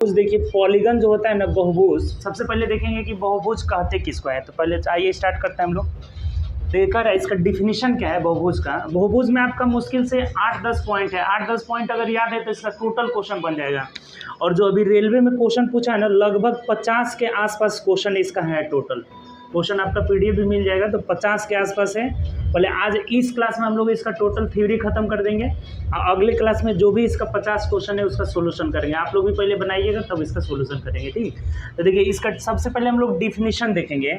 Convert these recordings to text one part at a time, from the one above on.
बहुभुज देखिए, पॉलीगन जो होता है ना बहुभुज, सबसे पहले देखेंगे कि बहुभुज कहते किसको है। तो पहले आइए स्टार्ट करते हैं हम लोग। देखा है इसका डिफिनीशन क्या है बहुभुज का। बहुभुज में आपका मुश्किल से 8-10 पॉइंट है। 8-10 पॉइंट अगर याद है तो इसका टोटल क्वेश्चन बन जाएगा। और जो अभी रेलवे में क्वेश्चन पूछा है ना, लगभग 50 के आसपास क्वेश्चन इसका है टोटल। क्वेश्चन आपका पीडीएफ भी मिल जाएगा, तो 50 के आसपास है। पहले आज इस क्लास में हम लोग इसका टोटल थ्योरी खत्म कर देंगे और अगले क्लास में जो भी इसका 50 क्वेश्चन है उसका सोल्यूशन करेंगे। आप लोग भी पहले बनाइएगा तब इसका सोल्यूशन करेंगे, ठीक। तो देखिए इसका सबसे पहले हम लोग डिफिनीशन देखेंगे।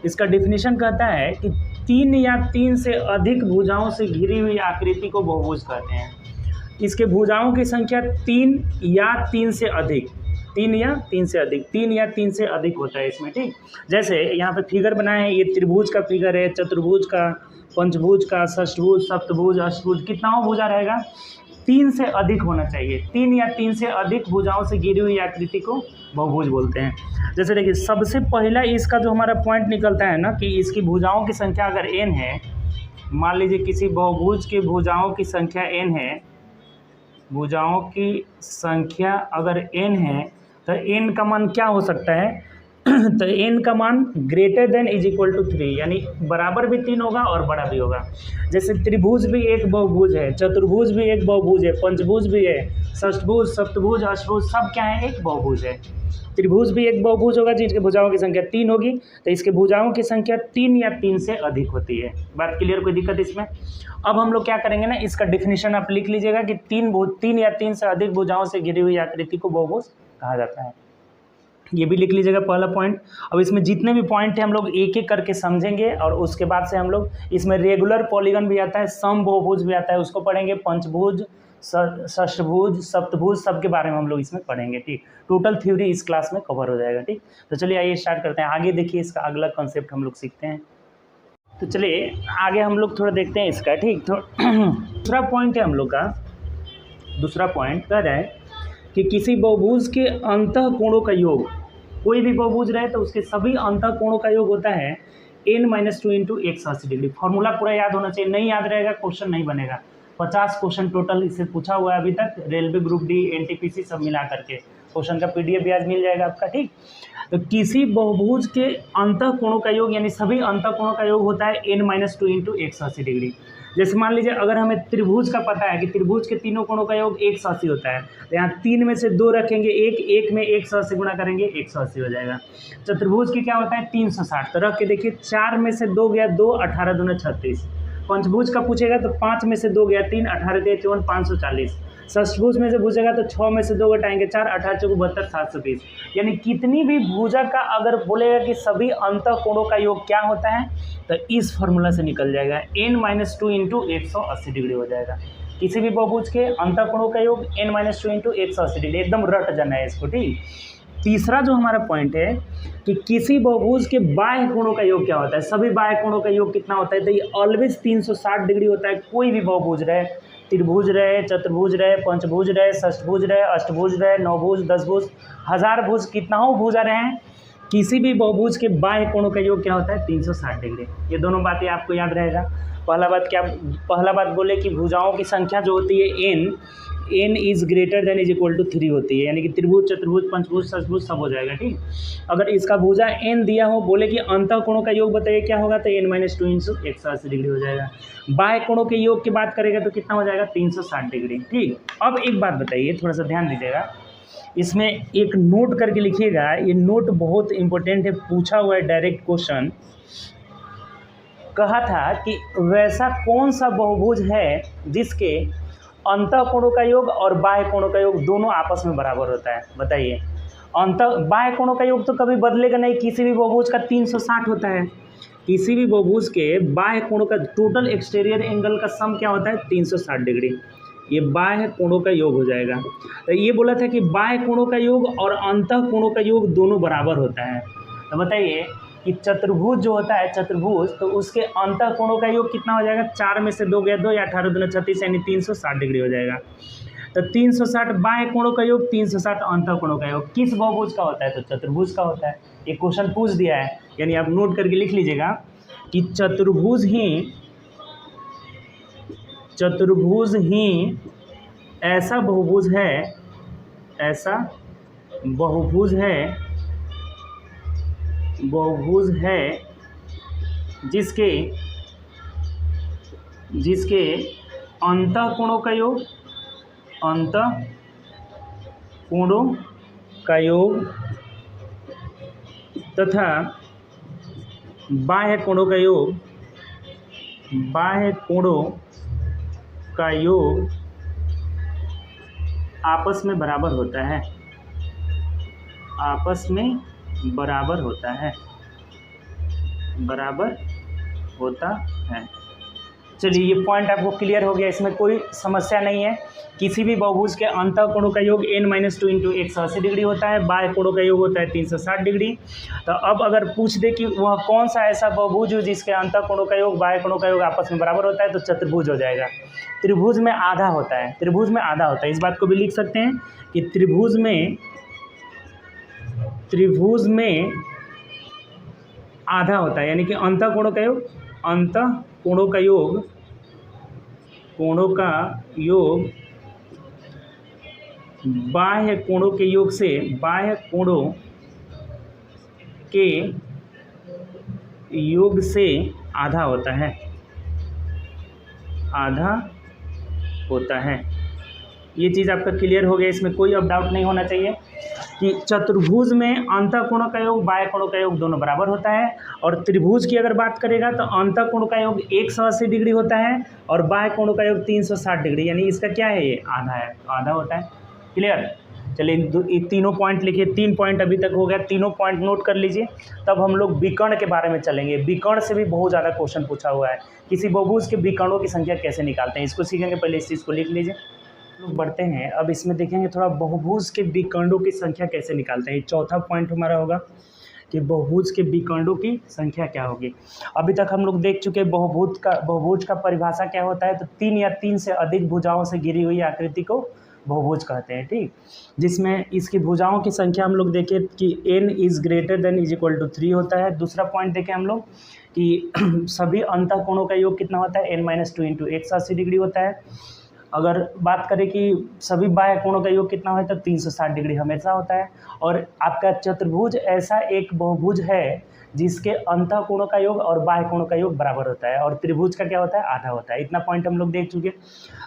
इसका डिफिनीशन कहता है कि 3 या 3 से अधिक भुजाओं से घिरी हुई आकृति को बहुभुज कहते हैं। इसके भुजाओं की संख्या 3 या 3 से अधिक, 3 या 3 से अधिक, 3 या 3 से अधिक होता है इसमें, ठीक। जैसे यहाँ पे फिगर बनाए हैं, ये त्रिभुज का फिगर है, चतुर्भुज का, पंचभुज का, षष्ठभुज, सप्तभुज, अष्टभुज, कितना भुजा रहेगा? 3 से अधिक होना चाहिए। 3 या 3 से अधिक भुजाओं से घिरी हुई आकृति को बहुभुज बोलते हैं। जैसे देखिए सबसे पहला इसका जो हमारा पॉइंट निकलता है ना कि इसकी भुजाओं की संख्या अगर n है, मान लीजिए किसी बहुभुज की भुजाओं की संख्या n है, भुजाओं की संख्या अगर n है तो n का मान क्या हो सकता है? तो n का मान greater than is equal to 3, यानी बराबर भी 3 होगा और बड़ा भी होगा। जैसे त्रिभुज भी एक बहुभुज है, चतुर्भुज भी एक बहुभुज है, पंचभुज भी है, षष्ठभुज, सप्तभुज, अष्टभुज, सब क्या है? एक बहुभुज है। त्रिभुज भी एक बहुभुज होगा जिसके भुजाओं की संख्या 3 होगी, तो इसके भुजाओं की संख्या 3 या 3 से अधिक होती है। बात क्लियर? कोई दिक्कत इसमें? अब हम लोग क्या करेंगे ना, इसका डिफिनीशन आप लिख लीजिएगा कि 3 या 3 से अधिक भुजाओं से घिरी हुई आकृति को बहुभुज कहा जाता है। ये भी लिख लीजिएगा पहला पॉइंट। अब इसमें जितने भी पॉइंट हैं हम लोग एक एक करके समझेंगे और उसके बाद से हम लोग इसमें रेगुलर पॉलीगन भी आता है, सम बहुभुज भी आता है, उसको पढ़ेंगे। पंचभुज, षष्ठभुज, सप्तभुज, सब के बारे में हम लोग इसमें पढ़ेंगे, ठीक। टोटल थ्योरी इस क्लास में कवर हो जाएगा, ठीक। तो चलिए आइए स्टार्ट करते हैं। आगे देखिए इसका अगला कॉन्सेप्ट हम लोग सीखते हैं। तो चलिए आगे हम लोग थोड़ा देखते हैं इसका, ठीक। तो दूसरा पॉइंट है हम लोग का, दूसरा पॉइंट कह रहा है कि किसी बहुभुज के अंतःकोणों का योग, कोई भी बहुभुज रहे तो उसके सभी अंतःकोणों का योग होता है n-2 इंटू 180 डिग्री। फॉर्मूला पूरा याद होना चाहिए, नहीं याद रहेगा क्वेश्चन नहीं बनेगा। 50 क्वेश्चन टोटल इससे पूछा हुआ है अभी तक, रेलवे ग्रुप डी, एनटीपीसी सब मिला करके। क्वेश्चन का पीडीएफ भी आज मिल जाएगा आपका, ठीक। तो किसी बहुभुज के अंतःकोणों का योग यानी सभी अंतःकोणों का योग होता है n-2 इंटू 180 डिग्री। जैसे मान लीजिए अगर हमें त्रिभुज का पता है कि त्रिभुज के तीनों कोणों का योग 180 होता है, तो यहाँ 3 में से 2 रखेंगे, एक में 180 गुणा करेंगे, 180 हो जाएगा। चतुर्भुज की क्या होता है? 360, तो रख के देखिए 4 में से 2 गया 2, 18 दूना 36। पंचभुज का पूछेगा तो 5 में से 2 गया 3, 18 दिए 54, 540। षष्ठभुज में से पूछेगा तो 6 में से 2 घटाएंगे 4, 18 चौको 72, 720। यानी कितनी भी भुजा का अगर बोलेगा कि सभी अंतःकोणों का योग क्या होता है, तो इस फार्मूला से निकल जाएगा, n-2 इंटू 180 डिग्री हो जाएगा। किसी भी बहुभुज के अंतःकोणों का योग n-2 इंटू 180 डिग्री, एकदम रट जाना है इसको, ठीक। तीसरा जो हमारा पॉइंट है कि किसी बहुभुज के बाह्य कोणों का योग क्या होता है, सभी बाह्य कोणों का योग कितना होता है? तो ये ऑलवेज 360 डिग्री होता है। कोई भी बहुभुज रहे, त्रिभुज रहे, चतुर्भुज रहे, पंचभुज रहे, षष्ठभुज रहे, अष्टभुज रहे, नवभुज, 10 भुज, 1000 भुज, कितना हो भुजा रहे हैं, किसी भी बहुभुज के बाह्य कोणों का योग क्या होता है? 360 डिग्री। ये दोनों बातें आपको याद रहेगा। पहला बात बोले कि भुजाओं की संख्या जो होती है n is greater than is equal to 3 होती है, यानी कि त्रिभुज, चतुर्भुज, पंचभुज, षष्ठभुज सब हो जाएगा, ठीक। अगर इसका भुजा n दिया हो, बोले कि अंतःकोणों का योग बताइए क्या होगा, तो n-2 इंटू 180 डिग्री हो जाएगा। बाह्य कोणों के योग की बात करेगा तो कितना हो जाएगा? 360 डिग्री, ठीक। अब एक बात बताइए, थोड़ा सा ध्यान दीजिएगा, इसमें एक नोट करके लिखिएगा। ये नोट बहुत इंपॉर्टेंट है, पूछा हुआ है डायरेक्ट क्वेश्चन। कहा था कि वैसा कौन सा बहुभुज है जिसके अंतःकोणों का योग और बाह्य कोणों का योग दोनों आपस में बराबर होता है? बताइए। बाह्य कोणों का योग तो कभी बदलेगा नहीं, किसी भी बहुभुज का 360 होता है। किसी भी बहुभुज के बाह्य कोणों का टोटल एक्सटीरियर एंगल का सम क्या होता है? 360 डिग्री। ये बाह्य कोणों का योग हो जाएगा। तो ये बोला था कि बाह्य कोणों का योग और अंतः कोणों का योग दोनों बराबर होता है। तो बताइए कि चतुर्भुज जो होता है, चतुर्भुज, तो उसके अंतः कोणों का योग कितना हो जाएगा? 4 में से 2 गया 2, या 18 दूना 36, यानी 360 डिग्री हो जाएगा। तो 360 बाह्य कोणों का योग, 360 अंतः कोणों का योग किस बहुभुज का होता है? तो चतुर्भुज का होता है। ये क्वेश्चन पूछ दिया है, यानी आप नोट करके लिख लीजिएगा कि चतुर्भुज ही ऐसा बहुभुज है, ऐसा बहुभुज है जिसके अंतःकोणों का योग तथा बाह्य कोणों का योग आपस में बराबर होता है। चलिए ये पॉइंट आपको क्लियर हो गया, इसमें कोई समस्या नहीं है। किसी भी बहुभुज के अंतःकोणों का योग n-2 इंटू 180 डिग्री होता है, बाह्य कोणों का योग होता है 360 डिग्री। तो अब अगर पूछ दे कि वह कौन सा ऐसा बहुभुज हो जिसके अंतःकोणों का योग बाह्य कोणों का योग आपस में बराबर होता है, तो चतुर्भुज हो जाएगा। त्रिभुज में आधा होता है, इस बात को भी लिख सकते हैं कि त्रिभुज में आधा होता है, यानी कि अंतःकोणों का योग बाह्य कोणों के योग से आधा होता है। ये चीज़ आपका क्लियर हो गया, इसमें कोई अब डाउट नहीं होना चाहिए कि चतुर्भुज में अंतःकोणों का योग बाह्य कोणों का योग दोनों बराबर होता है। और त्रिभुज की अगर बात करेगा तो अंतःकोणों का योग 180 डिग्री होता है और बाह्य कोणों का योग 360 डिग्री, यानी इसका क्या है, ये आधा होता है। क्लियर। चलिए तीनों पॉइंट लिखिए, 3 पॉइंट अभी तक हो गया, तीनों पॉइंट नोट कर लीजिए। तब हम लोग विकर्ण के बारे में चलेंगे। विकर्ण से भी बहुत ज़्यादा क्वेश्चन पूछा हुआ है, किसी बहुभुज के विकर्णों की संख्या कैसे निकालते हैं, इसको सीखेंगे। पहले इस चीज़ को लिख लीजिए। लोग बढ़ते हैं, अब इसमें देखेंगे थोड़ा बहुभुज के विकर्णों की संख्या कैसे निकालते हैं। चौथा पॉइंट हमारा होगा कि बहुभुज के विकर्णों की संख्या क्या होगी। अभी तक हम लोग देख चुके हैं बहुभुज का परिभाषा क्या होता है, तो 3 या 3 से अधिक भुजाओं से घिरी हुई आकृति को बहुभुज कहते हैं। ठीक, जिसमें इसकी भुजाओं की संख्या हम लोग देखें कि n > 3 होता है। दूसरा पॉइंट देखें हम लोग कि सभी अंतःकोणों का योग कितना होता है, n-2 इंटू 180 डिग्री होता है। अगर बात करें कि सभी बाह्य कोणों का योग कितना होता है, तो 360 डिग्री हमेशा होता है। और आपका चतुर्भुज ऐसा एक बहुभुज है जिसके अंतःकोणों का योग और बाह्य कोणों का योग बराबर होता है, और त्रिभुज का क्या होता है, आधा होता है। इतना पॉइंट हम लोग देख चुके।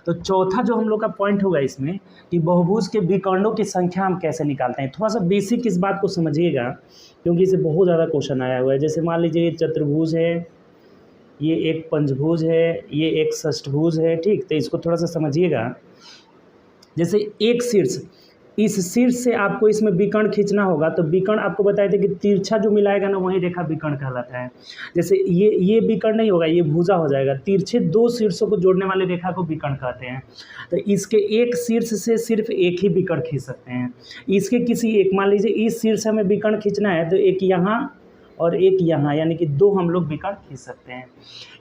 तो चौथा जो हम लोग का पॉइंट होगा इसमें कि बहुभुज के विकर्णों की संख्या हम कैसे निकालते हैं। थोड़ा सा बेसिक इस बात को समझिएगा, क्योंकि इसे बहुत ज़्यादा क्वेश्चन आया हुआ है। जैसे मान लीजिए ये चतुर्भुज है, ये एक पंचभुज है, ये एक षष्ठभुज है। ठीक, तो इसको थोड़ा सा समझिएगा। जैसे एक शीर्ष, इस शीर्ष से आपको इसमें विकर्ण खींचना होगा, तो विकर्ण आपको बताए थे कि तिरछा जो मिलाएगा ना, वही रेखा विकर्ण कहलाता है। जैसे ये विकर्ण नहीं होगा, ये भुजा हो जाएगा। तिरछे 2 शीर्षों को जोड़ने वाले रेखा को विकर्ण कहते हैं। तो इसके एक शीर्ष से सिर्फ एक ही विकर्ण खींच सकते हैं। इसके किसी एक, मान लीजिए इस शीर्ष हमें विकर्ण खींचना है, तो एक यहाँ और एक यहाँ, यानी कि 2 हम लोग विकर्ण खींच सकते हैं।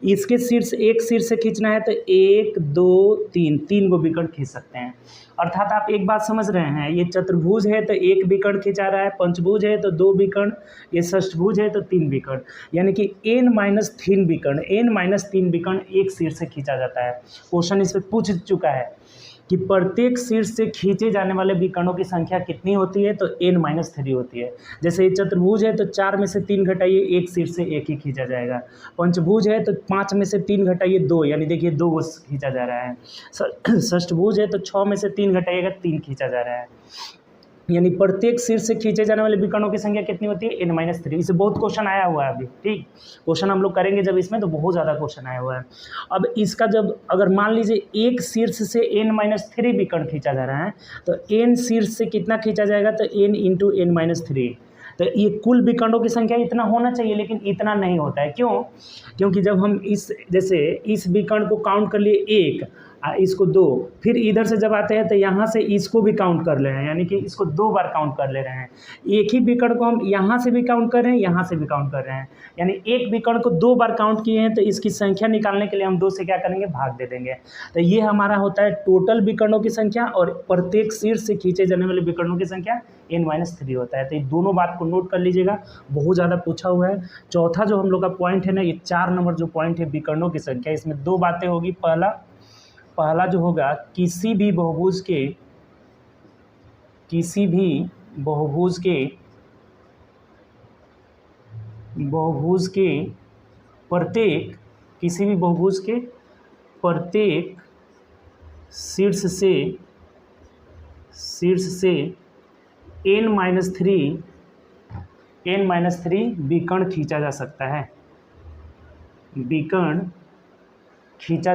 इसके शीर्ष, एक शीर्ष से खींचना है तो 1 2 3 गो विकर्ण खींच सकते हैं। अर्थात आप एक बात समझ रहे हैं, ये चतुर्भुज है तो 1 विकर्ण खींचा रहा है, पंचभुज है तो 2 विकर्ण, ये षष्ठभुज है तो 3 विकर्ण, यानी कि n-3 विकर्ण एक शीर्ष से खींचा जाता है। क्वेश्चन इस पर पूछ चुका है कि प्रत्येक शीर्ष से खींचे जाने वाले विकर्णों की संख्या कितनी होती है, तो n-3 होती है। जैसे ये चतुर्भुज है तो 4 में से 3 घटाइए, एक शीर्ष से एक ही खींचा जाएगा। पंचभुज है तो 5 में से 3 घटाइए 2, यानी देखिए 2 को खींचा जा रहा है। षष्ठभुज है तो 6 में से 3 घटाइएगा 3 खींचा जा रहा है। यानी प्रत्येक शीर्ष से खींचे जाने वाले विकर्णों की संख्या कितनी होती है, n-3। इससे बहुत क्वेश्चन आया हुआ है अभी। ठीक, क्वेश्चन हम लोग करेंगे जब इसमें, तो बहुत ज़्यादा क्वेश्चन आया हुआ है। अब इसका जब अगर मान लीजिए एक शीर्ष से n-3 विकर्ण खींचा जा रहा है, तो n शीर्ष से कितना खींचा जाएगा, तो n इंटू n-3। तो ये कुल विकर्णों की संख्या इतना होना चाहिए, लेकिन इतना नहीं होता है। क्यों? क्योंकि जब हम जैसे इस विकर्ण को काउंट कर लिए 1, इसको 2, फिर इधर से जब आते हैं तो यहाँ से इसको भी काउंट कर ले रहे हैं, यानी कि इसको 2 बार काउंट कर ले रहे हैं। एक ही विकर्ण को हम यहाँ से भी काउंट कर रहे हैं, यहाँ से भी काउंट कर रहे हैं, यानी एक विकर्ण को 2 बार काउंट किए हैं। तो इसकी संख्या निकालने के लिए हम 2 से क्या करेंगे, भाग दे देंगे। तो ये हमारा होता है टोटल विकर्णों की संख्या, और प्रत्येक शीर्ष से खींचे जाने वाले विकर्णों की संख्या n-3 होता है। तो ये दोनों बात को नोट कर लीजिएगा, बहुत ज़्यादा पूछा हुआ है। चौथा जो हम लोग का पॉइंट है ना, ये 4 नंबर जो पॉइंट है विकर्णों की संख्या, इसमें 2 बातें होगी। पहला जो होगा, किसी भी बहुभुज के बहुभुज के प्रत्येक, किसी भी बहुभुज के प्रत्येक शीर्ष से n-3 विकर्ण खींचा जा सकता है, विकर्ण खींचा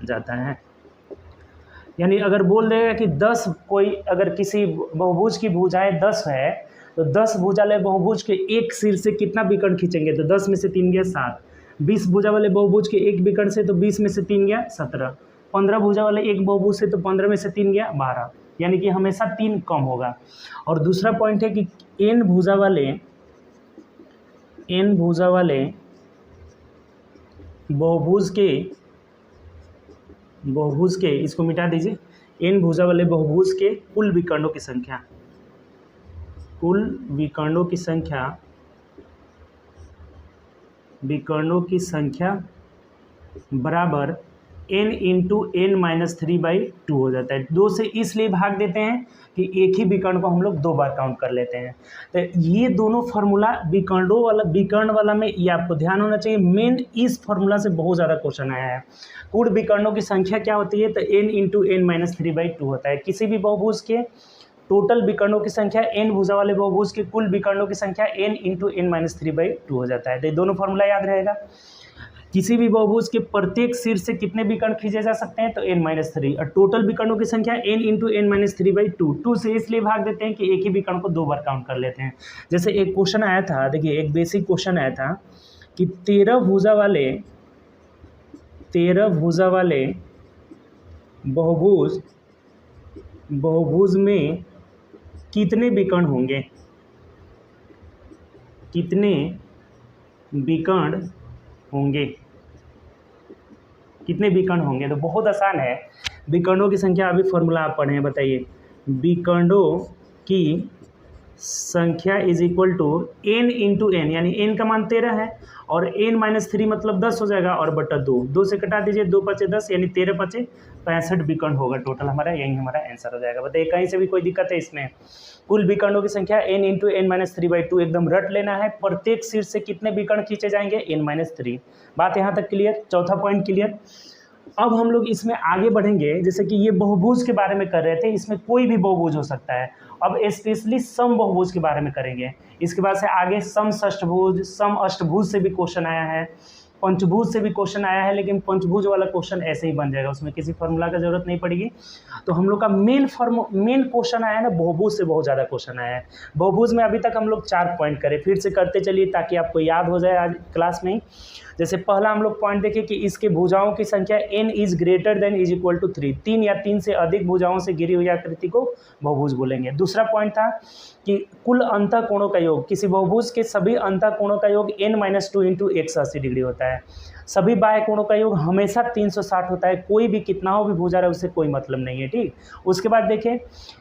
जाता है। यानी अगर बोल देगा कि 10 कोई, अगर किसी बहुभुज की भुजाएं 10 है तो 10 भुजा वाले बहुभुज के एक सिर से कितना विकर्ण खींचेंगे, तो 10 में से 3 गया 7। 20 भुजा वाले बहुभुज के एक विकर्ण से तो 20 में से 3 गया 17। 15 भुजा वाले एक बहुभुज से तो 15 में से 3 गया 12, यानी कि हमेशा 3 कम होगा। और दूसरा पॉइंट है कि n भुजा वाले बहुभुज के इसको मिटा दीजिए, n भुजा वाले बहुभुज के कुल विकर्णों की संख्या बराबर n इंटू n-3/2 हो जाता है। 2 से इसलिए भाग देते हैं कि एक ही विकर्ण को हम लोग 2 बार काउंट कर लेते हैं। तो ये दोनों फार्मूला विकर्ण वाला में ये आपको ध्यान होना चाहिए। मेन इस फार्मूला से बहुत ज़्यादा क्वेश्चन आया है। कुल विकर्णों की संख्या क्या होती है, तो n इंटू n-3/2 होता है। किसी भी बहुभुज के टोटल विकर्णों की संख्या n भुजा वाले बहुभुज के कुल विकर्णों की संख्या n इंटू n-3/2 हो जाता है। तो ये दोनों फार्मूला याद रहेगा। किसी भी बहुभुज के प्रत्येक सिर से कितने विकर्ण खींचे जा सकते हैं, तो n-3, और टोटल विकर्णों की संख्या n इंटू n-3/2। 2 से इसलिए भाग देते हैं कि एक ही विकर्ण को 2 बार काउंट कर लेते हैं। जैसे एक क्वेश्चन आया था, देखिए एक बेसिक क्वेश्चन आया था कि 13 भुजा वाले बहुभुज में कितने विकर्ण होंगे, कितने विकर्ण होंगे। तो बहुत आसान है, विकर्णों की संख्या अभी फॉर्मूला आप पढ़े हैं, बताइए। विकर्णों की संख्या is equal to n into n, यानी n का मान 13 है और n-3 मतलब 10 हो जाएगा, और बटा 2 से कटा दीजिए, 2 × 10 यानी 13 × 65 विकर्ण होगा टोटल हमारा। यही हमारा आंसर हो जाएगा। बताइए कहीं से भी कोई दिक्कत है इसमें। कुल विकर्णों की संख्या n इंटू n-3/2 एकदम रट लेना है। प्रत्येक सिर से कितने विकर्ण खींचे जाएंगे, n-3। बात यहाँ तक क्लियर, चौथा पॉइंट क्लियर। अब हम लोग इसमें आगे बढ़ेंगे। जैसे कि ये बहुभुज के बारे में कर रहे थे, इसमें कोई भी बहुभुज हो सकता है। अब स्पेशली सम बहुभुज के बारे में करेंगे। इसके बाद से आगे सम षष्ठभुज, सम अष्टभुज से भी क्वेश्चन आया है, पंचभुज से भी क्वेश्चन आया है, लेकिन पंचभुज वाला क्वेश्चन ऐसे ही बन जाएगा, उसमें किसी फार्मूला का जरूरत नहीं पड़ेगी। तो हम लोग का मेन क्वेश्चन आया है ना, बहुभुज से बहुत ज़्यादा क्वेश्चन आया है। बहुभुज में अभी तक हम लोग 4 पॉइंट करें, फिर से करते चलिए ताकि आपको याद हो जाए आज क्लास में ही। जैसे पहला हम लोग पॉइंट देखें कि इसके भुजाओं की संख्या n is greater than is equal to 3, 3 या 3 से अधिक भुजाओं से घिरी हुई आकृति को बहुभुज बोलेंगे। दूसरा पॉइंट था कि कुल अंतःकोणों का योग, किसी बहुभुज के सभी अंतःकोणों का योग n-2 इंटू 180 डिग्री होता है। सभी बाह्य कोणों का योग हमेशा 360 होता है, कोई भी कितना हो भी भुजा रहा है उससे कोई मतलब नहीं है, ठीक। उसके बाद देखें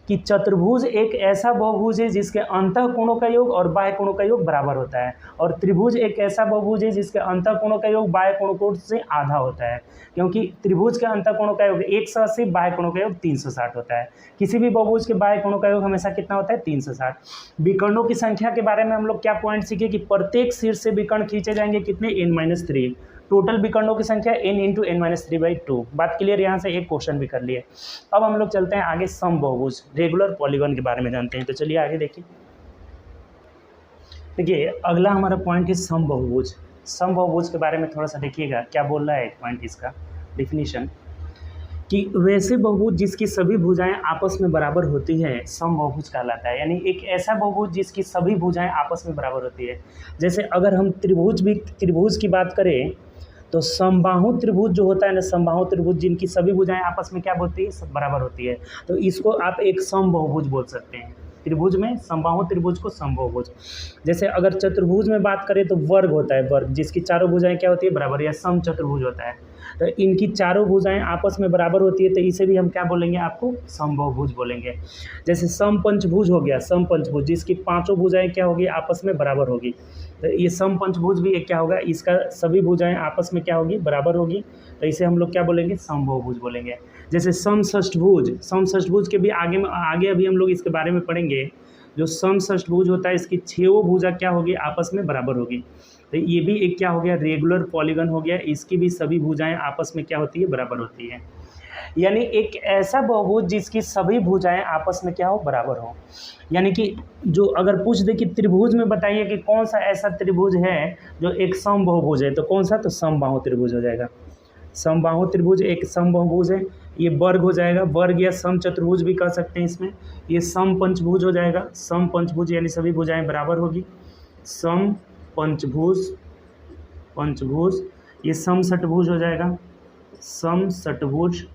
कि चतुर्भुज एक ऐसा बहुभुज है जिसके अंतःकोणों का योग और बाह्य कोणों का योग बराबर होता है, और त्रिभुज एक ऐसा बहुभुज है जिसके अंतःकोणों का योग बाह्य कोणों से आधा होता है, क्योंकि त्रिभुज के अंतःकोणों का योग 180, बाह्य कोणों का योग 360 होता है। किसी भी बहुभुज के बाह्य कोणों का योग हमेशा कितना होता है, 360। विकर्णों की संख्या के बारे में हम लोग क्या पॉइंट सीखे कि प्रत्येक सिर से विकर्ण खींचे जाएंगे कितने, n-3। टोटल विकर्णों की संख्या n इंटू n-3/2। बात क्लियर, यहाँ से एक क्वेश्चन भी कर लिए। अब हम लोग चलते हैं आगे सम बहुभुज, रेगुलर पॉलीगॉन के बारे में जानते हैं। तो चलिए आगे देखिए। देखिए अगला हमारा पॉइंट है सम बहुभुज। सम बहुभुज के बारे में थोड़ा सा देखिएगा क्या बोल रहा है। एक पॉइंट इसका डिफिनीशन कि वैसे बहुभुज जिसकी सभी भुजाएं आपस में बराबर होती है सम बहुभुज कहलाता है। यानी एक ऐसा बहुभुज जिसकी सभी भुजाएं आपस में बराबर होती है। जैसे अगर हम त्रिभुज की बात करें तो समबाहु त्रिभुज जो होता है ना, समबाहु त्रिभुज जिनकी सभी भुजाएं आपस में क्या होती है, सब बराबर होती है, तो इसको आप एक सम बहुभुज बोल सकते हैं। त्रिभुज में समबाहु त्रिभुज को सम बहुभुज। जैसे अगर चतुर्भुज में बात करें तो वर्ग होता है, वर्ग जिसकी चारों भुजाएं क्या होती है, बराबर, या सम चतुर्भुज होता है। तो इनकी चारों भुजाएं आपस में बराबर होती है, तो इसे भी हम क्या बोलेंगे, आपको सम बहुभुज बोलेंगे। जैसे सम पंचभुज हो गया, सम पंचभुज जिसकी पांचों भुजाएं क्या होगी, आपस में बराबर होगी, तो ये सम पंचभुज भी एक क्या होगा, इसका सभी भुजाएं आपस में क्या होगी, बराबर होगी, तो इसे हम लोग क्या बोलेंगे, सम बहुभुज बोलेंगे। जैसे समषष्ठभुज के भी आगे अभी हम लोग इसके बारे में पढ़ेंगे। जो समषष्ठभुज होता है इसकी 6 भुजा क्या होगी, आपस में बराबर होगी। तो ये भी एक क्या हो गया, रेगुलर पॉलीगन हो गया। इसकी भी सभी भुजाएं आपस में क्या होती है, बराबर होती है। यानी एक ऐसा बहुभुज जिसकी सभी भुजाएं आपस में क्या हो, बराबर हो। यानी कि जो अगर पूछ दे कि त्रिभुज में बताइए कि कौन सा ऐसा त्रिभुज है जो एक समबाहुभुज है, तो कौन सा, तो समबाहु त्रिभुज हो जाएगा। समबाहु त्रिभुज एक समबाहुभुज है। ये वर्ग हो जाएगा, वर्ग या समचतुर्भुज भी कह सकते हैं इसमें। ये समपंचभुज हो जाएगा, समपंचभुज यानी सभी भुजाएं बराबर होगी। समपंचभुज, पंचभुज। ये समषटभुज हो जाएगा, समषटभुज,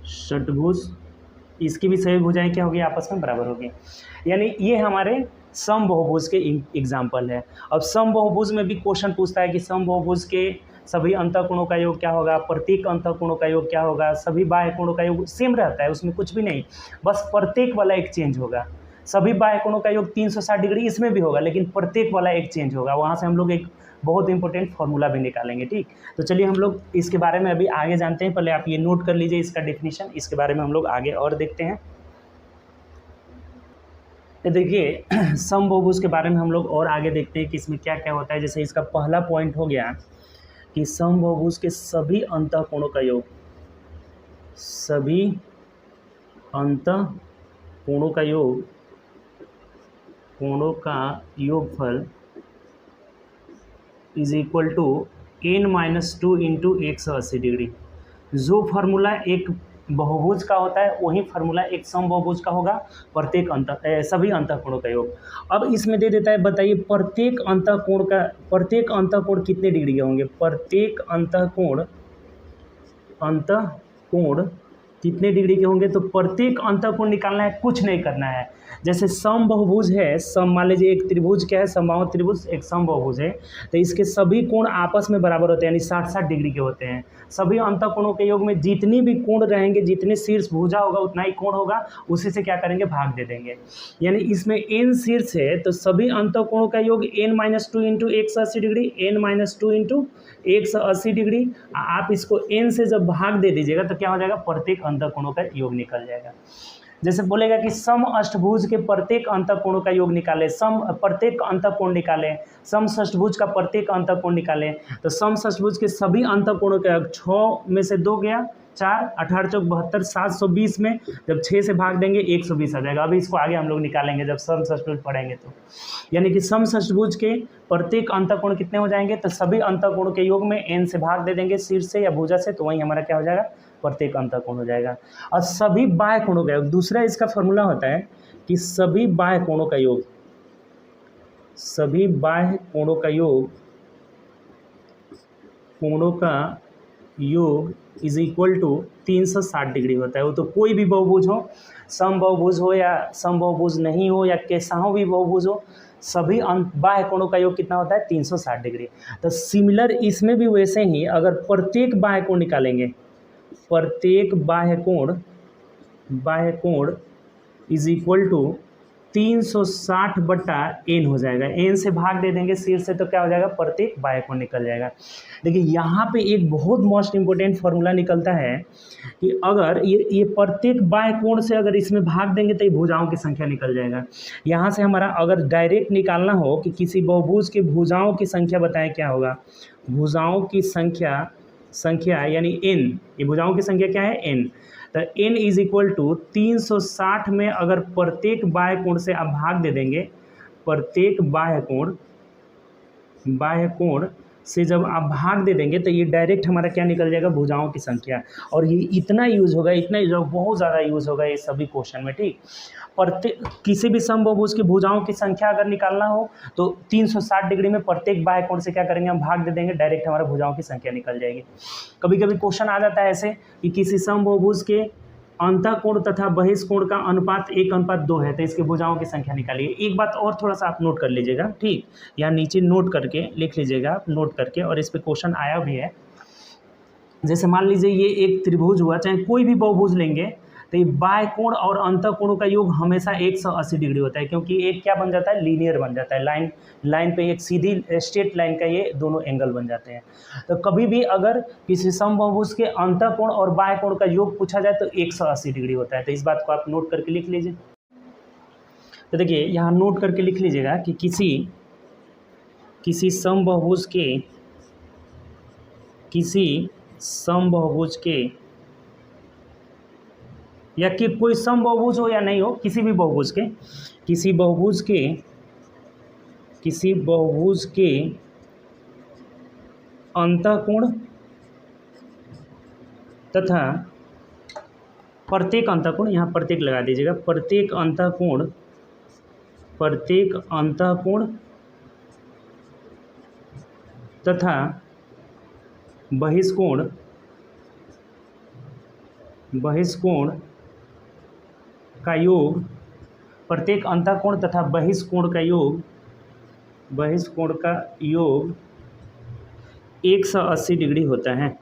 षटभुज। इसकी भी सभी भुजाएं क्या होगी, आपस में बराबर होगी। यानी ये हमारे समबाहुभुज के एग्जाम्पल है। अब समबाहुभुज में भी क्वेश्चन पूछता है कि समबाहुभुज के सभी अंतःकोणों का योग क्या होगा, प्रत्येक अंतःकोणों का योग क्या होगा। सभी बाह्य कोणों का योग सेम रहता है, उसमें कुछ भी नहीं, बस प्रत्येक वाला एक चेंज होगा। सभी बाह्य कोणों का योग 360 डिग्री इसमें भी होगा, लेकिन प्रत्येक वाला एक चेंज होगा। वहाँ से हम लोग एक बहुत इंपॉर्टेंट फार्मूला भी निकालेंगे। ठीक, तो चलिए हम लोग इसके बारे में अभी आगे जानते हैं। पहले आप ये नोट कर लीजिए इसका डेफिनेशन, इसके बारे में हम लोग आगे और देखते हैं। तो देखिए समबाहुभुज के बारे में हम लोग और आगे देखते हैं कि इसमें क्या क्या होता है। जैसे इसका पहला पॉइंट हो गया कि समबाहुभुज के सभी अंतःकोणों का योग, सभी अंतःकोणों का योग, कोणों का योगफल is equal to n-2 into 180 degree. जो फार्मूला एक बहुभुज का होता है वही फार्मूला एक समबाहुभुज का होगा, प्रत्येक सभी अंतःकोणों का योग। अब इसमें दे देता है, बताइए प्रत्येक अंतःकोण कितने डिग्री के होंगे। प्रत्येक अंतःकोण कितने डिग्री के होंगे, तो प्रत्येक अंतःकोण निकालना है, कुछ नहीं करना है। जैसे समबाहुभुज है, मान लीजिए एक त्रिभुज क्या है, समबाहु त्रिभुज एक समबाहुभुज है, तो इसके सभी कोण आपस में बराबर होते हैं, यानी 60-60 डिग्री के होते हैं। सभी अंतःकोणों के योग में जितनी भी कोण रहेंगे, जितने शीर्ष भुजा होगा उतना ही कोण होगा, उसी से क्या करेंगे, भाग दे देंगे। यानी इसमें n शीर्ष है तो सभी अंतःकोणों का योग n-2 into 180 degree, n-2 into 180 degree. आप इसको n से जब भाग दे दीजिएगा तो क्या हो जाएगा, प्रत्येक अंतःकोणों का योग निकल जाएगा। जैसे बोलेगा कि सम अष्टभुज के प्रत्येक अंतःकोण का योग निकालें, प्रत्येक अंतःकोण निकालें, सम षष्ठभुज का प्रत्येक अंतःकोण निकालें। तो सम षष्ठभुज के सभी अंतःकोणों का योग 6 में से 2 गया 4, 18 चौक 72, 720 में जब 6 से भाग देंगे 120 आ जाएगा। अभी इसको आगे हम लोग निकालेंगे जब सम षष्ठभुज पढ़ेंगे तो। यानी कि सम षष्ठभुज के प्रत्येक अंतःकोण कितने हो जाएंगे, तो सभी अंतःकोण के योग में n से भाग दे देंगे शीर्ष से या भुजा से, तो वही हमारा क्या हो जाएगा, प्रत्येक अंतःकोण हो जाएगा। और सभी बाह्य कोणों का योग, दूसरा इसका फॉर्मूला होता है कि सभी बाह्य कोणों का योग, सभी बाह्य कोणों का योग, कोणों का योग इज इक्वल टू 360 डिग्री होता है। वो तो कोई भी बहुभुज हो, समबाहुभुज हो या समबाहुभुज नहीं हो या कैसा हो भी बहुभुज हो, सभी बाह्य कोणों का योग कितना होता है, 360 डिग्री। तो सिमिलर इसमें भी वैसे ही अगर प्रत्येक बाह्य कोण निकालेंगे, प्रत्येक बाह्य कोण इज इक्वल टू 360/n हो जाएगा। n से भाग दे देंगे शीर्ष से तो क्या हो जाएगा, प्रत्येक बाह्य कोण निकल जाएगा। देखिए यहाँ पे एक बहुत मोस्ट इंपॉर्टेंट फार्मूला निकलता है कि अगर ये प्रत्येक बाह्य कोण से अगर इसमें भाग देंगे तो ये भुजाओं की संख्या निकल जाएगा। यहाँ से हमारा अगर डायरेक्ट निकालना हो कि किसी बहुभुज के भुजाओं की संख्या बताएं, क्या होगा, भुजाओं की संख्या यानी n, ये भुजाओं की संख्या क्या है, n। तो n इज इक्वल टू 360 में अगर प्रत्येक बाह्य कोण से आप भाग दे देंगे, प्रत्येक बाह्य कोण से जब आप भाग दे देंगे तो ये डायरेक्ट हमारा क्या निकल जाएगा, भुजाओं की संख्या। और ये इतना यूज़ होगा, बहुत ज़्यादा यूज़ होगा ये सभी क्वेश्चन में। ठीक, प्रत्येक किसी भी समबाहुभुज की भुजाओं की संख्या अगर निकालना हो तो 360 डिग्री में प्रत्येक बाह्य कोण से क्या करेंगे, हम भाग दे देंगे, डायरेक्ट हमारा भुजाओं की संख्या निकल जाएगी। कभी कभी क्वेश्चन आ जाता है ऐसे कि किसी समबाहुभुज के अंतःकोण तथा बहिष्कोण का अनुपात 1:2 है, तो इसकी भुजाओं की संख्या निकालिए। एक बात और थोड़ा सा आप नोट कर लीजिएगा, ठीक, यहाँ नीचे नोट करके लिख लीजिएगा आप, नोट करके, और इस पर क्वेश्चन आया भी है। जैसे मान लीजिए ये एक त्रिभुज हुआ, चाहे कोई भी बहुभुज लेंगे, तो ये बाह्य कोण और अंतःकोणों का योग हमेशा 180 डिग्री होता है, क्योंकि एक क्या बन जाता है, लीनियर बन जाता है, लाइन पे एक सीधी स्ट्रेट लाइन का ये दोनों एंगल बन जाते हैं। तो कभी भी अगर किसी समबाहुभुज के अंतःकोण और बाह्य कोण का योग पूछा जाए तो 180 डिग्री होता है। तो इस बात को आप नोट करके लिख लीजिए। तो देखिए यहाँ नोट करके लिख लीजिएगा कि किसी समबाहुभुज के या कि कोई समबाहुभुज हो या नहीं हो, किसी बहुभुज के अंतःकोण तथा प्रत्येक अंतःकोण, यहाँ प्रत्येक लगा दीजिएगा, प्रत्येक अंतःकोण तथा बहिष्कोण का योग, प्रत्येक अंतःकोण तथा बहिष्कोण का योग 180 डिग्री होता है।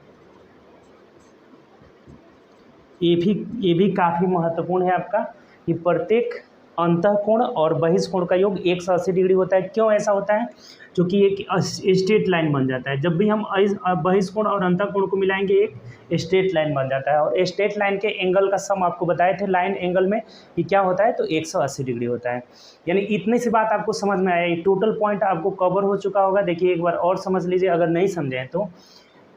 ये भी काफ़ी महत्वपूर्ण है आपका कि प्रत्येक अंतःकोण और बहिष्कोण का योग 180 डिग्री होता है। क्यों ऐसा होता है? क्योंकि एक स्ट्रेट लाइन बन जाता है। जब भी हम बहिष्कोण और अंतःकोण को मिलाएंगे एक स्ट्रेट लाइन बन जाता है, और स्ट्रेट लाइन के एंगल का सम आपको बताए थे लाइन एंगल में कि क्या होता है, तो 180 डिग्री होता है। यानी इतनी सी बात आपको समझ में आया, ये टोटल पॉइंट आपको कवर हो चुका होगा। देखिए एक बार और समझ लीजिए, अगर नहीं समझे तो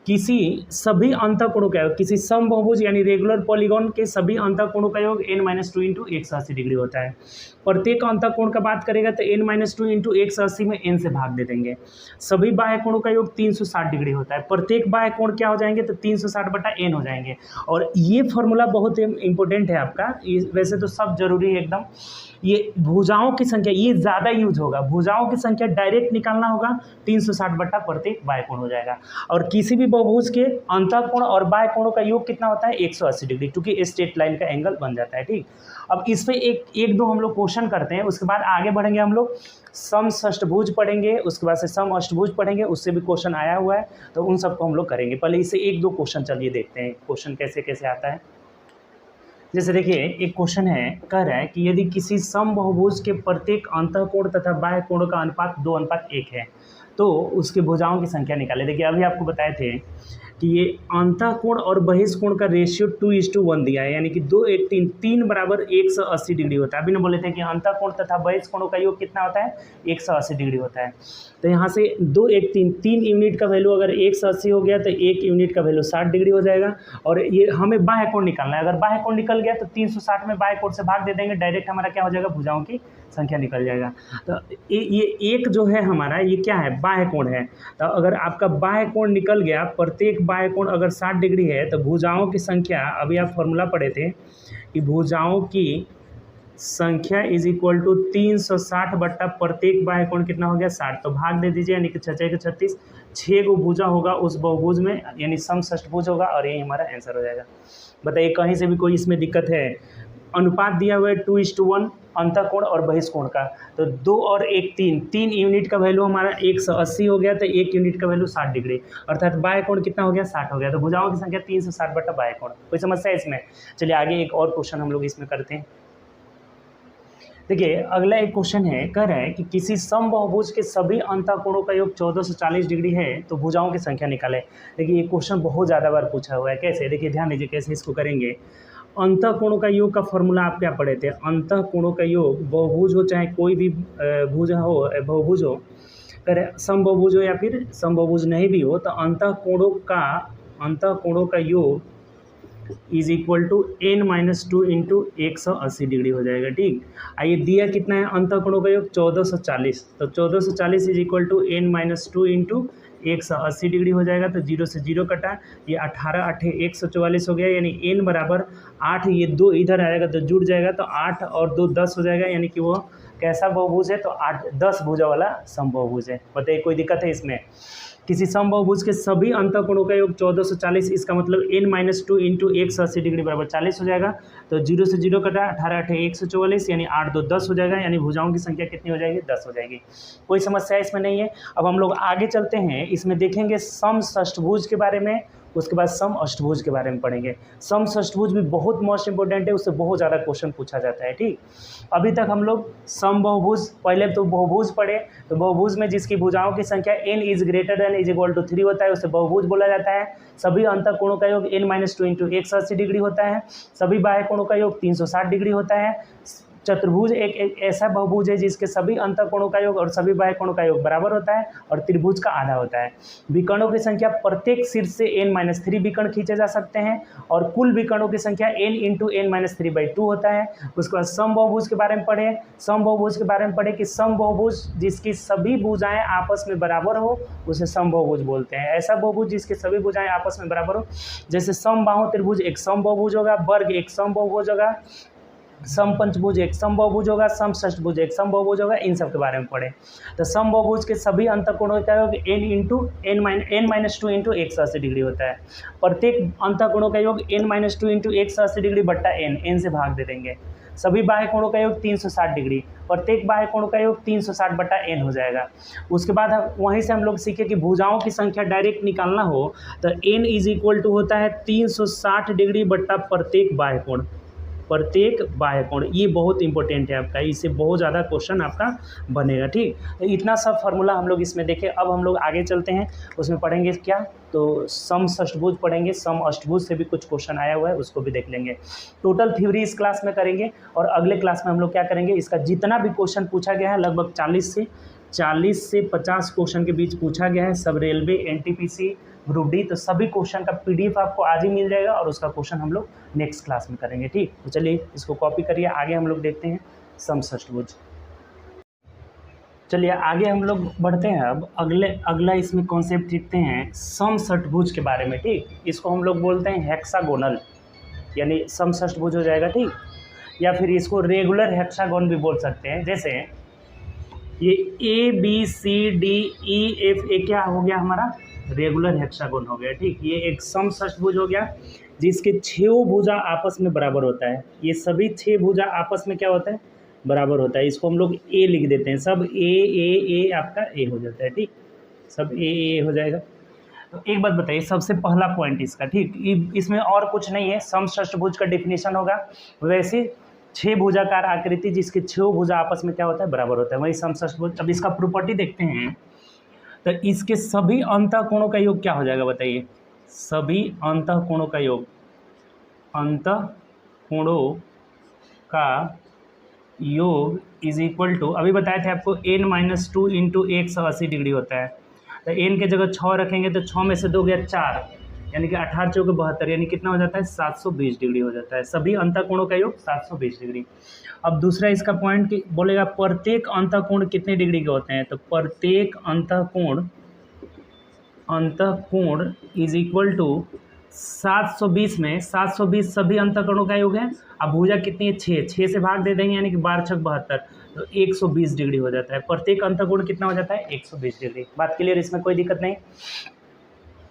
सभी अंतःकोणों का योग, किसी समबाहुभुज यानी रेगुलर पॉलीगॉन के सभी अंतःकोणों का योग n-2 इंटू 180 डिग्री होता है। प्रत्येक अंतःकोण का बात करेगा तो n-2 इंटू 180 में n से भाग दे देंगे। सभी बाह्य कोणों का योग 360 डिग्री होता है। प्रत्येक बाह्य कोण क्या हो जाएंगे, तो 360/n हो जाएंगे। और ये फॉर्मूला बहुत इंपॉर्टेंट है आपका, वैसे तो सब जरूरी है एकदम। ये भुजाओं की संख्या, ये ज़्यादा यूज होगा। भुजाओं की संख्या डायरेक्ट निकालना होगा, 360 प्रत्येक बाह्य कोण हो जाएगा। और किसी भी बहुभुज के अंतःकोण और बाह्य कोणों का योग कितना होता है, 180 डिग्री, क्योंकि स्ट्रेट लाइन का एंगल बन जाता है। ठीक, अब इस पे एक दो हम लोग क्वेश्चन करते हैं, उसके बाद आगे बढ़ेंगे। हम लोग समषष्ठभुज पढ़ेंगे, उसके बाद से समअष्टभुज पढ़ेंगे, उससे भी क्वेश्चन आया हुआ है, तो उन सबको हम लोग करेंगे। पहले इससे एक दो क्वेश्चन चलिए देखते हैं, क्वेश्चन कैसे कैसे आता है। जैसे देखिए एक क्वेश्चन है, कह रहा है कि यदि किसी समबाहुभुज के प्रत्येक अंतःकोण तथा बाह्य कोण का अनुपात 2:1 है, तो उसके भुजाओं की संख्या निकाले। देखिए अभी आपको बताए थे कि ये अंतःकोण और बहिष्कोण का रेशियो 2:1 दिया है, यानी कि 2:1 3 बराबर 180 डिग्री होता है। अभी ना बोले थे कि अंतःकोण तथा बहिष्कोणों का योग कितना होता है, 180 डिग्री होता है। तो यहाँ से 2:1 3 यूनिट का वैल्यू अगर 180 हो गया तो 1 यूनिट का वैल्यू 60 डिग्री हो जाएगा। और ये हमें बाह्य कोण निकालना है, अगर बाह्य कोण निकल गया तो 360 में बाह्य कोण से भाग दे देंगे, डायरेक्ट हमारा क्या हो जाएगा, भुजाओं की संख्या निकल जाएगा। तो ये एक जो है हमारा, ये क्या है, बाह्य कोण है। तो अगर आपका बाह्य कोण निकल गया, प्रत्येक बाह्य कोण अगर 60 डिग्री है, तो भुजाओं की संख्या, अभी आप फॉर्मूला पढ़े थे कि भुजाओं की संख्या इज इक्वल टू 360 बट्टा प्रत्येक बाह्य कोण कितना हो गया, 60। तो भाग दे दीजिए, यानी कि 6 × 36, 6 गो भुजा होगा उस बहुभुज में, यानी समषष्ठभुज होगा, और यही हमारा आंसर हो जाएगा। बताइए कहीं से भी कोई इसमें दिक्कत है? अनुपात दिया हुआ है 2:1 अंतःकोण और बहिष्कोण का, तो 2 और 1 3 यूनिट का वैल्यू हमारा 180 हो गया, तो 1 यूनिट का वैल्यू 60 डिग्री, अर्थात बाह्य कोण कितना हो गया, 60 हो गया। तो भुजाओं की संख्या 360 बट्टा बाह्य कोण। कोई समस्या है इसमें? चलिए आगे एक और क्वेश्चन हम लोग इसमें करते हैं। देखिए अगला एक क्वेश्चन है, कह रहा है कि किसी समबाहुभुज के सभी अंतःकोणों का योग 1440 डिग्री है, तो भुजाओं की संख्या निकालें। देखिए ये क्वेश्चन बहुत ज़्यादा बार पूछा हुआ है। कैसे? देखिए ध्यान दीजिए कैसे इसको करेंगे। अंतःकोणों का योग का फॉर्मूला आप क्या पढ़े थे? अंतःकोणों का योग, बहुभुज हो चाहे कोई भी बहुभुज हो, अगर समबाहुभुज हो या फिर समबाहुभुज नहीं भी हो, तो अंतःकोणों का योग is equal to n-2 into 180 degree हो जाएगा। ठीक, आइए दिया कितना है अंतःकोणों का योग, 1440, तो 1440 is equal to n-2 into 180 degree हो जाएगा। तो 0 से 0 कटा, ये 18 8 144 हो गया, यानी n बराबर 8, ये 2 इधर आएगा तो जुड़ जाएगा, तो 8 और 2 10 हो जाएगा, यानी कि वो कैसा बहुभुज है, तो 10 भुजा वाला समबाहुभुज है। बताइए कोई दिक्कत है इसमें? किसी समबाहुभुज के सभी अंतःकोणों का योग 1440, इसका मतलब n-2 इंटू 180 डिग्री बराबर 40 हो जाएगा। तो 0 से 0 कटा, 18 8 144, यानी 8 2 10 हो जाएगा, यानी भुजाओं की संख्या कितनी हो जाएगी, 10 हो जाएगी। कोई समस्या इसमें नहीं है। अब हम लोग आगे चलते हैं, इसमें देखेंगे समषष्ठभुज के बारे में उसके बाद सम अष्टभुज के बारे में पढ़ेंगे। सम अष्टभुज भी बहुत मोस्ट इंपॉर्टेंट है, उससे बहुत ज़्यादा क्वेश्चन पूछा जाता है। ठीक, अभी तक हम लोग सम बहुभुज, पहले तो बहुभुज पढ़े, तो बहुभुज में जिसकी भुजाओं की संख्या n is greater than is equal to 3 होता है उसे बहुभुज बोला जाता है। सभी अंतःकोणों का योग n-2 इंटू 180 डिग्री होता है। सभी बाह्य कोणों का योग 360 डिग्री होता है। चतुर्भुज एक ऐसा बहुभुज है जिसके सभी अंतःकोणों का योग और सभी बाह्य कोणों का योग बराबर होता है और त्रिभुज का आधा होता है। विकर्णों की संख्या प्रत्येक शीर्ष से n-3 विकर्ण खींचे जा सकते हैं और कुल विकर्णों की संख्या n इंटू n-3/2 होता है। उसके बाद सम बहुभुज के बारे में पढ़े। सम बहुभुज के बारे में पढ़े कि सम बहुभुज जिसकी सभी भुजाएं आपस में बराबर हो उसे सम बहुभुज बोलते हैं। ऐसा बहुभुज जिसकी सभी भुजाएं आपस में बराबर हो, जैसे सम बाहु त्रिभुज एक सम बहुभुज होगा, वर्ग एक सम बहुभुज होगा, सम पंचभुज एक सम बहुभुज होगा, सम षष्ठभुज एक सम बहुभुज होगा। इन सब के बारे में पढ़े। तो सम बहुभुज के सभी अंतःकोणों का योग n-2 इंटू 180 डिग्री होता है। प्रत्येक अंतःकोणों का योग n-2 इंटू 180 डिग्री बट्टा n से भाग दे देंगे। सभी बाह्य कोणों का योग 360 डिग्री, प्रत्येक बाह्य कोण का योग 360 बट्टा n हो जाएगा। उसके बाद वहीं से हम लोग सीखे कि भुजाओं की संख्या डायरेक्ट निकालना हो तो n इज इक्वल टू होता है 360 डिग्री बट्टा प्रत्येक बाह्य कोण, प्रत्येक बाह्य कोण। ये बहुत इंपॉर्टेंट है आपका, इससे बहुत ज़्यादा क्वेश्चन आपका बनेगा। ठीक, तो इतना सब फार्मूला हम लोग इसमें देखें। अब हम लोग आगे चलते हैं, उसमें पढ़ेंगे क्या, तो सम षष्ठभुज पढ़ेंगे। सम अष्टभुज से भी कुछ क्वेश्चन आया हुआ है, उसको भी देख लेंगे। टोटल थ्योरी इस क्लास में करेंगे और अगले क्लास में हम लोग क्या करेंगे, इसका जितना भी क्वेश्चन पूछा गया है लगभग 40 से 50 क्वेश्चन के बीच पूछा गया है, सब रेलवे, एनटीपीसी, ग्रुप डी, तो सभी क्वेश्चन का पीडीएफ आपको आज ही मिल जाएगा और उसका क्वेश्चन हम लोग नेक्स्ट क्लास में करेंगे। ठीक, तो चलिए इसको कॉपी करिए, आगे हम लोग देखते हैं सम षष्ठभुज। चलिए आगे हम लोग बढ़ते हैं। अब अगला इसमें कॉन्सेप्ट सीखते हैं सम षष्ठभुज के बारे में। ठीक, इसको हम लोग बोलते हैं हेक्सागोनल, यानी सम षष्ठभुज हो जाएगा। ठीक, या फिर इसको रेगुलर हेक्सागोन भी बोल सकते हैं। जैसे ये ABCDEF क्या हो गया, हमारा रेगुलर हेक्सागोन हो गया। ठीक, ये एक सम षष्ठभुज हो गया जिसके 6 भुजा आपस में बराबर होता है। ये सभी 6 भुजा आपस में क्या होता है, बराबर होता है। इसको हम लोग A लिख देते हैं, सब A आपका A हो जाता है। ठीक, सब A हो जाएगा। तो एक बात बताइए, सबसे पहला पॉइंट इसका, ठीक, इसमें और कुछ नहीं है, सम षष्ठभुज का डेफिनेशन होगा वैसे 6 भुजाकार आकृति जिसके 6 भुजा आपस में क्या होता है, बराबर होता है, वही सम षष्ठभुज। अब इसका प्रॉपर्टी देखते हैं, तो इसके सभी अंतःकोणों का योग क्या हो जाएगा बताइए, सभी अंतःकोणों का योग, अंतःकोणों का योग इज इक्वल टू, अभी बताए थे आपको n-2 इंटू 180 डिग्री होता है। तो n के जगह 6 रखेंगे तो 6 में से 2 गया 4, यानी कि 18 चौके 72, यानी कितना हो जाता है, 720 डिग्री हो जाता है। सभी अंतःकोणों का योग 720 डिग्री। अब दूसरा इसका पॉइंट बोलेगा प्रत्येक अंतःकोण कितने डिग्री के होते हैं, तो प्रत्येक अंतःकोण इज इक्वल टू 720 में 720 सभी अंतःकोणों का योग है। अब भुजा कितनी है, 6 से भाग दे देंगे, यानी कि 12 छक 72, तो 120 डिग्री हो जाता है। प्रत्येक अंतःकोण कितना हो जाता है, 120 डिग्री। बात क्लियर, इसमें कोई दिक्कत नहीं।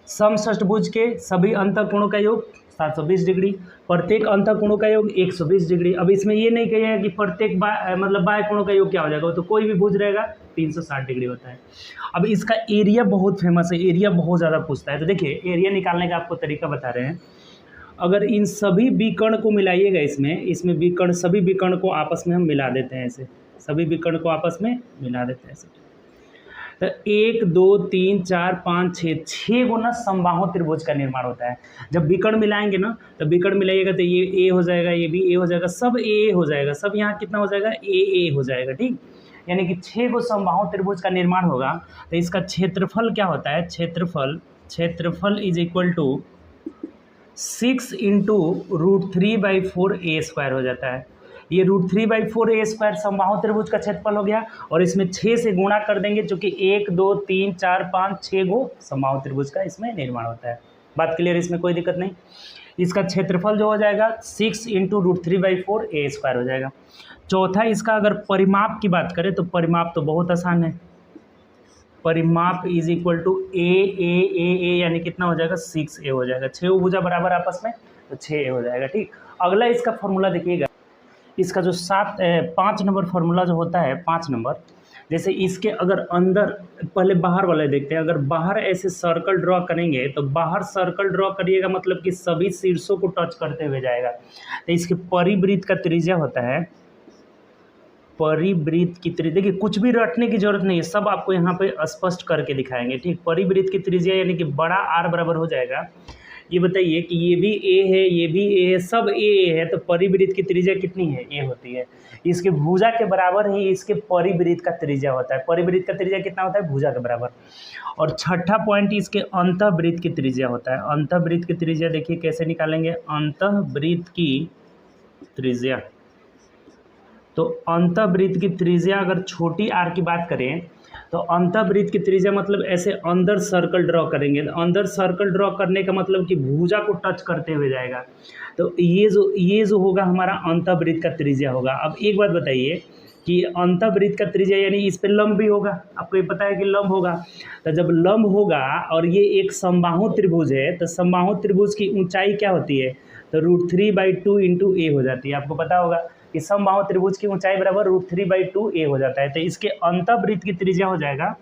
सम षष्ठभुज के सभी अंतःकोणों का योग 720 डिग्री, प्रत्येक अंतःकोणों का योग 120 डिग्री। अब इसमें ये नहीं कहिएगा कि प्रत्येक बाह्य कोणों का योग क्या हो जाएगा, तो कोई भी भुज रहेगा 360 डिग्री होता है। अब इसका एरिया बहुत फेमस है, एरिया बहुत ज़्यादा पूछता है। तो देखिए एरिया निकालने का आपको तरीका बता रहे हैं। अगर इन सभी विकर्ण को मिलाइएगा, इसमें विकर्ण, सभी विकर्ण को आपस में हम मिला देते हैं, ऐसे सभी विकर्ण को आपस में मिला देते हैं ऐसे, तो 1 2 3 4 5 6 गुना समबाहु त्रिभुज का निर्माण होता है। जब विकर्ण मिलाएंगे ना, तो विकर्ण मिलाइएगा तो ये A हो जाएगा, ये भी A हो जाएगा, सब A हो जाएगा, सब यहाँ कितना हो जाएगा, A हो जाएगा। ठीक, यानी कि 6 गो समबाहु त्रिभुज का निर्माण होगा। तो इसका क्षेत्रफल क्या होता है, क्षेत्रफल is equal to 6 into √3/4A² हो जाता है। ये √3/4A² समबाहु त्रिभुज का क्षेत्रफल हो गया, और इसमें 6 से गुणा कर देंगे, चूँकि 1 2 3 4 5 6 गो समबाहु त्रिभुज का इसमें निर्माण होता है। बात क्लियर, इसमें कोई दिक्कत नहीं। इसका क्षेत्रफल जो हो जाएगा 6 इंटू √3/4A² हो जाएगा। चौथा, इसका अगर परिमाप की बात करें तो परिमाप तो बहुत आसान है, परिमाप इज इक्वल टू A यानी कितना हो जाएगा, 6A हो जाएगा। 6 भुजा बराबर आपस में, तो 6A हो जाएगा। ठीक, अगला इसका फॉर्मूला देखिएगा, इसका जो 5 नंबर फार्मूला जो होता है, 5 नंबर, जैसे इसके अगर अंदर, पहले बाहर वाले देखते हैं, अगर बाहर ऐसे सर्कल ड्रॉ करेंगे तो बाहर सर्कल ड्रॉ करिएगा मतलब कि सभी शीर्षों को टच करते हुए जाएगा। तो इसके परिवृत्त का त्रिज्या होता है, परिवृत्त की त्रिज्या, देखिए कुछ भी रटने की जरूरत नहीं है, सब आपको यहाँ पे स्पष्ट करके दिखाएंगे, ठीक। परिवृत्त की त्रिज्या यानी कि बड़ा आर बराबर हो जाएगा, ये बताइए कि ये भी ए है, ये भी ए है, सब ए है, तो परिवृत्त की त्रिज्या कितनी है, ए होती है। इसके भुजा के बराबर ही इसके परिवृत्त का त्रिज्या होता है। परिवृत्त का त्रिज्या कितना होता है, भुजा के बराबर। और छठा पॉइंट इसके अंतःवृत्त की त्रिज्या होता है। अंतःवृत्त की त्रिज्या देखिए कैसे निकालेंगे, अंतःवृत्त की त्रिज्या, तो अंतःवृत्त की त्रिज्या अगर छोटी आर की बात करें तो अंतःवृत्त की त्रिज्या मतलब ऐसे अंदर सर्कल ड्रॉ करेंगे, अंदर सर्कल ड्रॉ करने का मतलब कि भुजा को टच करते हुए जाएगा, तो ये जो होगा हमारा अंतःवृत्त का त्रिज्या होगा। अब एक बात बताइए कि अंतःवृत्त का त्रिज्या यानी इस पे लंब भी होगा, आपको ये पता है कि लंब होगा, तो जब लंब होगा और ये एक समबाहु त्रिभुज है तो समबाहु त्रिभुज की ऊंचाई क्या होती है, तो √3/2 इंटू ए हो जाती है। आपको पता होगा कि समबाहु त्रिभुज की ऊंचाई बराबर √3/2 ए हो जाता है, तो इसके अंतःवृत्त की त्रिज्या हो जाएगा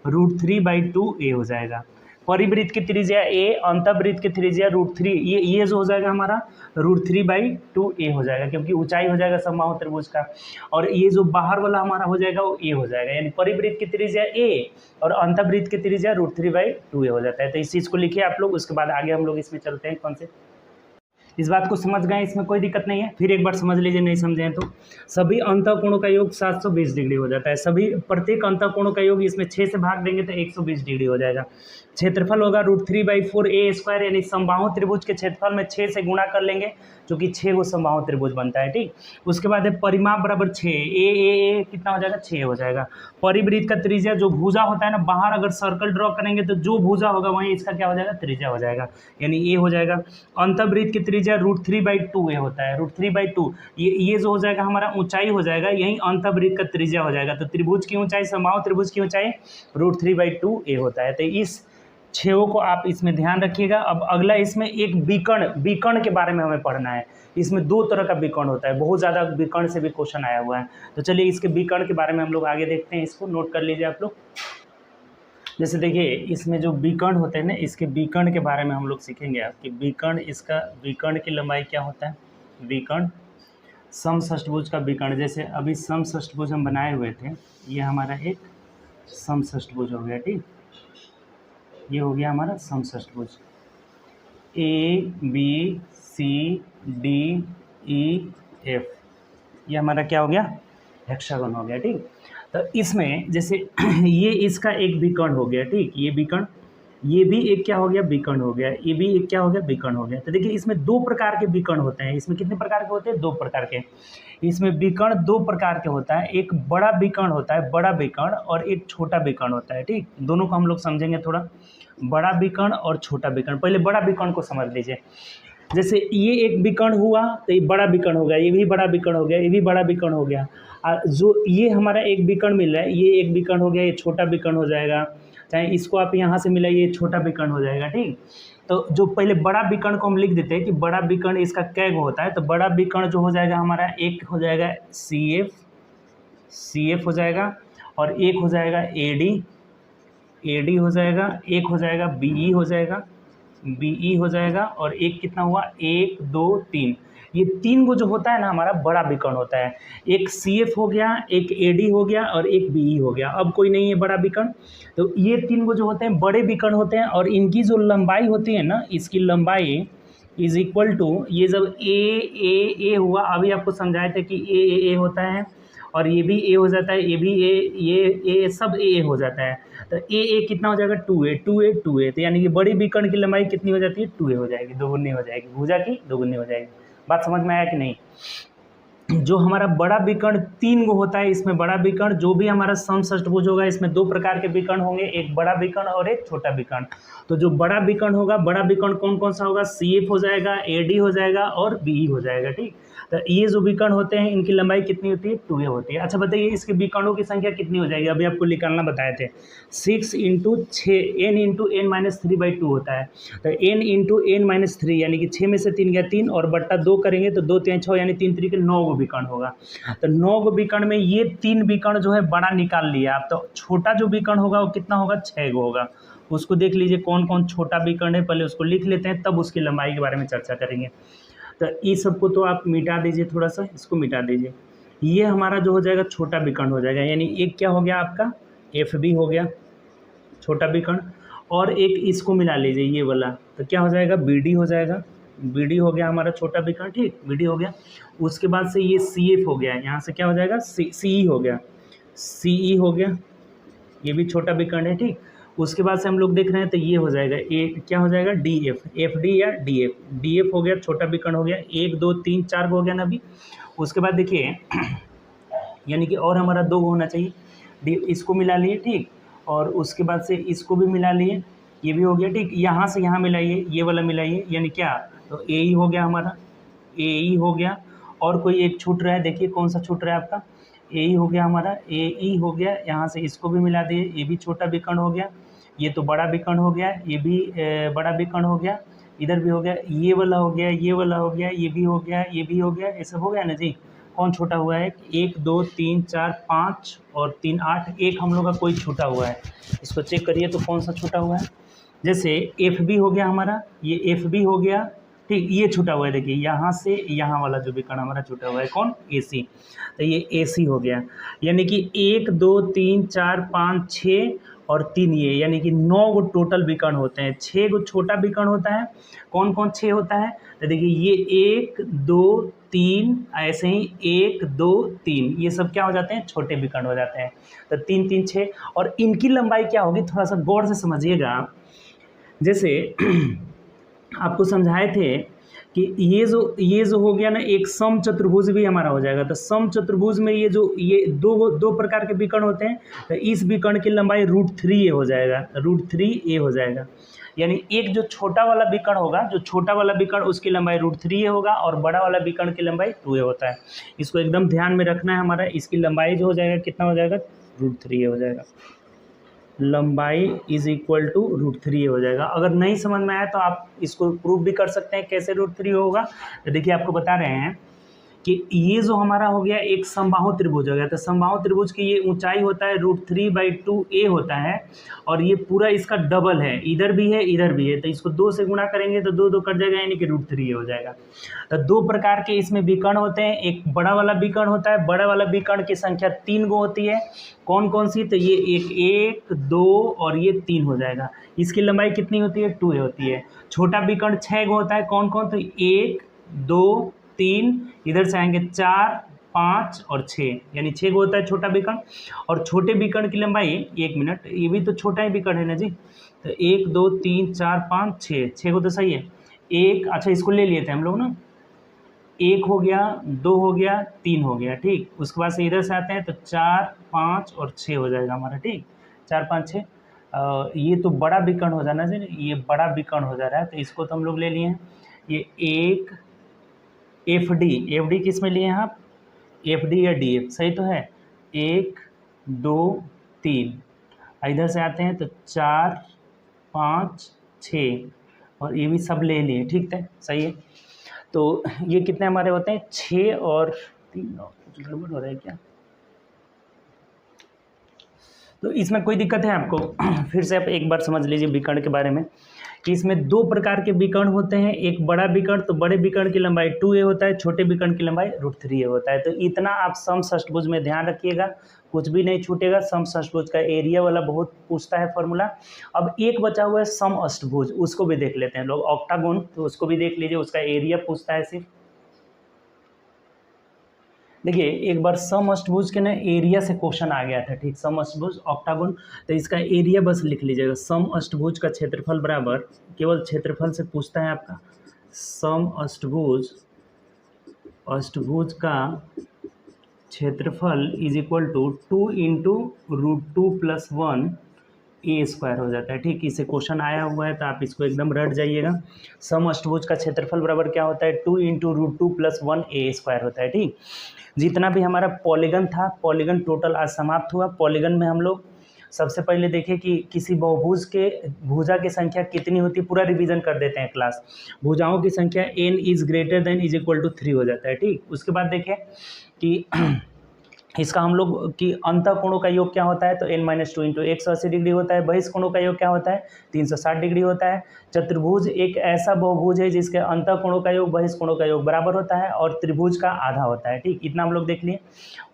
√3/2 ए हो जाएगा। परिवृत्त की त्रिज्या ए, अंतःवृत्त की त्रिज्या √3, ये जो हो जाएगा हमारा √3/2 ए हो जाएगा, क्योंकि ऊंचाई हो जाएगा समबाहु त्रिभुज का, और ये जो बाहर वाला हमारा हो जाएगा वो ए हो जाएगा, यानी परिवृत्त की त्रिज्या ए और अंतःवृत्त की त्रिज्या √3/2 ए हो जाता है। तो इस चीज़ को लिखिए आप लोग, उसके बाद आगे हम लोग इसमें चलते हैं। कौन से इस बात को समझ गए, इसमें कोई दिक्कत नहीं है, फिर एक बार समझ लीजिए, नहीं समझें तो। सभी अंतःकोणों का योग 720 डिग्री हो जाता है, सभी प्रत्येक अंतःकोणों का योग इसमें 6 से भाग देंगे तो 120 डिग्री हो जाएगा। क्षेत्रफल होगा √3/4a², यानी समबाहु त्रिभुज के क्षेत्रफल में 6 से गुणा कर लेंगे, जो कि 6 वो समबाहु त्रिभुज बनता है, ठीक। उसके बाद है परिमाप बराबर 6, ए कितना हो जाएगा, 6 हो जाएगा। परिवृत्त का त्रिज्या, जो भुजा होता है ना, बाहर अगर सर्कल ड्रॉ करेंगे तो जो भुजा होगा वहीं इसका क्या हो जाएगा, त्रिज्या हो जाएगा, यानी ए हो जाएगा। अंतःवृत्त की त्रिज्या √3/2 ए होता है, √3/2, ये जो हो जाएगा हमारा ऊंचाई हो जाएगा, यही अंतःवृत्त का त्रिज्या हो जाएगा। तो त्रिभुज की ऊंचाई, समबाहु त्रिभुज की ऊंचाई √3/2 ए होता है। तो इस 6 को आप इसमें ध्यान रखिएगा। अब अगला इसमें एक विकर्ण के बारे में हमें पढ़ना है। इसमें 2 तरह का विकर्ण होता है, बहुत ज़्यादा विकर्ण से भी क्वेश्चन आया हुआ है, तो चलिए इसके विकर्ण के बारे में हम लोग आगे देखते हैं, इसको नोट कर लीजिए आप लोग। जैसे देखिए इसमें जो विकर्ण होते हैं ना, इसके विकर्ण के बारे में हम लोग सीखेंगे आप कि विकर्ण, इसका विकर्ण की लंबाई क्या होता है। विकर्ण, समषष्ठभुज का विकर्ण, जैसे अभी समषष्ठभुज हम बनाए हुए थे, ये हमारा एक समषष्ठभुज हो गया, ठीक। ये हो गया हमारा समषष्ठभुज, ABCDEF, ये हमारा क्या हो गया, हेक्सागन हो गया, ठीक। तो इसमें जैसे ये इसका एक विकर्ण हो गया, ठीक, ये विकर्ण, ये भी एक क्या हो गया, विकर्ण हो गया, ये भी एक क्या हो गया, विकर्ण हो गया। तो देखिए इसमें 2 प्रकार के विकर्ण होते हैं। इसमें कितने प्रकार के होते हैं, 2 प्रकार के। इसमें विकर्ण 2 प्रकार के होता है, एक बड़ा विकर्ण होता है, बड़ा विकर्ण, और एक छोटा विकर्ण होता है, ठीक। दोनों को हम लोग समझेंगे थोड़ा, बड़ा विकर्ण और छोटा विकर्ण। पहले बड़ा विकर्ण को समझ लीजिए। जैसे ये एक विकर्ण हुआ तो ये बड़ा विकर्ण हो गया, ये भी बड़ा विकर्ण हो गया, ये भी बड़ा विकर्ण हो गया। और जो ये हमारा एक विकर्ण मिल रहा है, ये एक विकर्ण हो गया, ये छोटा विकर्ण हो जाएगा। चाहे इसको आप यहाँ से मिला, ये छोटा विकर्ण हो जाएगा, ठीक। तो जो पहले बड़ा विकर्ण को हम लिख देते हैं कि बड़ा विकर्ण इसका कै गो होता है, तो बड़ा विकर्ण जो हो जाएगा हमारा, एक हो जाएगा CF हो जाएगा, और एक हो जाएगा AD हो जाएगा, एक हो जाएगा BE हो जाएगा, और एक कितना हुआ, 1 2 3, ये 3 गो जो होता है ना हमारा बड़ा विकर्ण होता है। एक CF हो गया, एक AD हो गया, और एक BE हो गया। अब कोई नहीं है बड़ा विकर्ण, तो ये 3 गो जो होते हैं बड़े विकर्ण होते हैं, और इनकी जो लंबाई होती है ना, इसकी लंबाई इज इक्वल टू, ये जब ए हुआ, अभी आपको समझाए थे कि ए होता है, और ये भी ए हो जाता है, ये भी ये सब ए हो जाता है। तो ए कितना हो जाएगा, 2a, तो यानी कि बड़ी विकर्ण की लंबाई कितनी हो जाती है, 2a हो जाएगी, दोगुनी हो जाएगी, भुजा की दोगुनी हो जाएगी। बात समझ में आया कि नहीं। जो हमारा बड़ा विकर्ण 3 गो होता है, इसमें बड़ा विकर्ण जो भी हमारा समषष्ठभुज होगा, इसमें 2 प्रकार के विकर्ण होंगे, एक बड़ा विकर्ण और एक छोटा विकर्ण। तो जो बड़ा विकर्ण होगा, बड़ा विकर्ण कौन कौन सा होगा, CF हो जाएगा, AD हो जाएगा, और BE हो जाएगा, ठीक। तो ये जो विकर्ण होते हैं इनकी लंबाई कितनी होती है, 2a होती है। अच्छा बताइए इसके विकर्णों की संख्या कितनी हो जाएगी, अभी आपको निकालना बताए थे, 6 × 6 n × n-3/2 होता है। तो n × n-3 यानी कि 6 में से 3 गया 3, और बट्टा 2 करेंगे तो 2 3 6, यानी 3 3 के 9 गो विकर्ण होगा। तो 9 विकर्ण में ये 3 विकर्ण जो है बड़ा निकाल लिया आप, तो छोटा जो विकर्ण होगा वो कितना होगा, 6 गो होगा। उसको देख लीजिए कौन कौन छोटा विकर्ण है, पहले उसको लिख लेते हैं तब उसकी लंबाई के बारे में चर्चा करेंगे। तो इस सबको तो आप मिटा दीजिए, थोड़ा सा इसको मिटा दीजिए। ये हमारा जो हो जाएगा छोटा विकर्ण हो जाएगा, यानी एक क्या हो गया आपका FB हो गया छोटा विकर्ण, और एक इसको मिला लीजिए ये वाला, तो क्या हो जाएगा BD हो जाएगा। BD हो गया हमारा छोटा विकर्ण, ठीक, BD हो गया। उसके बाद से ये CF हो गया, यहाँ से क्या हो जाएगा CE हो गया, CE हो गया, ये भी छोटा विकर्ण है, ठीक। उसके बाद से हम लोग देख रहे हैं तो ये हो जाएगा क्या हो जाएगा DF, FD या DF हो गया, छोटा विकर्ण हो गया। 1 2 3 4 हो गया ना अभी। उसके बाद देखिए यानी कि और हमारा 2 होना चाहिए, इसको मिला लिए, ठीक, और उसके बाद से इसको भी मिला लिए, ये भी हो गया, ठीक। यहाँ से यहाँ मिलाइए, ये वाला मिलाइए, यानी क्या, तो AE हो गया हमारा, AE हो गया। और कोई एक छूट रहा है, देखिए कौन सा छूट रहा है आपका, AE हो गया हमारा, AE हो गया। यहाँ से इसको भी मिला दिए, ये भी छोटा विकर्ण हो गया, ये तो बड़ा विकर्ण हो गया, ये भी बड़ा विकर्ण हो गया, इधर भी हो गया, ये वाला हो गया, ये वाला हो गया, ये भी हो गया, ये भी हो गया, ये सब हो गया ना जी। कौन छोटा हुआ है, 1 2 3 4 5 और 3 8, एक हम लोग का कोई छूटा हुआ है, इसको चेक करिए तो कौन सा छूटा हुआ है। जैसे FB हो गया हमारा, ये FB हो गया, ठीक, ये छूटा हुआ है, देखिए यहाँ से यहाँ वाला जो विकर्ण हमारा छूटा हुआ है कौन, AC, तो ये AC हो गया। यानी कि 1 2 3 4 5 6 और 3 ये, यानी कि 9 गो टोटल विकर्ण होते हैं। 6 गो छोटा विकर्ण होता है, कौन कौन 6 होता है, तो देखिए ये 1 2 3, ऐसे ही 1 2 3, ये सब क्या हो जाते हैं, छोटे विकर्ण हो जाते हैं। तो 3 3 6, और इनकी लंबाई क्या होगी, थोड़ा सा गौर से समझिएगा। जैसे आपको समझाए थे कि ये जो हो गया ना, एक सम चतुर्भुज भी हमारा हो जाएगा। तो सम चतुर्भुज में ये दो प्रकार के विकर्ण होते हैं, तो इस विकर्ण की लंबाई √3a हो जाएगा, √3a हो जाएगा। यानी एक जो छोटा वाला विकर्ण होगा, जो छोटा वाला विकर्ण उसकी लंबाई √3a होगा, और बड़ा वाला विकर्ण की लंबाई 2a होता है। इसको एकदम ध्यान में रखना है हमारा। इसकी लंबाई जो हो जाएगा कितना हो जाएगा, √3a हो जाएगा, लंबाई इज इक्वल टू √3a हो जाएगा। अगर नहीं समझ में आया तो आप इसको प्रूव भी कर सकते हैं कैसे √3 होगा। तो देखिए आपको बता रहे हैं कि ये जो हमारा हो गया एक समबाहु त्रिभुज हो गया। तो समबाहु त्रिभुज की ये ऊंचाई होता है √3/2a होता है, और ये पूरा इसका डबल है, इधर भी है इधर भी है। तो इसको 2 से गुणा करेंगे तो 2 2 कट जाएगा, यानी कि √3a हो जाएगा। तो 2 प्रकार के इसमें विकर्ण होते हैं। एक बड़ा वाला विकर्ण होता है, बड़ा वाला विकर्ण की संख्या 3 गो होती है। कौन कौन सी, तो ये 1 2 और ये 3 हो जाएगा। इसकी लंबाई कितनी होती है, 2a होती है। छोटा विकर्ण 6 गो होता है, कौन कौन, तो 1 2 3, इधर से आएंगे 4 5 और 6, यानी 6 गो होता है छोटा विकर्ण। और छोटे विकर्ण की लंबाई, 1 मिनट, ये भी तो छोटा ही विकर्ण है ना जी। तो 1 2 3 4 5 6 गो तो सही है। एक, अच्छा इसको ले लिए थे हम लोग ना, 1 हो गया, 2 हो गया, 3 हो गया, ठीक। उसके बाद से इधर से आते हैं तो 4 5 और 6 हो जाएगा हमारा, ठीक, 4 5 6। ये तो बड़ा विकर्ण हो जाना जी, ये बड़ा विकर्ण हो जा रहा है, तो इसको तो हम लोग ले लिए हैं। ये एक FD किस में लिए हैं आप, FD या DF, सही तो है। 1 2 3, इधर से आते हैं तो 4 5 6, और ये भी सब ले लिए, ठीक है, सही है। तो ये कितने हमारे होते हैं, 6 और 3, कुछ गड़बड़ हो रहा है क्या, तो इसमें कोई दिक्कत है आपको, फिर से आप एक बार समझ लीजिए विकर्ण के बारे में कि इसमें 2 प्रकार के विकर्ण होते हैं। एक बड़ा विकर्ण, तो बड़े विकर्ण की लंबाई 2a होता है, छोटे विकर्ण की लंबाई √3a होता है। तो इतना आप समषष्ठभुज में ध्यान रखिएगा, कुछ भी नहीं छूटेगा। समषष्ठभुज का एरिया वाला बहुत पूछता है फॉर्मूला। अब एक बचा हुआ है समअष्टभुज, उसको भी देख लेते हैं लोग, ऑक्टागोन, तो उसको भी देख लीजिए, उसका एरिया पूछता है सिर्फ। देखिए एक बार समअष्टभुज के ना एरिया से क्वेश्चन आ गया था, ठीक, समअष्टभुज ऑक्टागोन, तो इसका एरिया बस लिख लीजिएगा। समअष्टभुज का क्षेत्रफल बराबर, केवल क्षेत्रफल से पूछता है आपका, समअष्टभुज का क्षेत्रफल इज इक्वल टू 2 × √2 + 1a² हो जाता है, ठीक। इसे क्वेश्चन आया हुआ है तो आप इसको एकदम रट जाइएगा। समअष्टभुज का क्षेत्रफल बराबर क्या होता है, 2 × √2 + 1a² होता है, ठीक। जितना भी हमारा पॉलीगन था, पॉलीगन टोटल आज समाप्त हुआ। पॉलीगन में हम लोग सबसे पहले देखें कि किसी बहुभुज के भुजा की संख्या कितनी होती है, पूरा रिवीजन कर देते हैं क्लास। भुजाओं की संख्या n is greater than is equal to 3 हो जाता है, ठीक। उसके बाद देखें कि इसका हम लोग कि अंतः कोणों का योग क्या होता है, तो n-2 इंटू 180 डिग्री होता है। बहिष्ठ कोणों का योग क्या होता है, 360 डिग्री होता है। चतुर्भुज एक ऐसा बहुभुज है जिसके अंतः कोणों का योग बहिष्ठ कोणों का योग बराबर होता है और त्रिभुज का आधा होता है, ठीक। इतना हम लोग देख लिए।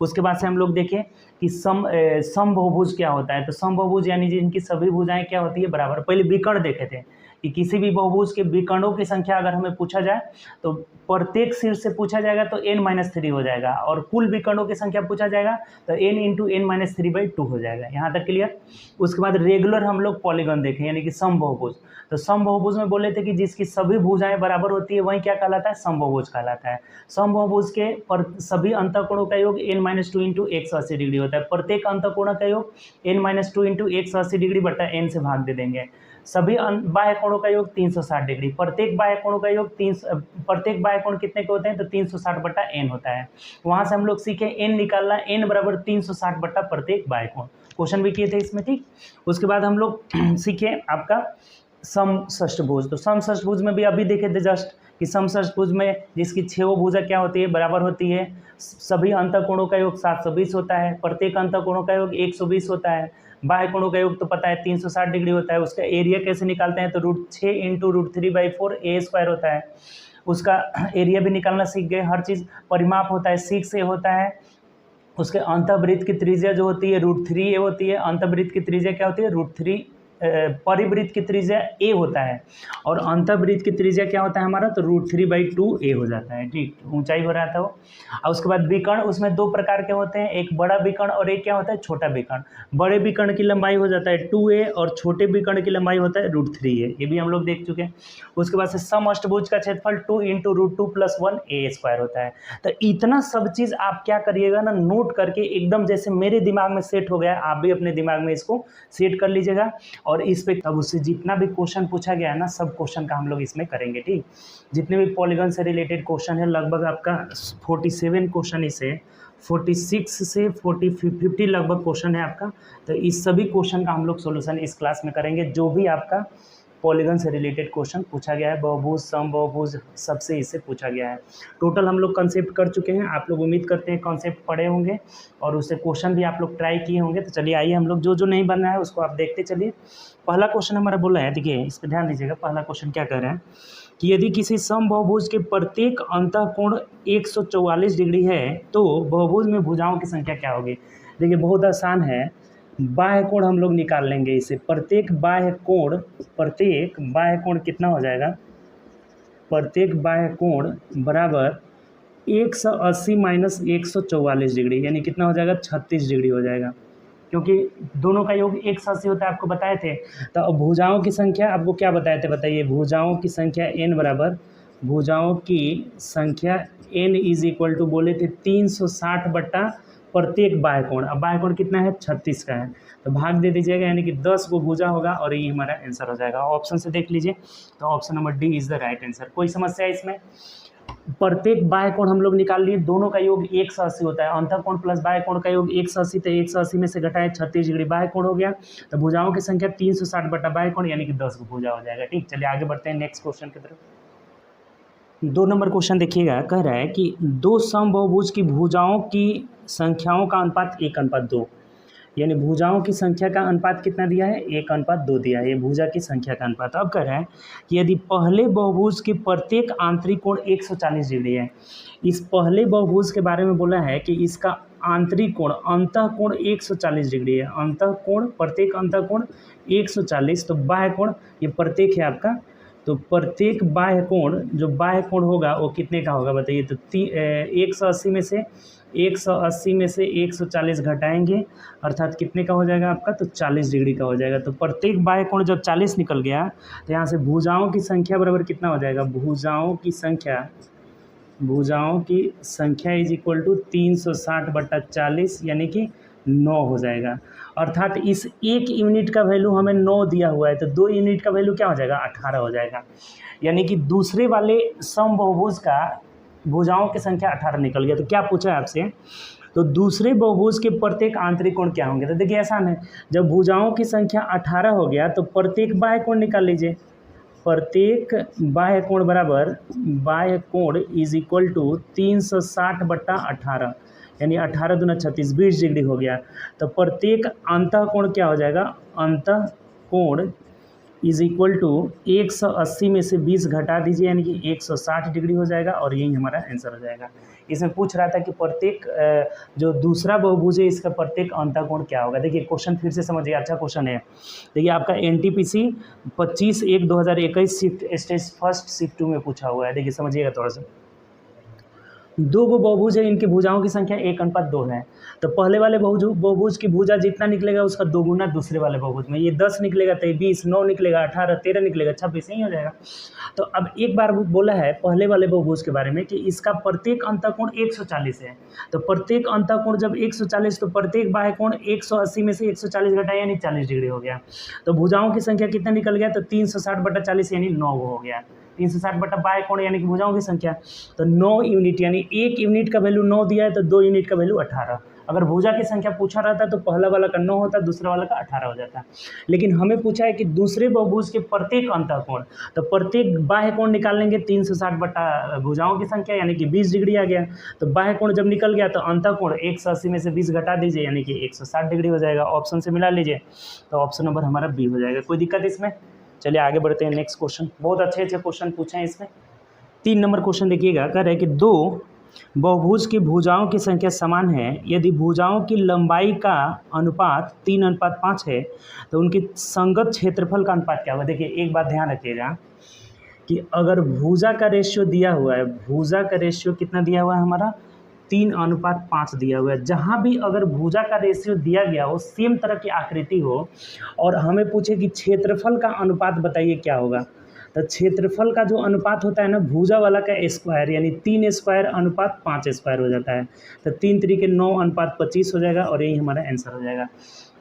उसके बाद से हम लोग देखें कि सम बहुभुज क्या होता है, तो सम बहुभुज यानी जिनकी सभी भुजाएं क्या होती है, बराबर। पहले विकर्ण देखे थे कि किसी भी बहुभुज के विकर्णों की संख्या अगर हमें पूछा जाए तो प्रत्येक शीर्ष से पूछा जाएगा तो n-3 हो जाएगा, और कुल विकर्णों की संख्या पूछा जाएगा तो n इंटू n-3/2 हो जाएगा। यहाँ तक क्लियर। उसके बाद रेगुलर हम लोग पॉलीगन देखें यानी कि सम बहुभुज। तो सम बहुभुज में बोले थे कि जिसकी सभी भुजाएं बराबर होती है वही क्या कहलाता है, सम बहुभुज कहलाता है। सम बहुभुज के सभी अंतःकोणों का योग n-2 इंटू 180 डिग्री होता है। प्रत्येक अंतःकोण का योग n-2 इंटू 180 डिग्री बटा n से भाग दे देंगे। सभी बाह्य कोणों का योग 360 डिग्री। प्रत्येक बाह्य कोणों का योग प्रत्येक बाह्य कोण कितने के होते हैं, तो 360 बटा n होता है। वहां से हम लोग सीखे n निकालना, n बराबर 360 बटा प्रत्येक बाह्य कोण। क्वेश्चन भी किए थे इसमें, ठीक। उसके बाद हम लोग सीखे आपका समषष्ठभुज। तो समषष्ठभुज में भी अभी देखे थे जस्ट कि समषष्ठभुज में जिसकी 6 भुजा क्या होती है, बराबर होती है। सभी अंतःकोणों का योग 720 होता है। प्रत्येक अंतःकोणों का योग 120 होता है। बाह्य कोणों का योग तो पता है 360 डिग्री होता है। उसका एरिया कैसे निकालते हैं, तो √6 इंटू √3/4 a² होता है। उसका एरिया भी निकालना सीख गए। हर चीज़ परिमाप होता है 6a होता है। उसके अंतःवृत्त की त्रिज्या जो होती है √3a होती है। अंतःवृत्त की त्रिज्या क्या होती है, √3। परिवृत्त की त्रिज्या a होता है और अंतःवृत्त की त्रिज्या क्या होता है हमारा, तो √3/2a हो जाता है, ठीक। ऊंचाई हो रहा था वो। और उसके बाद विकर्ण, उसमें 2 प्रकार के होते हैं, एक बड़ा विकर्ण और एक क्या होता है, छोटा विकर्ण। बड़े विकर्ण की लंबाई हो जाता है 2a और छोटे विकर्ण की लंबाई होता है √3a। ये भी हम लोग देख चुके हैं। उसके बाद से समअष्टभुज का क्षेत्रफल 2 इंटू √2 + 1a² होता है। तो इतना सब चीज़ आप क्या करिएगा ना, नोट करके एकदम जैसे मेरे दिमाग में सेट हो गया, आप भी अपने दिमाग में इसको सेट कर लीजिएगा। और इस पे अब उससे जितना भी क्वेश्चन पूछा गया है ना, सब क्वेश्चन का हम लोग इसमें करेंगे, ठीक। जितने भी पॉलीगन से रिलेटेड क्वेश्चन है, लगभग आपका 47 क्वेश्चन इसे 46 से 50 लगभग क्वेश्चन है आपका। तो इस सभी क्वेश्चन का हम लोग सोल्यूशन इस क्लास में करेंगे। जो भी आपका पॉलीगन से रिलेटेड क्वेश्चन पूछा गया है, बहुभुज, सम बहुभुज, सबसे इससे पूछा गया है। टोटल हम लोग कंसेप्ट कर चुके हैं। आप लोग उम्मीद करते हैं कंसेप्ट पढ़े होंगे और उससे क्वेश्चन भी आप लोग ट्राई किए होंगे। तो चलिए आइए हम लोग जो जो नहीं बना है उसको आप देखते चलिए। पहला क्वेश्चन हमारा बोला है, देखिए इस पर ध्यान दीजिएगा। पहला क्वेश्चन क्या कह रहा है कि यदि किसी सम बहुभुज के प्रत्येक अंतःकोण 144 डिग्री है तो बहुभुज में भुजाओं की संख्या क्या होगी। देखिए बहुत आसान है, बाह्य कोण हम लोग निकाल लेंगे इसे। प्रत्येक बाह्य कोण कितना हो जाएगा, प्रत्येक बाह्य कोण बराबर 180 माइनस 144 डिग्री, यानी कितना हो जाएगा, 36 डिग्री हो जाएगा, क्योंकि दोनों का योग 180 होता है, आपको बताए थे। तो अब भुजाओं की संख्या आपको क्या बताए थे, बताइए। भुजाओं की संख्या n बराबर, भुजाओं की संख्या n इज इक्वल टू बोले थे 360 बटा प्रत्येक बाह्य कोण। अब बाह्य कोण कितना है, 36 का है, तो भाग दे दीजिएगा, यानी कि 10 को भुजा होगा और ये हमारा आंसर हो जाएगा। ऑप्शन से देख लीजिए, तो option number D is the right answer. कोई समस्या है इसमें। प्रत्येक बाह्य कोण हम लोग निकाल लिए, दोनों का योग 180 होता है। अंतःकोण प्लस बाह्य कोण का योग 180, तो 180 में से घटाए 36 डिग्री बाह्य कोण हो गया। तो भुजाओं की संख्या 360 बटा बाह्य कोण, यानी कि 10 को भुजा हो जाएगा, ठीक। चलिए आगे बढ़ते हैं नेक्स्ट क्वेश्चन की तरफ। 2 नंबर क्वेश्चन देखिएगा, कह रहा है कि 2 समबहुभुज की भुजाओं की संख्याओं का अनुपात 1:2, यानी भुजाओं की संख्या का अनुपात कितना दिया है, 1:2 दिया है। ये भुजा की संख्या का अनुपात। अब कह रहा है कि यदि पहले बहुभुज की प्रत्येक आंतरिक कोण 140 डिग्री है। इस पहले बहुभुज के बारे में बोला है कि इसका आंतरिक कोण, अंतःकोण 140 डिग्री है। अंतःकोण, प्रत्येक अंतःकोण 140, तो बाह्य कोण ये प्रत्येक है आपका, तो प्रत्येक बाह्य कोण, जो बाह्य कोण होगा वो कितने का होगा बताइए। तो 180 में से 140 घटाएंगे, अर्थात कितने का हो जाएगा आपका, तो 40 डिग्री का हो जाएगा। तो प्रत्येक बाह्य कोण जब 40 निकल गया तो यहाँ से भुजाओं की संख्या बराबर कितना हो जाएगा, भुजाओं की संख्या इज इक्वल टू 360 बटा 40, यानी कि 9 हो जाएगा। अर्थात इस एक यूनिट का वैल्यू हमें 9 दिया हुआ है, तो 2 यूनिट का वैल्यू क्या हो जाएगा, 18 हो जाएगा। यानी कि दूसरे वाले समबहुभुज का भुजाओं की संख्या 18 निकल गया, तो क्या पूछा है आपसे, तो दूसरे बहुभुज के प्रत्येक आंतरिक कोण क्या होंगे। तो देखिए आसान है, जब भुजाओं की संख्या 18 हो गया तो प्रत्येक बाह्य कोण निकाल लीजिए। प्रत्येक बाह्य कोण बराबर बाह्य कोण इज इक्वल टू 360/18, यानी 18 दूना 36, 20 डिग्री हो गया। तो प्रत्येक अंतः कोण क्या हो जाएगा, अंतः कोण इज इक्वल टू 180 में से 20 घटा दीजिए, यानी कि 160 डिग्री हो जाएगा, और यही हमारा आंसर हो जाएगा। इसमें पूछ रहा था कि प्रत्येक जो दूसरा बहुभुज है इसका प्रत्येक अंतः कोण क्या होगा। देखिए क्वेश्चन फिर से समझिए, अच्छा क्वेश्चन है। देखिए आपका NTPC 25/1/2021 shift stage first shift 2 में पूछा हुआ है। देखिए समझिएगा थोड़ा सा, दो गो बहुभुज है, इनकी भुजाओं की संख्या 1:2 है। तो पहले वाले बहुभुज की भुजा जितना निकलेगा उसका दोगुना दूसरे वाले बहुभुज में, ये 10 निकलेगा तो 20, 9 निकलेगा 18, 13 निकलेगा 26, ही हो जाएगा। तो अब एक बार बोला है पहले वाले बहुभुज के बारे में कि इसका प्रत्येक अंतःकोण 140 है। तो प्रत्येक अंतःकोण जब 140, तो प्रत्येक बाह्य कोण 180 में से 140 घटाया, यानी 40 डिग्री हो गया। तो भुजाओं की संख्या कितना निकल गया, तो 360/40 यानी 9 हो गया। 360 बटा बाह्य कोण यानी कि भुजाओं की संख्या, तो 9 यूनिट, यानी एक यूनिट का वैल्यू 9 दिया है तो 2 यूनिट का वैल्यू 18। अगर भुजा की संख्या पूछा रहता तो पहला वाला का 9 होता, दूसरा वाला का 18 हो जाता। लेकिन हमें पूछा है कि दूसरे बहुभुज के प्रत्येक अंतःकोण, तो प्रत्येक बाह्य कोण निकालेंगे 360 बटा भुजाओं की संख्या, यानी कि 20 डिग्री आ गया। तो बाह्य कोण जब निकल गया तो अंतःकोण 180 में से 20 घटा दीजिए, यानी कि 160 डिग्री हो जाएगा। ऑप्शन से मिला लीजिए, तो ऑप्शन नंबर हमारा बी हो जाएगा। कोई दिक्कत इसमें? चलिए आगे बढ़ते हैं। नेक्स्ट क्वेश्चन, बहुत अच्छे अच्छे क्वेश्चन पूछे हैं इसमें। 3 नंबर क्वेश्चन देखिएगा, कह रहे हैं कि दो बहुभुज की भुजाओं की संख्या समान है, यदि भुजाओं की लंबाई का अनुपात 3:5 है तो उनकी संगत क्षेत्रफल का अनुपात क्या होगा। देखिए एक बात ध्यान रखिएगा कि अगर भुजा का रेशियो दिया हुआ है, भुजा का रेशियो कितना दिया हुआ है हमारा, 3:5 दिया हुआ है। जहाँ भी अगर भुजा का रेशियो दिया गया हो, सेम तरह की आकृति हो, और हमें पूछे कि क्षेत्रफल का अनुपात बताइए क्या होगा, तो क्षेत्रफल का जो अनुपात होता है ना, भुजा वाला का स्क्वायर, यानी 3 स्क्वायर अनुपात 5 स्क्वायर हो जाता है। तो 3 3 9 अनुपात 25 हो जाएगा, और यही हमारा आंसर हो जाएगा।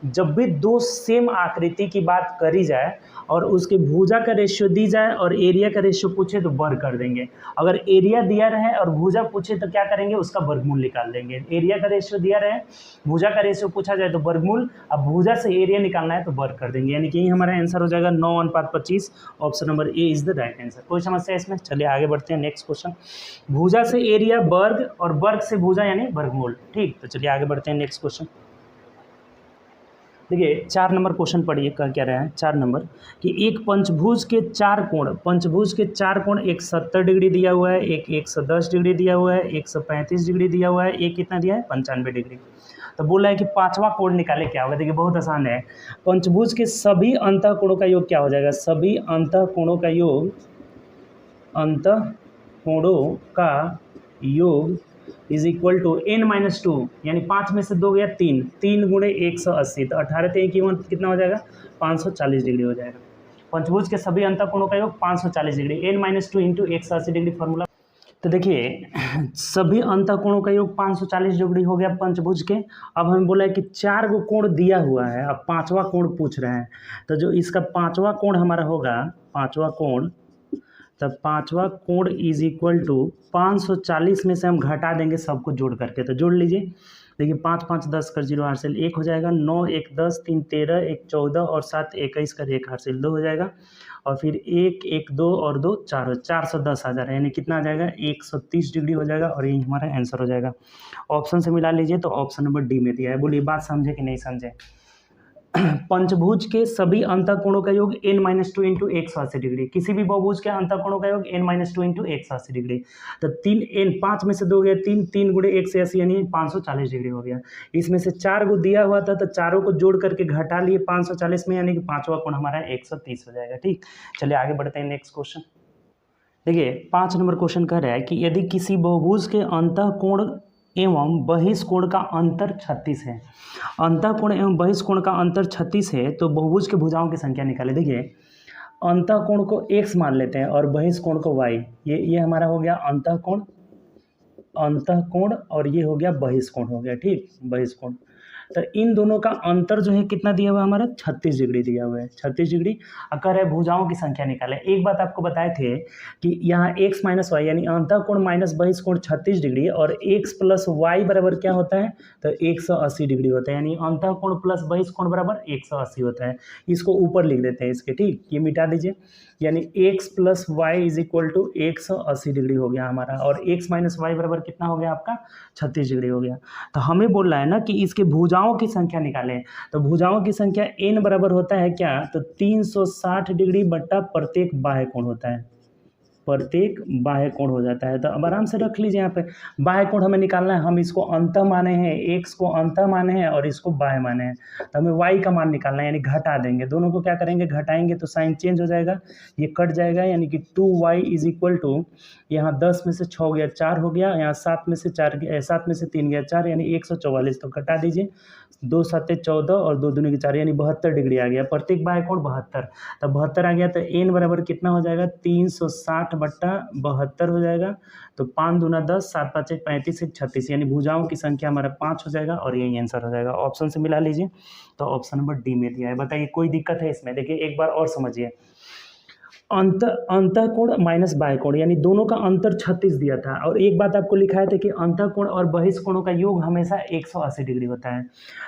जब भी दो सेम आकृति की बात करी जाए और उसके भुजा का रेशियो दी जाए और एरिया का रेशियो पूछे तो वर्ग कर देंगे। अगर एरिया दिया रहे और भुजा पूछे तो क्या करेंगे, उसका वर्गमूल निकाल देंगे। एरिया का रेशियो दिया रहे, भुजा का रेशियो पूछा जाए तो वर्गमूल, अब भुजा से एरिया निकालना है तो वर्ग कर देंगे, यानी कि यही हमारा आंसर हो जाएगा 9:25। Option number A is the right answer. कोई समस्या इसमें? चलिए आगे बढ़ते हैं। नेक्स्ट क्वेश्चन, भुजा से एरिया वर्ग और वर्ग से भुजा यानी वर्गमूल। ठीक, तो चलिए आगे बढ़ते हैं। नेक्स्ट क्वेश्चन देखिए 4 नंबर क्वेश्चन पढ़िए, क्या रहा है 4 नंबर, कि एक पंचभुज के 4 कोण, पंचभुज के 4 कोण, एक 70 डिग्री दिया हुआ है, एक 110 डिग्री दिया हुआ है, 135 डिग्री दिया हुआ है, एक कितना दिया है 95 डिग्री। तो बोला है कि पांचवा कोण निकाले, क्या होगा। देखिए बहुत आसान है, पंचभुज के सभी अंतः कोणों का योग क्या हो जाएगा, सभी अंतः कोणों का योग, अंतः कोणों का योग इज इक्वल टू n-2, यानी 5 में से 2 गया 3, 3 गुणे 180, तो 18 × 1 कितना हो जाएगा 540 डिग्री हो जाएगा। पंचभुज के सभी अंतःकोणों का योग 540 डिग्री, n-2 × 180 डिग्री फॉर्मूला। तो देखिए सभी अंतःकोणों का योग 540 डिग्री हो गया पंचभुज के। अब हमें बोला है कि 4 गो कोण दिया हुआ है, अब 5वां कोण पूछ रहे हैं, तो जो इसका 5वां कोण हमारा होगा, 5वां कोण, तब 5वां कोण इज इक्वल टू 540 में से हम घटा देंगे सबको जोड़ करके, तो जोड़ लीजिए। देखिए 5 5 10 कर 0 हासिल 1 हो जाएगा, 9 1 10, 3 13, 1 14 और 7 21 कर 1 हासिल 2 हो जाएगा, और फिर 1 1 2 और 2 4, 410 आ जा रहा है, यानी कितना आ जाएगा 130 डिग्री हो जाएगा, और यही हमारा आंसर हो जाएगा। ऑप्शन से मिला लीजिए, तो ऑप्शन नंबर डी में दिया है। बोलिए बात समझे कि नहीं समझे। पंचभुज के सभी अंतःकोणों का योग n-2 × 180 डिग्री, किसी भी बहुभुज के अंतःकोणों का योग n-2 × 180 डिग्री। तो 5 में से 2 गया 3, 3 गुणे 180 यानी 540 डिग्री हो गया। इसमें से 4 को दिया हुआ था, तो चारों को जोड़ करके घटा लिए 540 में, यानी कि 5वां कोण हमारा 130 हो जाएगा। ठीक, चलिए आगे बढ़ते हैं। नेक्स्ट क्वेश्चन देखिए 5 नंबर क्वेश्चन कह रहा है कि यदि किसी बहुभुज के अंतःकोण एवं बहिष्कोण का अंतर 36 है, अंतःकोण एवं बहिष्कोण का अंतर 36 है, तो बहुभुज के भुजाओं की संख्या निकाले। देखिए अंतःकोण को x मान लेते हैं और बहिष्कोण को y, ये हमारा हो गया अंतःकोण, अंतःकोण, और ये हो गया बहिष्कोण हो गया। ठीक, बहिष्कोण। तो इन दोनों का अंतर जो है कितना दिया हुआ है हमारा 36 डिग्री दिया हुआ है, 36 डिग्री। अगर है भुजाओं की संख्या निकालें। एक बात आपको बताए थे कि यहाँ x माइनस वाई यानी अंतःकोण माइनस बहिष्कोण 36 डिग्री और x प्लस वाई बराबर क्या होता है, तो 180 डिग्री होता है, यानी अंतःकोण प्लस बहिष्कोण बराबर 180 होता है। इसको ऊपर लिख देते हैं इसके, ठीक, ये मिटा दीजिए, यानी x plus y is equal to 180 degree हो गया हमारा, और x माइनस वाई बराबर कितना हो गया आपका 36 डिग्री हो गया। तो हमें बोल रहा है ना कि इसके भुजाओं की संख्या निकालें, तो भुजाओं की संख्या n बराबर होता है क्या, तो 360 डिग्री बट्टा प्रत्येक बाह्य कोण होता है, प्रत्येक बाह्य कोण हो जाता है। तो अब आराम से रख लीजिए, यहाँ पे बाह्य कोण हमें निकालना है, हम इसको अंतः माने हैं, x को अंतः माने हैं और इसको बाह्य माने हैं, तो हमें y का मान निकालना है, यानी घटा देंगे, दोनों को क्या करेंगे घटाएंगे तो साइन चेंज हो जाएगा, ये कट जाएगा, यानी कि 2y इज इक्वल टू, यहाँ 10 में से 6 गया 4 हो गया, यहाँ 7 में से 3 गया 4, यानी 144, तो घटा दीजिए, 2 7 14 और 2 दूनी 4, यानी 72 डिग्री आ गया, प्रत्येक बाह्य कोण 72, तो 72 आ गया, तो n बराबर कितना हो जाएगा 360 बट्टा 72 हो जाएगा, तो 5 दूना 10, 7 5 35 36, यानी भुजाओं की संख्या हमारा 5 हो जाएगा और यही आंसर हो जाएगा। ऑप्शन से मिला लीजिए, तो ऑप्शन नंबर डी में दिया है। बताइए कोई दिक्कत है इसमें? देखिए एक बार और समझिए, अंतःकोण माइनस बाह्य कोण यानी दोनों का अंतर 36 दिया था, और एक बात आपको लिखा था कि अंतःकोण और बहिष्कोणों का योग हमेशा 180 डिग्री होता है।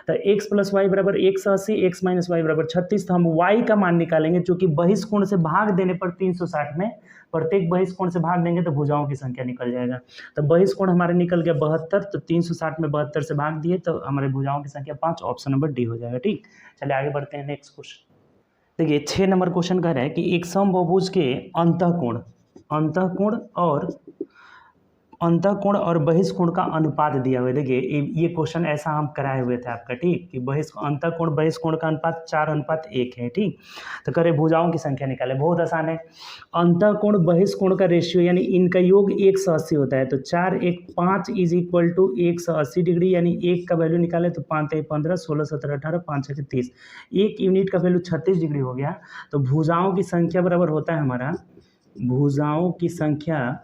तो x प्लस वाई बराबर 180, x माइनस वाई बराबर 36, तो हम y का मान निकालेंगे, चूंकि बहिष्कोण से भाग देने पर 360 में प्रत्येक बहिष्कोण से भाग देंगे तो भुजाओं की संख्या निकल जाएगा। तो बहिष्कोण हमारे निकल गया 72, तो 360 में 72 से भाग दिए तो हमारे भुजाओं की संख्या 5, ऑप्शन नंबर डी हो जाएगा। ठीक, चलिए आगे बढ़ते हैं नेक्स्ट क्वेश्चन। देखिए 6 नंबर क्वेश्चन कह रहा है कि एक समबाहुभुज के अंतःकोण और बहिष्कोण का अनुपात दिया हुआ है। देखिए ये क्वेश्चन ऐसा हम कराए हुए थे आपका, ठीक, कि अंतःकोण बहिष्कोण का अनुपात 4:1 है। ठीक, तो करे भुजाओं की संख्या निकाले, बहुत आसान है। अंतःकोण बहिष्कोण का रेशियो यानी इनका योग 180 होता है, तो 4 1 5 इज इक्वल टू 180 डिग्री, यानी 1 का वैल्यू निकाले तो 5 1 15 16 17 18 5 1 30, 1 यूनिट का वैल्यू 36 डिग्री हो गया। तो भुजाओं की संख्या बराबर होता है हमारा, भुजाओं की संख्या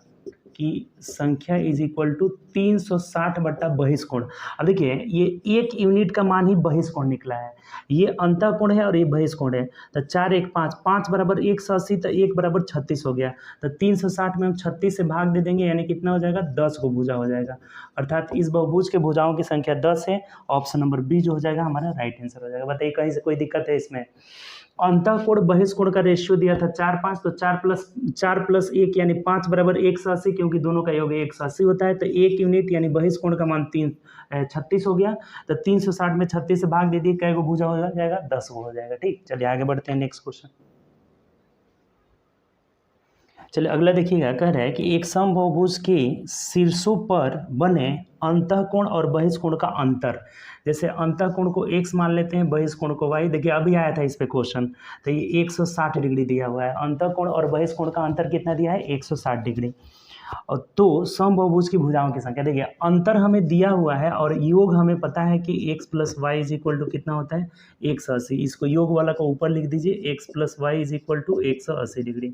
इज इक्वल टू 360 बट्टा बहिष्कोण। अब देखिए ये 1 यूनिट का मान ही बहिष्कोण निकला है, ये अंतःकोण है और ये बहिष्कोण है, तो 4 1 5 5 बराबर 180, तो 1 बराबर 36 हो गया, तो 360 में हम 36 से भाग दे देंगे, यानी कितना हो जाएगा 10 को भुजा हो जाएगा, अर्थात इस बहुभुज के भुजाओं की संख्या 10 है, ऑप्शन नंबर बी जो हो जाएगा हमारा राइट आंसर हो जाएगा। बताइए कहीं से कोई दिक्कत है इसमें? अंतःकोण बहिष्कोण का रेशियो दिया था 4 5, तो 4 प्लस 1 यानी 5 बराबर 180, क्योंकि दोनों का योग 180 होता है, तो 1 यूनिट यानी बहिष्कोण का मान 36 हो गया, तो 360 में 36 से भाग दे दिए, कै गो भुजा हो जाएगा 10 गो हो जाएगा। ठीक, चलिए आगे बढ़ते हैं नेक्स्ट क्वेश्चन। चलिए अगला देखिएगा, कह रहा है कि एक समबाहुभुज के शीर्षों पर बने अंतःकोण और बहिष्कोण का अंतर, जैसे अंतःकोण को x मान लेते हैं, बहिष्कोण को y। देखिए अभी आया था इस पे क्वेश्चन, तो ये 160 डिग्री दिया हुआ है, अंतःकोण और बहिष्कोण का अंतर कितना दिया है 160 डिग्री। और तो समबाहुभुज की भुजाओं की संख्या, देखिए अंतर हमें दिया हुआ है और योग हमें पता है कि x plus y is equal to कितना होता है 180, इसको योग वाला को ऊपर लिख दीजिए, x plus y is equal to 180 degree.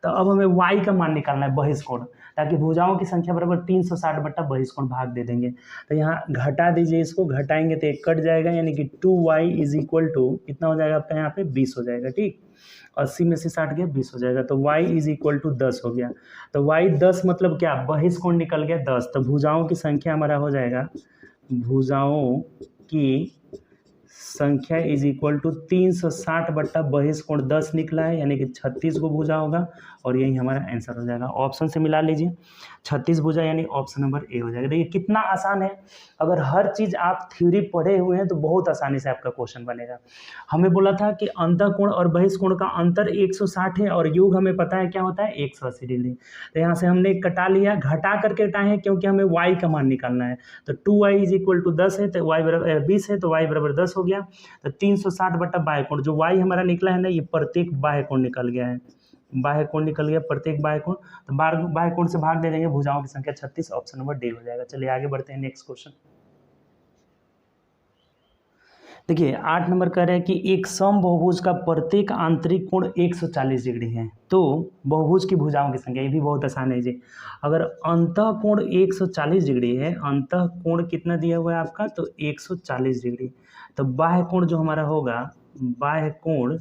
तो अब हमें y का मान निकालना है बहिष्कोण, ताकि भुजाओं की संख्या बराबर 360 बट्टा बहिष्कोण भाग दे देंगे, तो यहाँ घटा दीजिए, इसको घटाएंगे तो एक कट जाएगा, यानी कि 2y इज इक्वल टू कितना हो जाएगा आपका यहाँ पे 20 हो जाएगा। ठीक, 80 में से 60 गया 20 हो जाएगा, तो y इज इक्वल टू 10 हो गया, तो y 10 मतलब क्या, बहिष्कोण निकल गया 10, तो भुजाओं की संख्या हमारा हो जाएगा, भुजाओं की संख्या इज इक्वल टू 360 बट्टा बहिष्कोण 10 निकला है, यानी कि 36 को भुजा होगा, और यही हमारा आंसर हो जाएगा। ऑप्शन से मिला लीजिए, 36 भुजा यानी ऑप्शन नंबर ए हो जाएगा। देखिए कितना आसान है, अगर हर चीज़ आप थ्योरी पढ़े हुए हैं तो बहुत आसानी से आपका क्वेश्चन बनेगा। हमें बोला था कि अंतःकोण और बहिष्कोण का अंतर 160 है और योग हमें पता है क्या होता है 180 डिग्री, तो यहाँ से हमने कटा लिया, घटा करके हटाए हैं क्योंकि हमें y का मान निकालना है, तो 2y इज इक्वल टू 10 है, तो y बराबर 20 है, तो y बराबर 10 हो गया, तो 360 बट्टा बाह्य कोण, जो y हमारा निकला है ना, ये प्रत्येक बाह्य कोण निकल गया है, बाह्य कोण निकल गया प्रत्येक बाह्य कोण, तो बाह्य कोण से भाग दे देंगे, भुजाओं की संख्या 36, ऑप्शन नंबर डी हो जाएगा। चलिए आगे बढ़ते हैं नेक्स्ट क्वेश्चन। देखिए 8 नंबर कह रहे हैं कि एक सम बहुभुज का प्रत्येक आंतरिक कोण 140 डिग्री है। तो बहुभुज की भुजाओं की संख्या, ये भी बहुत आसान है जी। अगर अंतः कोण 140 डिग्री है, अंतः कोण कितना दिया हुआ है आपका, तो 140 डिग्री। तो बाह्य कोण जो हमारा होगा, बाह्य कोण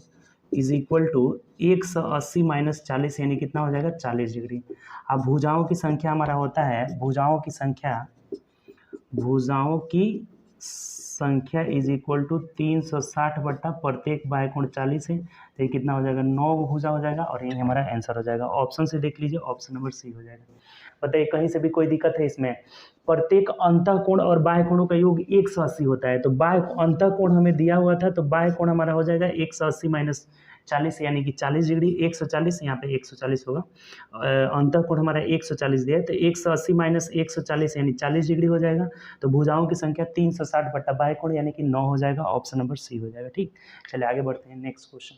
इज इक्वल टू 180 माइनस 40 यानी कितना हो जाएगा, 40 डिग्री। अब भुजाओं की संख्या हमारा होता है, भुजाओं की संख्या इज इक्वल टू 360 बट्टा प्रत्येक बाह्य कोण 40 है, तो ये कितना हो जाएगा, 9 भुजा हो जाएगा और यही हमारा आंसर हो जाएगा। ऑप्शन से देख लीजिए, ऑप्शन नंबर सी हो जाएगा। बताइए कहीं से भी कोई दिक्कत है इसमें? प्रत्येक अंतः कोण और बाह्य कोणों का योग 180 होता है, तो बाह्य अंतः कोण हमें दिया हुआ था, तो बाह्य कोण हमारा हो जाएगा 180 माइनस 40 यानी कि 40 डिग्री। 140 यहाँ पे 140 होगा, अंतः कोण हमारा 140 दिया है, तो 180 माइनस 140 यानी 40 डिग्री हो जाएगा। तो भुजाओं की संख्या 360 बट्टा बाह्य कोण यानी कि 9 हो जाएगा। ऑप्शन नंबर सी हो जाएगा। ठीक, चलिए आगे बढ़ते हैं नेक्स्ट क्वेश्चन।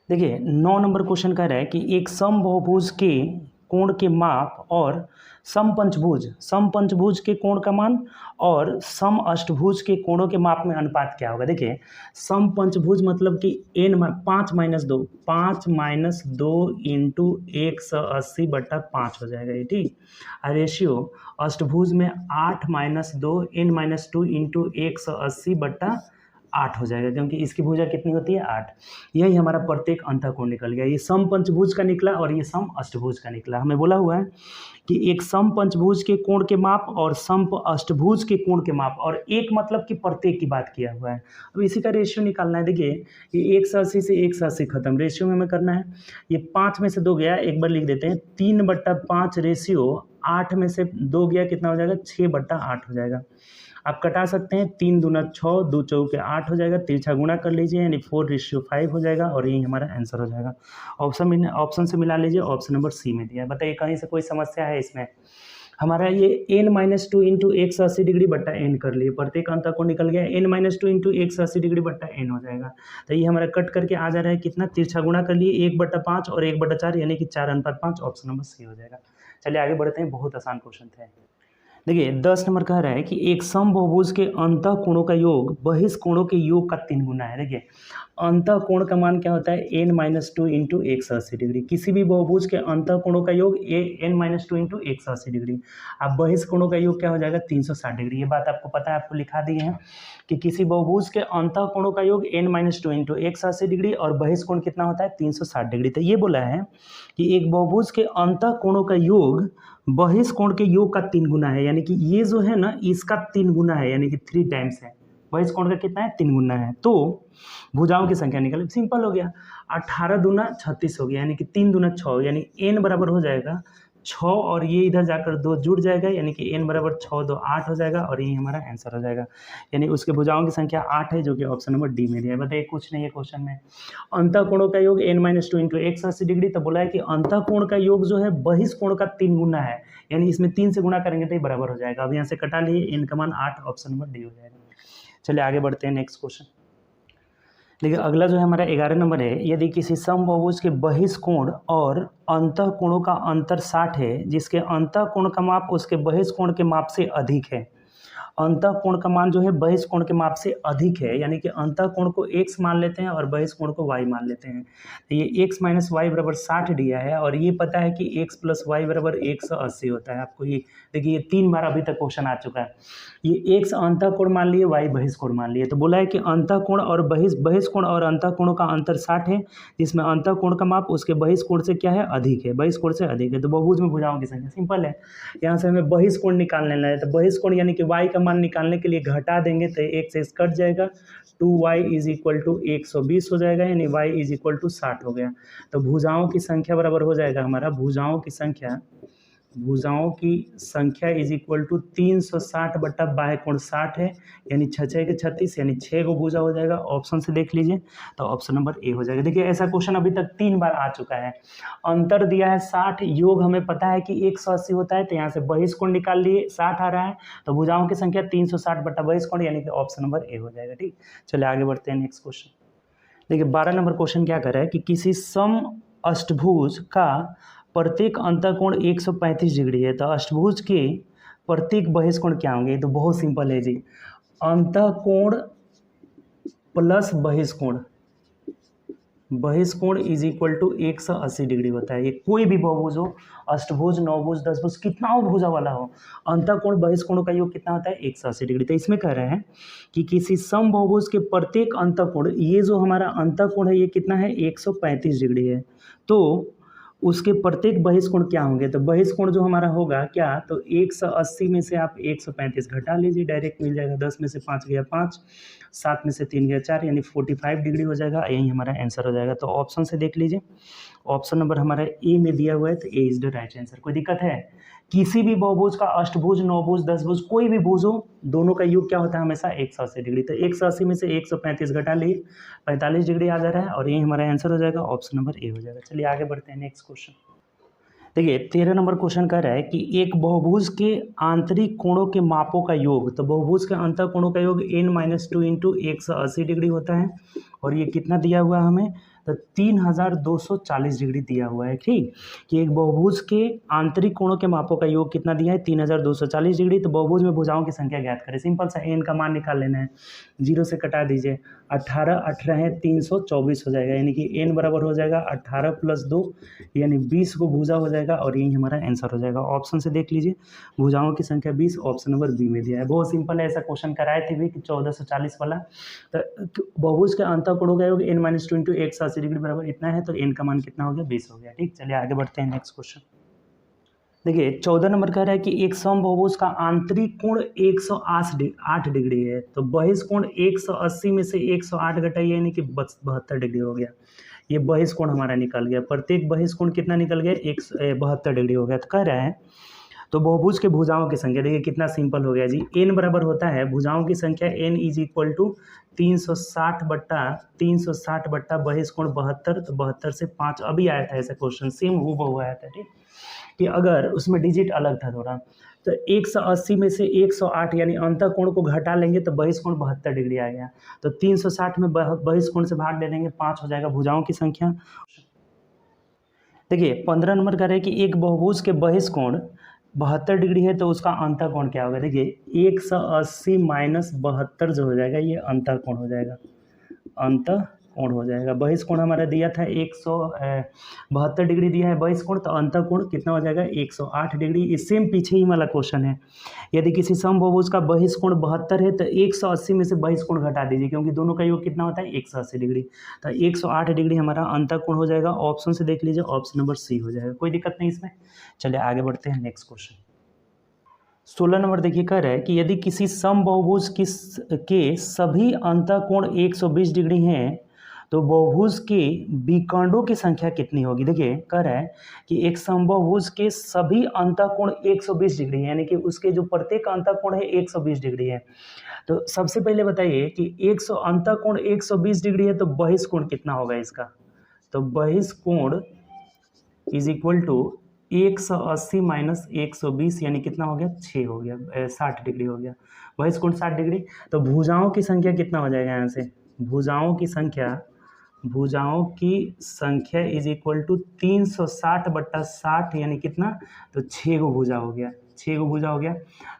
देखिए 9 नंबर क्वेश्चन कह रहा है कि एक समबाहुभुज के कोण के माप और समपंचभुज के कोण का मान और समअष्टभुज के कोणों के माप में अनुपात क्या होगा। देखिए समपंचभुज मतलब कि n 5 - 2 इंटू 180 बट्टा 5 हो जाएगा ये। ठीक, और रेशियो अष्टभुज में 8 - 2 n - 2 इंटू 180 बट्टा 8 हो जाएगा, क्योंकि इसकी भुजा कितनी होती है, 8। यही हमारा प्रत्येक अंतःकोण निकल गया। ये सम पंचभुज का निकला और ये सम अष्टभुज का निकला। हमें बोला हुआ है कि एक सम पंचभुज के कोण के माप और सम अष्टभुज के कोण के माप, और एक मतलब कि प्रत्येक की बात किया हुआ है। अब इसी का रेशियो निकालना है। देखिए ये 180 से 180 खत्म, रेशियो में हमें करना है। ये 5 में से 2 गया, एक बार लिख देते हैं, 3/5 रेशियो 8 में से 2 गया, कितना हो जाएगा, 6/8 हो जाएगा। आप कटा सकते हैं, 3 दूना 6, 2 चौके 8 हो जाएगा, तिरछा गुणा कर लीजिए यानी 4:5 हो जाएगा और यही हमारा आंसर हो जाएगा। ऑप्शन से मिला लीजिए, ऑप्शन नंबर सी में दिया है। बताइए कहीं से कोई समस्या है इसमें? हमारा ये n-2 इंटू 180 डिग्री बट्टा n कर लिए, प्रत्येक अंतः को निकल गया, n-2 इंटू 180 डिग्री बट्टा n हो जाएगा। तो ये हमारा कट करके आ जा रहा है कितना, तिरछा गुणा कर लिए 1/5 और 1/4 यानी कि 4:5। ऑप्शन नंबर सी हो जाएगा। चलिए आगे बढ़ते हैं, बहुत आसान क्वेश्चन थे। देखिए 10 नंबर कह रहा है कि एक समबाहुभुज के अंतः कोणों का योग बहिष्कोणों के योग का 3 गुना है। देखिए अंतः कोण का मान क्या होता है, n-2 इंटू 180 डिग्री। किसी भी बहुभुज के अंतः कोणों का योग n-2 इंटू 180 डिग्री। अब बहिष्कोणों का योग क्या हो जाएगा, 360 डिग्री। ये बात आपको पता है, आपको लिखा दिए हैं कि किसी बहुभुज के अंतः कोणों का योग n-2 इंटू 180 डिग्री और बहिष्कोण कितना होता है, 360 डिग्री। तो ये बोला है कि एक बहुभुज के अंतः कोणों का योग बहिष्कोण के योग का 3 गुना है, यानी कि ये जो है ना इसका 3 गुना है, यानी कि 3 टाइम्स है। बहिष्कोण का कितना है, 3 गुना है। तो भुजाओं की संख्या निकल, सिंपल हो गया, 18 दूना 36 हो गया, यानी कि 3 दूना 6, यानी n बराबर हो जाएगा 6 और ये इधर जाकर 2 जुड़ जाएगा, यानी कि n बराबर 6 2 8 हो जाएगा और यही हमारा आंसर हो जाएगा। यानी उसके भुजाओं की संख्या 8 है, जो कि ऑप्शन नंबर डी में दिया है। बताइए कुछ नहीं है क्वेश्चन में। अंतः कोणों का योग n-2 इंटू 180 डिग्री, तो बोला है कि अंतः कोण का योग जो है बहिष्कोण का 3 गुना है, यानी इसमें 3 से गुणा करेंगे तो ये बराबर हो जाएगा। अब यहाँ से कटा लिए, n का मान 8, ऑप्शन नंबर डी हो जाएगा। चलिए आगे बढ़ते हैं नेक्स्ट क्वेश्चन। देखिए अगला जो है हमारा 11 नंबर है, यदि किसी समबाहुभुज के बहिष्कोण और अंतः कोणों का अंतर 60 है, जिसके अंतः कोण का माप उसके बहिष्कोण के माप से अधिक है। अंतः कोण का मान जो है बहिष्कोण के माप से अधिक है, यानी कि अंतः कोण को x मान लेते हैं और बहिष्कोण को y मान लेते हैं। तो ये x - y बराबर 60 दिया है और ये पता है कि x + y बराबर 180 होता है। आपको ये देखिए ये 3 बार अभी तक क्वेश्चन आ चुका है। ये x अंतः कोण मान लिए, y बहिष्कोण मान लिए। तो बोला है कि अंतः कोण और बहिष्कोण और अंतः कोणों का अंतर 60 है, जिसमें अंतः कोण का माप उसके बहिष्कोण से क्या है, अधिक है, बहिष्कोण से अधिक है। तो बहुभुज में भुजाओं की संख्या सिंपल है, यहाँ से हमें बहिष्कोण निकालना है। तो बहिष्कोण यानी कि y का मान निकालने के लिए घटा देंगे तो 1 से कट जाएगा, 2y = 120 हो जाएगा, यानी y = 60 हो गया। तो भुजाओं की संख्या बराबर हो जाएगा हमारा, भुजाओं की संख्या = 360 बट्टा बाह्य कोण 60 है, यानी 6 6 के 36, यानी 6 को भुजा हो जाएगा। ऑप्शन से देख लीजिए, तो ऑप्शन नंबर ए हो जाएगा। देखिए ऐसा क्वेश्चन अभी तक 3 बार आ चुका है। अंतर दिया है 60, योग हमें पता है कि 180 होता है, तो यहाँ से बहिष्कोण निकाल लिए, 60 आ रहा है, तो भुजाओं की संख्या 360 बट्टा बहिष्कोण, यानी कि ऑप्शन नंबर ए हो जाएगा। ठीक, चलिए आगे बढ़ते हैं नेक्स्ट क्वेश्चन। देखिए 12 नंबर क्वेश्चन क्या कर रहा है कि किसी सम अष्टभुज का प्रत्येक अंतः कोण 135 डिग्री है, तो अष्टभुज के प्रत्येक बहिष्कोण क्या होंगे। तो बहुत सिंपल है जी, अंतः कोण प्लस बहिष्कोण इज इक्वल टू 180 डिग्री होता है। ये कोई भी बहुभुज हो, अष्टभुज, नवभुज, दसभुज, कितना हो भुजा वाला हो, अंतःकोण बहिष्कोण का योग कितना होता है 180 डिग्री। तो इसमें कह रहे हैं कि किसी समबाहुभुज के प्रत्येक अंतःकोण, ये जो हमारा अंतःकोण है ये कितना है 135 डिग्री है, तो उसके प्रत्येक बहिष्कोण क्या होंगे, तो बहिष्कोण जो हमारा होगा क्या, तो 180 में से आप 135 घटा लीजिए, डायरेक्ट मिल जाएगा। 10 में से 5 गया 5, 7 में से 3 गया 4, यानी 45 डिग्री हो जाएगा। यही हमारा आंसर हो जाएगा। तो ऑप्शन से देख लीजिए, ऑप्शन नंबर हमारा ए में दिया हुआ है, तो ए इज द राइट आंसर। कोई दिक्कत है? किसी भी बहुभुज का अष्टभुज, नवभुज, दसभुज, कोई भी भुज हो, दोनों का योग क्या होता है हमेशा 180 डिग्री। तो 180 में से 135 घटा लिए, 45 डिग्री आ जा रहा है, और यही हमारा आंसर हो जाएगा। ऑप्शन नंबर ए हो जाएगा। चलिए आगे बढ़ते हैं नेक्स्ट क्वेश्चन। देखिए 13 नंबर क्वेश्चन कह रहा है कि एक बहुभुज के आंतरिक कोणों के मापों का योग, तो बहुभुज के अंतर कोणों का योग n-2 इंटू 180 डिग्री होता है, और ये कितना दिया हुआ है हमें, तो 3240 डिग्री दिया हुआ है। ठीक, कि एक बहुभुज के आंतरिक कोणों के मापों का योग कितना दिया है 3240 डिग्री। तो बहुभुज में भुजाओं की संख्या ज्ञात करें। सिंपल सा n का मान निकाल लेना है, 0 से कटा दीजिए, 18 18 324 हो जाएगा, यानी कि n बराबर हो जाएगा 18 + 2 यानी 20 को भुजा हो जाएगा, और यही हमारा आंसर हो जाएगा। ऑप्शन से देख लीजिए, भुजाओं की संख्या 20, ऑप्शन नंबर बी में दिया है। बहुत सिंपल है, ऐसा क्वेश्चन कराए थे भी कि 1440 वाला। तो बहुभुज के अंतःकोणों का योग n-2 इंटू 180 डिग्री बराबर इतना है, तो n का मान कितना हो गया 20 हो गया। ठीक, चलिए आगे बढ़ते हैं नेक्स्ट क्वेश्चन। देखिए 14 नंबर कह रहा है कि एक समबाहुभुज का आंतरिक कोण 108 डिग्री है, तो बहिष्कोण 180 में से 108 घटाइए, यानी कि 72 डिग्री हो गया। ये बहिष्कोण हमारा निकल गया, प्रत्येक बहिष्कोण कितना निकल गया 72 डिग्री हो गया। तो कह रहा है तो बहुभुज के भुजाओं की संख्या, देखिए कितना सिंपल हो गया जी। n बराबर होता है भुजाओं की संख्या, n इज इक्वल टू 360 बट्टा बहिष्कोण 72, तो 72 से 5 अभी आया था ऐसा क्वेश्चन, सेम हूबहू आया था। ठीक, कि अगर उसमें डिजिट अलग था थोड़ा, तो 180 में से 108 यानी अंतःकोण को घटा लेंगे तो बहिष्कोण 72 डिग्री आ गया। तो 360 में बहिष्कोण से भाग दे देंगे, 5 हो जाएगा भुजाओं की संख्या। देखिए 15 नंबर कह रहे हैं कि एक बहुभुज के बहिष्कोण 72 डिग्री है, तो उसका अंतःकोण क्या होगा। देखिए 180 माइनस 72 जो हो जाएगा, ये अंतःकोण हो जाएगा, अंतःकोण हो जाएगा। बहिष्कोण हमारा दिया था 172 डिग्री दिया है बहिष्कोण, तो अंतःकोण कितना हो जाएगा 108 डिग्री। इस सेम पीछे ही वाला क्वेश्चन है, यदि किसी समबाहुभुज का बहिष्कोण 72 है, तो 180 में से बहिष्कोण घटा दीजिए, क्योंकि दोनों का योग कितना होता है 180 डिग्री, तो 108 डिग्री हमारा अंतःकोण हो जाएगा। ऑप्शन से देख लीजिए, ऑप्शन नंबर सी हो जाएगा। कोई दिक्कत नहीं इसमें। चलिए आगे बढ़ते हैं नेक्स्ट क्वेश्चन। 16 नंबर देखिए कह रहा है कि यदि किसी समबाहुभुज के सभी अंतःकोण 120 डिग्री हैं, तो बहुभुज के विकर्णों की संख्या कितनी होगी। देखिए कह रहा है कि एक समबाहुभुज के सभी अंतःकोण 120 डिग्री है, यानी कि उसके जो प्रत्येक अंतःकोण है 120 डिग्री है। तो सबसे पहले बताइए कि अंतःकोण 120 डिग्री है, तो बहिष्कोण कितना होगा इसका, तो बहिष्कोण इज इक्वल टू 180 माइनस 120 यानी कितना हो गया 6 हो गया, 60 डिग्री हो गया। बहिष्कोण 60 डिग्री, तो भुजाओं की संख्या कितना हो जाएगा यहाँ से, भुजाओं की संख्या इज इक्वल टू 360 बट्टा 60 यानी कितना, तो 6 गो भुजा हो गया, 6 गो भुजा हो गया।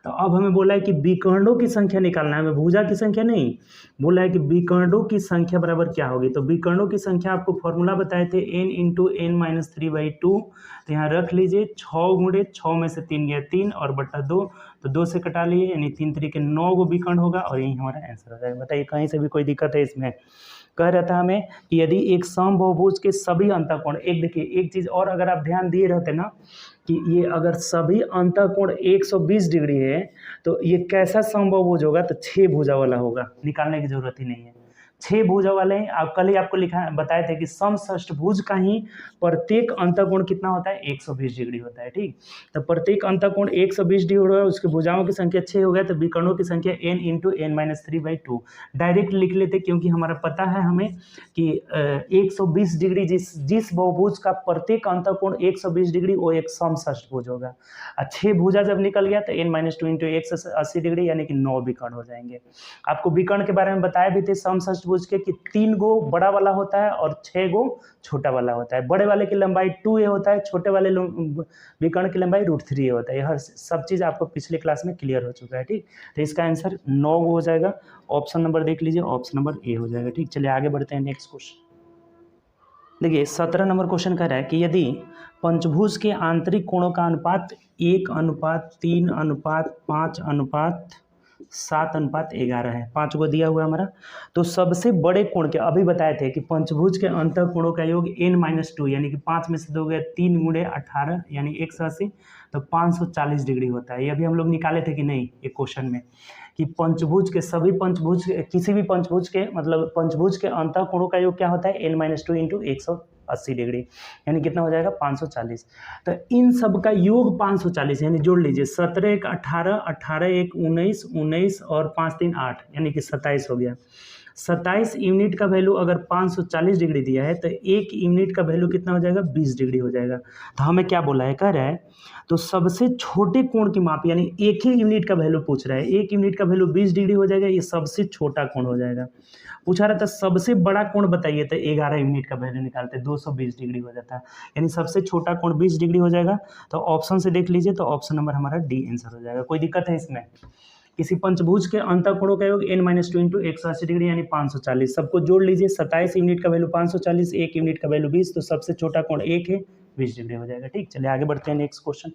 तो अब हमें बोला है कि विकर्णों की संख्या निकालना है, हमें भुजा की संख्या नहीं बोला है कि विकर्णों की संख्या बराबर क्या होगी। तो विकर्णों की संख्या आपको फॉर्मूला बताए थे n इंटू n-3/2, तो यहाँ रख लीजिए 6 गुणे 6 में से 3 गया 3 और बट्टा 2, तो 2 से कटा लिए, यानी 3 तरीके 9 गो विकर्ण होगा, और यही हमारा आंसर हो जाएगा। बताइए कहीं से भी कोई दिक्कत है इसमें। कह रहा था हमें कि यदि एक समबाहुभुज के सभी अंतःकोण, एक देखिए एक चीज़ और अगर आप ध्यान दिए रहते ना कि ये अगर सभी अंतःकोण 120 डिग्री है, तो ये कैसा समबाहुभुज होगा, तो 6 भुजा वाला होगा, निकालने की जरूरत ही नहीं है। 6 भुजा वाले हैं। आप कल ही आपको बताए थे कि समषष्ठभुज का ही प्रत्येक अंतःकोण कितना होता है 120 डिग्री होता है। ठीक, तो प्रत्येक अंतःकोण 120 डिग्री हो रहा है, उसके भुजाओं की संख्या 6 हो गया, तो विकर्णों की संख्या n इंटू n-3/2 डायरेक्ट लिख लेते, क्योंकि हमारा पता है हमें कि 120 डिग्री जिस बहुभुज का प्रत्येक अंतःकोण 120 डिग्री वो एक समषष्ठभुज होगा। 6 भुजा जब निकल गया तो n-2 इंटू 180 डिग्री यानी कि 9 विकर्ण हो जाएंगे। आपको विकर्ण के बारे में बताया भी थे, समषष्ठभुज पंचभुज के कि 3 गो बड़ा वाला होता है और 6 गो छोटा वाला होता है। बड़े वाले की लंबाई 2a होता है, छोटे वाले विकर्ण की लंबाई √3a होता है। यह सब चीज़ आपको पिछले क्लास में क्लियर हो चुका है, ठीक। तो इसका आंसर 9 गो हो जाएगा। ऑप्शन नंबर देख लीजिए, ऑप्शन नंबर ए हो जाएगा, ठीक। चलिए आगे बढ़ते हैं नेक्स्ट क्वेश्चन। देखिए 17 नंबर क्वेश्चन कह रहा है कि यदि पंचभुज के आंतरिक कोणों का अनुपात 1:3:5:7:11 है, 5 को दिया हुआ है हमारा, तो सबसे बड़े कोण के अभी बताए थे कि पंचभुज के अंत कोणों का योग n-2 यानी कि 5 में से 2 गया 3 × 18 यानी 180, तो 540 डिग्री होता है। ये अभी हम लोग निकाले थे कि नहीं एक क्वेश्चन में कि पंचभुज के सभी पंचभुज किसी भी पंचभुज के मतलब पंचभुज के अंत कोणों का योग क्या होता है n-2 × 180 डिग्री यानी कितना हो जाएगा 540। तो इन सब का योग 540 यानी जोड़ लीजिए 17 × 18, 18 × 19, 19 और 5 × 3 8 यानी कि 27 हो गया। 27 यूनिट का वैल्यू अगर 540 डिग्री दिया है तो 1 यूनिट का वैल्यू कितना हो जाएगा 20 डिग्री हो जाएगा। तो हमें क्या बोला है, कह रहा है तो सबसे छोटे कोण की माप यानी 1 ही यूनिट का वैल्यू पूछ रहा है, 1 यूनिट का वैल्यू 20 डिग्री हो जाएगा, ये सबसे छोटा कोण हो जाएगा। पूछा रहा था सबसे बड़ा कोण बताइए, तो 11 यूनिट का वैल्यू निकालते 220 डिग्री हो जाता है, यानी सबसे छोटा कोण 20 डिग्री हो जाएगा। तो ऑप्शन से देख लीजिए, तो ऑप्शन नंबर हमारा डी आंसर हो जाएगा। कोई दिक्कत है इसमें? किसी पंचभुज के अंतःकोणों का योग n-2 × 180 डिग्री यानी 540, सबको जोड़ लीजिए 27 यूनिट का वैल्यू 540, 1 यूनिट का वैल्यू 20, तो सबसे छोटा कोण 1 है, 20 डिग्री हो जाएगा, ठीक। चलिए आगे बढ़ते हैं नेक्स्ट क्वेश्चन।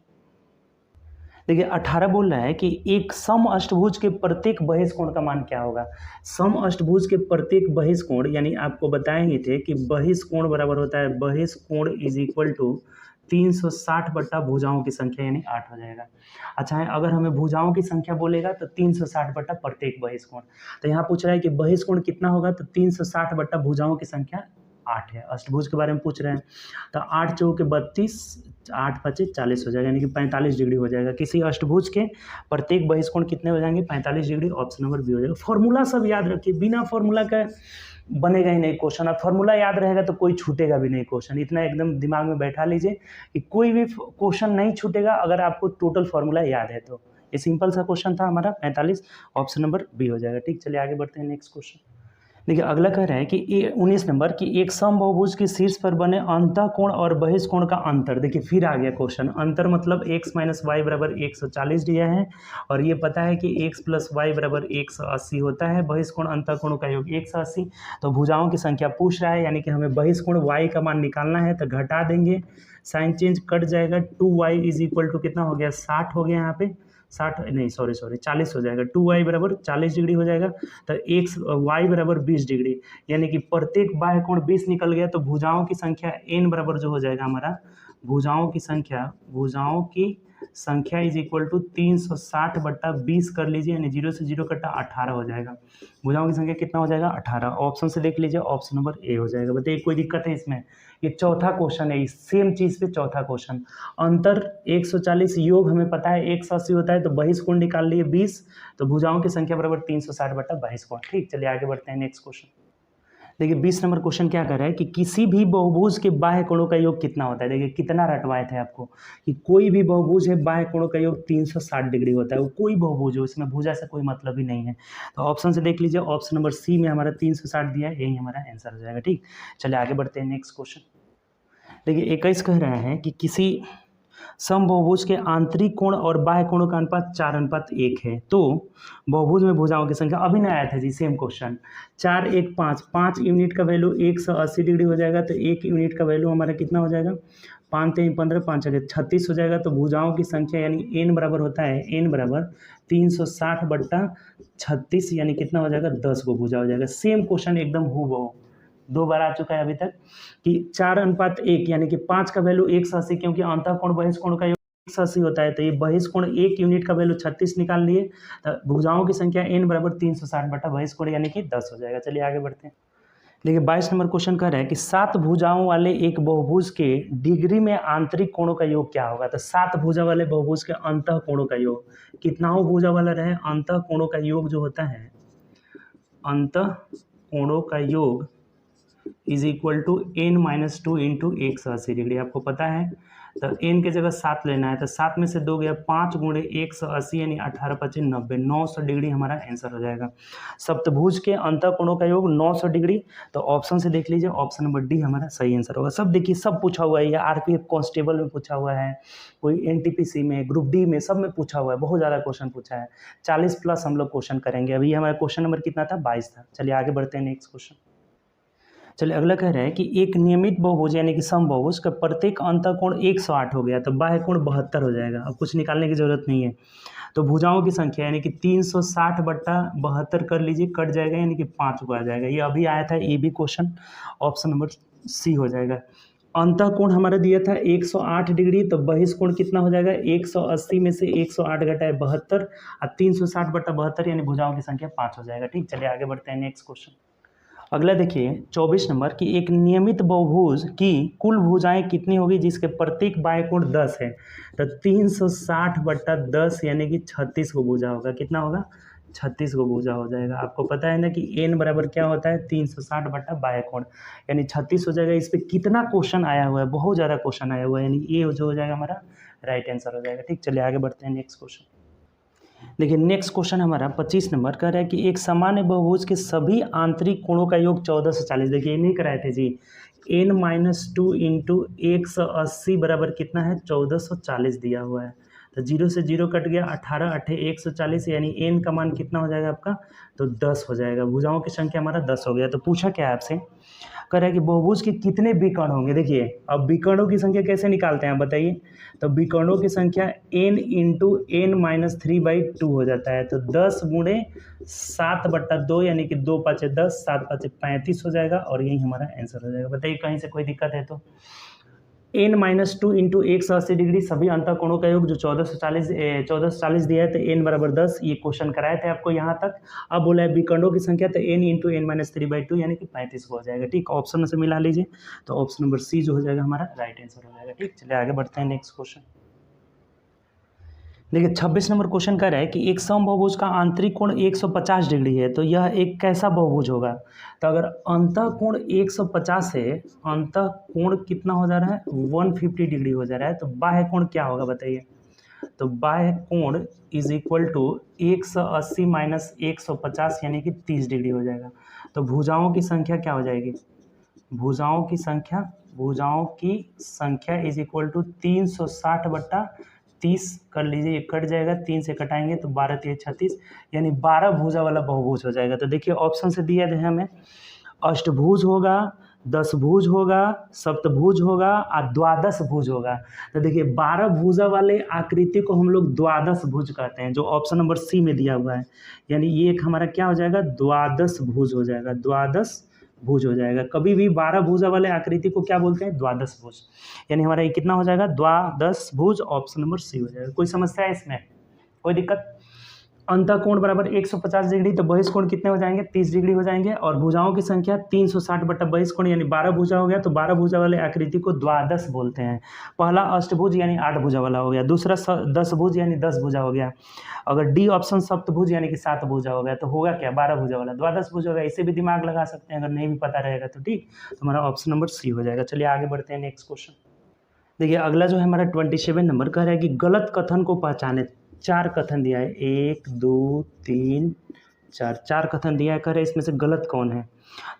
देखिए 18 बोल रहा है कि एक सम अष्टभुज के प्रत्येक बहिष कोण का मान क्या होगा। सम अष्टभुज के प्रत्येक बहिष कोण यानी आपको बताए ही थे कि बहिष कोण बराबर होता है बहिष कोण = 360 बट्टा भुजाओं की संख्या यानी 8 हो जाएगा। अच्छा है, अगर हमें भुजाओं की संख्या बोलेगा तो 360 बट्टा प्रत्येक बहिष कोण। तो यहाँ पूछ रहा है कि बहिष कोण कितना होगा, तो 360 बट्टा भुजाओं की संख्या 8 है। अष्टभुज के बारे में पूछ रहे हैं, तो 8 चौके 32, 8 पचे 40 हो जाएगा यानी कि 45 डिग्री हो जाएगा। किसी अष्टभुज के प्रत्येक बहिष कोण कितने हो जाएंगे 45 डिग्री, ऑप्शन नंबर बी हो जाएगा। फॉर्मूला सब याद रखिए, बिना फॉर्मूला का बनेगा ही नहीं क्वेश्चन, और फॉर्मूला याद रहेगा तो कोई छूटेगा भी नहीं क्वेश्चन। इतना एकदम दिमाग में बैठा लीजिए कि कोई भी क्वेश्चन नहीं छूटेगा अगर आपको टोटल फॉर्मूला याद है तो। ये सिंपल सा क्वेश्चन था हमारा 45, ऑप्शन नंबर बी हो जाएगा, ठीक। चलिए आगे बढ़ते हैं नेक्स्ट क्वेश्चन। देखिए अगला कह रहा है कि 19 नंबर की एक समबाहुभुज के शीर्ष पर बने अंतःकोण और बहिष कोण का अंतर। देखिए फिर आ गया क्वेश्चन, अंतर मतलब x - y = 140 दिया है और ये पता है कि x + y = 180 होता है। बहिष कोण अंतःकोणों का योग 180, तो भुजाओं की संख्या पूछ रहा है यानी कि हमें बहिष कोण y का मान निकालना है, तो घटा देंगे, साइन चेंज कट जाएगा, 2y = कितना हो गया 60 हो गया यहाँ पे, 60 नहीं सॉरी 40 हो जाएगा। 2y = 40 डिग्री हो जाएगा, तो x y = 20 डिग्री यानी कि प्रत्येक बाह्य कोण 20 निकल गया, तो भुजाओं की संख्या n बराबर जो हो जाएगा हमारा भुजाओं की संख्या = 360 बट्टा 20 कर लीजिए यानी 0 से 0 कटा 18 हो जाएगा। भुजाओं की संख्या कितना हो जाएगा 18, ऑप्शन से देख लीजिए, ऑप्शन नंबर ए हो जाएगा। बताइए कोई दिक्कत है इसमें? ये चौथा क्वेश्चन है, सेम चीज पे चौथा क्वेश्चन। अंतर 140, योग हमें पता है 180 होता है, तो बहिष कोण निकाल लिए 20, तो भुजाओं की संख्या बराबर 360 बट्टा बहिष कोण, ठीक। चलिए आगे बढ़ते हैं नेक्स्ट क्वेश्चन। देखिए 20 नंबर क्वेश्चन क्या कर रहा है कि किसी भी बहुभुज के बाह्य कोणों का योग कितना होता है। देखिए कितना रटवाए थे आपको कि कोई भी बहुभुज है बाह्य कोणों का योग 360 डिग्री होता है, वो कोई बहुभुज हो, इसमें भुजा से कोई मतलब ही नहीं है। तो ऑप्शन से देख लीजिए, ऑप्शन नंबर सी में हमारा 360 दिया है, यही हमारा आंसर हो जाएगा, ठीक। चलिए आगे बढ़ते हैं नेक्स्ट क्वेश्चन। देखिए 21 कह रहा है कि किसी समबहुभुज के आंतरिक कोण और बाह्य कोणों का अनुपात 4:1 है, तो बहुभुज में भुजाओं की संख्या अभी नहीं आया था जी, सेम क्वेश्चन। 4 1 5, 5 यूनिट का वैल्यू 180 डिग्री हो जाएगा, तो 1 यूनिट का वैल्यू हमारा कितना हो जाएगा 5 3 15 5 36 हो जाएगा। तो भुजाओं की संख्या यानी n बराबर होता है n = 360 बट्टा 36 यानी कितना हो जाएगा 10 गो भुजा हो जाएगा। सेम क्वेश्चन एकदम हूबहू 2 बार आ चुका है अभी तक कि 4:1 यानी कि 5 का वैल्यू 180, क्योंकि अंतःकोण बहिष कोण का योग 180 होता है, तो ये बहिष कोण 1 यूनिट का वैल्यू 36 निकाल लिए, तो भुजाओं की संख्या n = 360 बटा बहिष कोण यानी कि 10 हो जाएगा। चलिए आगे बढ़ते हैं। देखिए 22 नंबर क्वेश्चन कह रहा है कि 7 भुजाओं वाले एक बहुभुज के डिग्री में आंतरिक कोणों का योग क्या होगा। तो 7 भुजा वाले बहुभुज के अंतः कोणों का योग कितना हो भुजा वाला रहे, अंतः कोणों का योग जो होता है अंतः कोणों का योग = n - 2 × 180 डिग्री, आपको पता है। तो एन की जगह 7 लेना है, तो 7 में से 2 गया, 5 गुणे 180 यानी 18 25 90, 900 डिग्री हमारा आंसर हो जाएगा। सप्तभुज के अंतःकोणों का योग 900 डिग्री। तो ऑप्शन से देख लीजिए, ऑप्शन नंबर डी हमारा सही आंसर होगा। सब देखिए, सब पूछा हुआ है, ये आरपीएफ कांस्टेबल में पूछा हुआ है, कोई एनटीपीसी में, ग्रुप डी में, सब में पूछा हुआ है, बहुत ज़्यादा क्वेश्चन पूछा है। 40 प्लस हम लोग क्वेश्चन करेंगे। अभी हमारा क्वेश्चन नंबर कितना था, 22 था। चलिए आगे बढ़ते हैं, नेक्स्ट क्वेश्चन। चलिए अगला कह रहे हैं कि एक नियमित बहुभुज यानी कि समबाहुभुज का प्रत्येक अंतःकोण 108 हो गया, तो बाह्य कोण 72 हो जाएगा। अब कुछ निकालने की जरूरत नहीं है। तो भुजाओं की संख्या यानी कि 360/72 कर लीजिए, कट जाएगा यानी कि 5 को आ जाएगा। ये अभी आया था, ये भी क्वेश्चन, ऑप्शन नंबर सी हो जाएगा। अंतःकोण हमारा दिया था 108 डिग्री, तो बहिष्कोण कितना हो जाएगा, 180 में से 108 घटाए 72 और 360/72 यानी भुजाओं की संख्या 5 हो जाएगा। ठीक, चलिए आगे बढ़ते हैं, नेक्स्ट क्वेश्चन। अगला देखिए 24 नंबर की एक नियमित बहुभुज की कुल भुजाएं कितनी होगी जिसके प्रत्येक बाह्य कोण 10 है। तो 360/10 यानी कि 36 को भुजा होगा। कितना होगा, 36 को भुजा हो जाएगा। आपको पता है ना कि n बराबर क्या होता है, 360 बाह्य कोण, यानी 36 हो जाएगा। इस पर कितना क्वेश्चन आया हुआ है, बहुत ज़्यादा क्वेश्चन आया हुआ है, यानी ये जो हो जाएगा हमारा राइट आंसर हो जाएगा। ठीक, चलिए आगे बढ़ते हैं, नेक्स्ट क्वेश्चन। देखिए नेक्स्ट क्वेश्चन हमारा 25 नंबर कह रहा है कि एक सामान्य बहुभुज के सभी आंतरिक कोणों का योग 1440। देखिए ये नहीं कराए थे जी, n-2 इंटू 180 बराबर कितना है, 1440 दिया हुआ है। तो 0 से 0 कट गया, 18 8 140 यानी n का मान कितना हो जाएगा आपका, तो 10 हो जाएगा। भुजाओं की संख्या हमारा 10 हो गया। तो पूछा क्या है आपसे, कह रहा है कि बहुभुज के कितने विकर्ण होंगे। देखिए अब विकर्णों की संख्या कैसे निकालते हैं आप बताइए। तो विकर्णों की संख्या n इंटू n-3/2 हो जाता है। तो 10 गुणे 7/2 यानी कि 2 5 10, 7 5 35 हो जाएगा, और यही हमारा आंसर हो जाएगा। बताइए कहीं से कोई दिक्कत है तो। n-2 इंटू 180 डिग्री सभी अंतःकोणों का योग जो 1440 दिया है, तो n बराबर 10, ये क्वेश्चन कराए थे आपको यहाँ तक। अब बोला है विकर्णों की संख्या, तो n इंटू n-3/2 यानी कि 35 हो जाएगा। ठीक, ऑप्शन से मिला लीजिए, तो ऑप्शन नंबर सी जो हो जाएगा हमारा राइट आंसर हो जाएगा। ठीक, चलिए आगे बढ़ते हैं, नेक्स्ट क्वेश्चन। देखिए 26 नंबर क्वेश्चन कह रहा है कि एक समबाहुभुज का आंतरिक कोण 150 डिग्री है, तो यह एक कैसा बहुभुज होगा। तो अगर अंतःकोण 150 है, अंतःकोण कितना हो जा रहा है, 150 डिग्री हो जा रहा है, तो बाह्य कोण क्या होगा बताइए। तो बाह्य कोण इज इक्वल टू 180 माइनस 150 यानी कि 30 डिग्री हो जाएगा। तो भुजाओं की संख्या क्या हो जाएगी, भुजाओं की संख्या इज इक्वल टू 360/30 कर लीजिए, ये कट जाएगा, 3 से कटाएंगे तो 12 3 36 यानी 12 भुजा वाला बहुभुज हो जाएगा। तो देखिए ऑप्शन से दिया है हमें, अष्टभुज होगा, 10 भुज होगा, सप्तभुज होगा और द्वादश भुज होगा। तो देखिए 12 भुजा वाले आकृति को हम लोग द्वादश भुज कहते हैं, जो ऑप्शन नंबर सी में दिया हुआ है। यानी ये एक हमारा क्या हो जाएगा, द्वादश भुज हो जाएगा, द्वादश भुज हो जाएगा। कभी भी 12 भुजा वाले आकृति को क्या बोलते हैं, द्वादश भुज। यानी हमारा ये कितना हो जाएगा, द्वादश भुज, ऑप्शन नंबर सी हो जाएगा। कोई समस्या है इसमें, कोई दिक्कत। अंतःकोण बराबर 150 डिग्री, तो बहिष्कोण कितने हो जाएंगे, 30 डिग्री हो जाएंगे। और भुजाओं की संख्या 360/बहिष्कोण यानी 12 भुजा हो गया। तो 12 भुजा वाले आकृति को द्वादश बोलते हैं। पहला अष्टभुज यानी 8 भुजा वाला हो गया, दूसरा 10 भुज यानी 10 भुजा हो गया। अगर डी ऑप्शन सप्तभुज यानी कि 7 भुजा हो गया, तो होगा क्या, 12 भुजा वाला द्वादश भुज होगा। इसे भी दिमाग लगा सकते हैं अगर नहीं भी पता रहेगा तो। ठीक, तो हमारा ऑप्शन नंबर सी हो जाएगा। चलिए आगे बढ़ते हैं, नेक्स्ट क्वेश्चन। देखिए अगला जो है हमारा 27 नंबर का है कि गलत कथन को पहचाने। 4 कथन दिया है, 1 2 3 4, 4 कथन दिया है, कह रहे इसमें से गलत कौन है।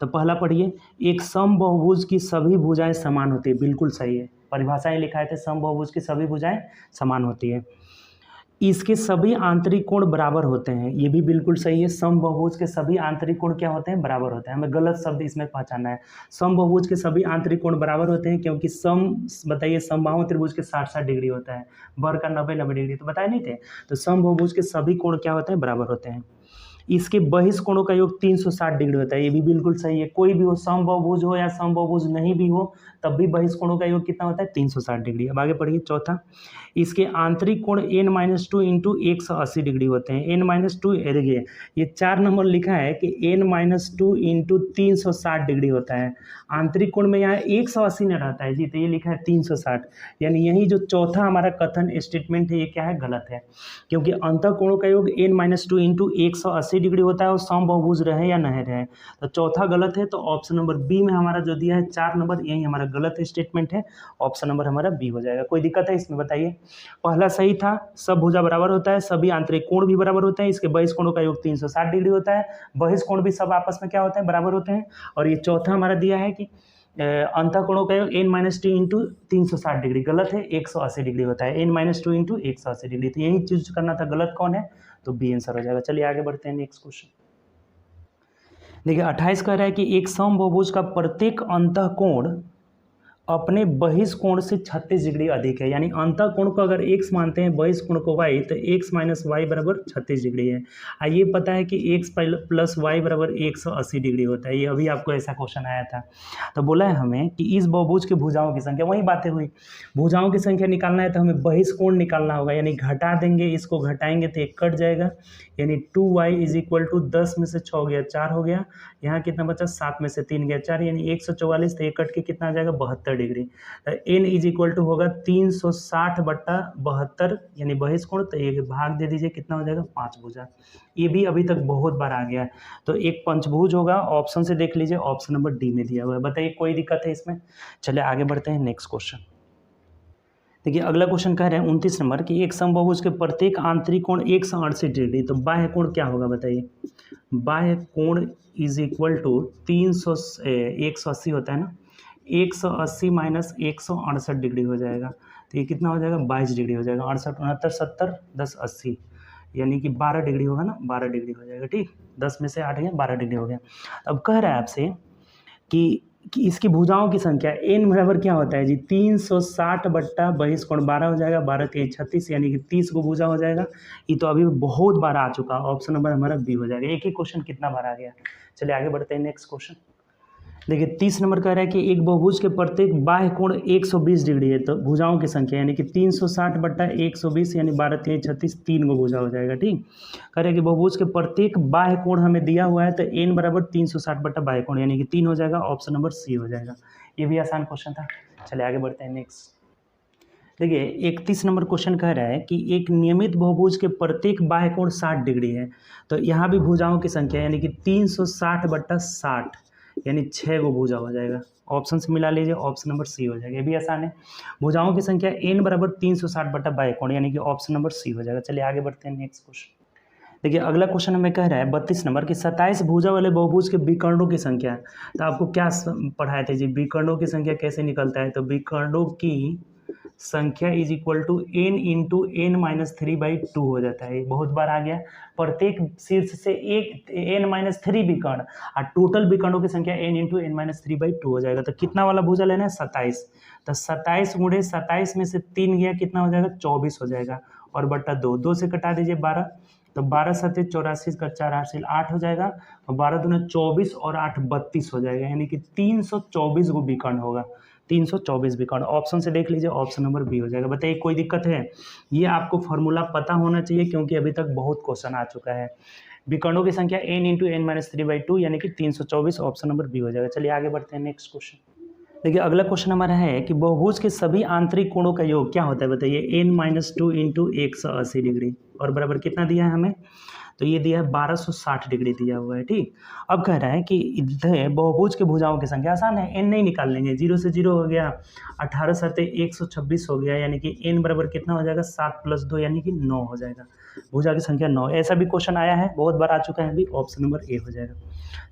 तो पहला पढ़िए, एक समबाहुभुज की सभी भुजाएं समान होती है। बिल्कुल सही है, परिभाषाएं लिखा थे, समबाहुभुज की सभी भुजाएं समान होती है। इसके सभी आंतरिक कोण बराबर होते हैं, ये भी बिल्कुल सही है। समबाहुभुज के सभी आंतरिक कोण क्या होते हैं, बराबर होते हैं। हमें गलत शब्द इसमें पहचानना है। समबाहुभुज के सभी आंतरिक कोण बराबर होते हैं, क्योंकि बताइए समबाहु त्रिभुज के 60-60 डिग्री होता है, वर्ग का 90-90 डिग्री, तो बताए नहीं थे। तो समबाहुभुज के सभी कोण क्या होते हैं, बराबर होते हैं। इसके बहिष्कोणों का योग 360 डिग्री होता है, ये भी बिल्कुल सही है। कोई भी हो, समबाहुभुज हो या समबाहुभुज नहीं भी हो, तब भी बहिष्कोणों का योग कितना होता है, 360 डिग्री। अब आगे पढ़िए चौथा, इसके आंतरिक कोण n-2 इंटू 180 डिग्री होते हैं। n-2 देखिए ये 4 नंबर लिखा है कि n-2 इंटू 360 डिग्री होता है। आंतरिक कोण में यहाँ 180 न रहता है जी, तो ये लिखा है 360। यानी यही जो चौथा हमारा कथन स्टेटमेंट है, ये क्या है, गलत है। क्योंकि अंतःकोणों का योग n-2 इंटू 180 180 डिग्री होता है वो सम बहुभुज रहे या नहीं रहे। तो चौथा गलत है, तो ऑप्शन नंबर बी में हमारा जो दिया है 4 नंबर, यही हमारा गलत स्टेटमेंट है। ऑप्शन नंबर हमारा बी हो जाएगा। कोई दिक्कत है इसमें बताइए? पहला सही था, सब भुजा बराबर होता है, सभी आंतरिक कोण भी बराबर होते हैं, इसके बहिष कोणों का योग 360 डिग्री होता है, बहिष कोण भी सब आपस में क्या होते हैं, बराबर होते हैं। और ये चौथा हमारा दिया है कि अंतःकोणों का योग n-2 इंटू 360 डिग्री, गलत है, 180 डिग्री होता है, n-2 इंटू 180 डिग्री। तो यही चूज करना था, गलत कौन है, तो बी आंसर हो जाएगा। चलिए आगे बढ़ते हैं नेक्स्ट क्वेश्चन। देखिए 28 कह रहा है कि एक समबाहुभुज का प्रत्येक अंतःकोण अपने बहिष कोण से 36 डिग्री अधिक है, यानी अंतःकोण को अगर x मानते हैं, बहिष कोण को y, तो x माइनस वाई बराबर 36 डिग्री है। ये पता है कि x प्लस वाई बराबर 180 डिग्री होता है, ये अभी आपको ऐसा क्वेश्चन आया था। तो बोला है हमें कि इस बहुभुज के भुजाओं की संख्या, वही बातें हुई, भुजाओं की संख्या निकालना है तो हमें बहिष कोण निकालना होगा, यानी घटा देंगे, इसको घटाएंगे तो एक कट जाएगा, यानी 2y इज इक्वल टू 10 में से 6 गया 4 हो गया, यहाँ कितना बचा 7 में से 3 गया 4, यानी 144, तो एक कट के कितना आ जाएगा 72 degree. n is equal to होगा 360/72, यानी बहिष कोण, तो एक भाग दे दीजिए, कितना हो जाएगा 5 भुजा। ये भी अभी तक बहुत बार आ गया है। तो एक पंचभुज होगा, ऑप्शन से देख लीजिए, ऑप्शन नंबर डी में दिया हुआ है। बताइए कोई दिक्कत है इसमें? चलिए आगे बढ़ते हैं नेक्स्ट क्वेश्चन। देखिए अगला क्वेश्चन कह रहे हैं 29 नंबर कि एक समबाहुभुज के प्रत्येक आंतरिक कोण 180 डिग्री, तो बाह्य कोण क्या होगा बताइए? बाह्य कोण इज इक्वल टू 180 होता है ना, 180 माइनस 168 डिग्री हो जाएगा, तो ये कितना हो जाएगा 22 डिग्री हो जाएगा। 68 69 70 10 80, यानी कि 12 डिग्री होगा ना, 12 डिग्री हो जाएगा। ठीक, 10 में से 8 गया, 12 डिग्री हो गया। अब कह रहा है आपसे कि इसकी भुजाओं की संख्या n बराबर क्या होता है जी, 360 बट्टा बहिष कोण 12 हो जाएगा, 12 के 36, यानी कि 30 को भुजा हो जाएगा। ये तो अभी बहुत बार आ चुका, ऑप्शन नंबर हमारा बी हो जाएगा। एक ही क्वेश्चन कितना बार आ गया। चलिए आगे बढ़ते हैं नेक्स्ट क्वेश्चन। देखिए 30 नंबर कह रहा है कि एक बहुभुज के प्रत्येक बाह्य कोण 120 डिग्री है, तो भुजाओं की संख्या यानी कि 360 बट्टा 120, यानी 12 3 36, 3 को भुजा हो जाएगा। ठीक, कह रहे हैं कि बहुभुज के प्रत्येक बाह्य कोण हमें दिया हुआ है, तो n बराबर 360 बट्टा बाह्य कोण, यानी कि 3 हो जाएगा, ऑप्शन नंबर सी हो जाएगा। ये भी आसान क्वेश्चन था। चलिए आगे बढ़ते हैं नेक्स्ट। देखिए 31 नंबर क्वेश्चन कह रहा है कि एक नियमित बहुभुज के प्रत्येक बाह्य कोण 60 डिग्री है, तो यहाँ भी भुजाओं की संख्या यानी कि 360 बट्टा 60, यानी 6 को भुजा हो जाएगा। ऑप्शन से मिला लीजिए, ऑप्शन नंबर सी हो जाएगा। ये भी आसान है। भुजाओं की संख्या n बराबर 360 बट्टा बाह्य कोण, यानी कि ऑप्शन नंबर सी हो जाएगा। चलिए आगे बढ़ते हैं नेक्स्ट क्वेश्चन। देखिए अगला क्वेश्चन हमें कह रहा है 32 नंबर कि 27 भुजा वाले बहुभुज के विकर्णों की संख्या। तो आपको क्या पढ़ाए थे जी, विकर्णों की संख्या कैसे निकलता है? तो विकर्णों की संख्या is equal to n into n-3/2 हो जाता है। बहुत बार आ गया, प्रत्येक शीर्ष से एक n-3 विकर्ण, और टोटल विकर्णों की संख्या n इंटू n-3/2 हो जाएगा। तो कितना वाला भुजा लेना है? 27। तो 27 गुणे 27 में से 3 गया, कितना हो जाएगा 24 हो जाएगा, और बट्टा 2, 2 से कटा दीजिए 12, तो 12 7 84 का 4 8 हो जाएगा, और 12 दूना 24 और 8 32 हो जाएगा, यानी कि 324 को विकर्ण होगा, 324 विकर्ण। ऑप्शन से देख लीजिए, ऑप्शन नंबर बी हो जाएगा। बताइए कोई दिक्कत है? ये आपको फॉर्मूला पता होना चाहिए, क्योंकि अभी तक बहुत क्वेश्चन आ चुका है। विकर्णों की संख्या n इंटू n-3/2, यानी कि 324, ऑप्शन नंबर बी हो जाएगा। चलिए आगे बढ़ते हैं नेक्स्ट क्वेश्चन। देखिए अगला क्वेश्चन हमारा है कि बहुभुज के सभी आंतरिक कोणों का योग क्या होता है बताइए? n-2 इंटू 180 डिग्री, और बराबर कितना दिया है हमें? तो ये दिया है 1260 डिग्री दिया हुआ है। ठीक, अब कह रहा है कि इधर बहुभुज के भुजाओं की संख्या, आसान है, n नहीं निकाल लेंगे, 0 से 0 हो गया, 18 7 126 हो गया, यानी कि n बराबर कितना हो जाएगा 7 + 2, यानी कि 9 हो जाएगा। भुजा की संख्या 9, ऐसा भी क्वेश्चन आया है, बहुत बार आ चुका है अभी, ऑप्शन नंबर ए हो जाएगा।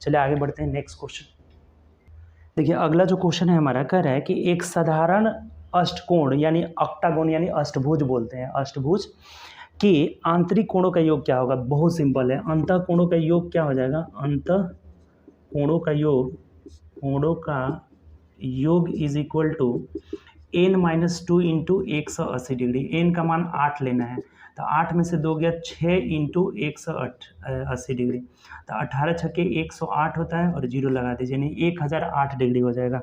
चलिए आगे बढ़ते हैं नेक्स्ट क्वेश्चन। देखिए अगला जो क्वेश्चन है हमारा, कह रहा है कि एक साधारण अष्टकोण यानी ऑक्टागोन, यानी अष्टभुज बोलते हैं, अष्टभुज के आंतरिक कोणों का योग क्या होगा? बहुत सिंपल है, अंतः कोणों का योग क्या हो जाएगा? अंतः कोणों का योग is equal to n-2 into 180 degree. n का मान 8 लेना है, तो 8 में से 2 गया 6 इंटू 180 डिग्री, तो 18 छक्के 108 होता है, और 0 लगा दीजिए, यानी 1008 डिग्री हो जाएगा।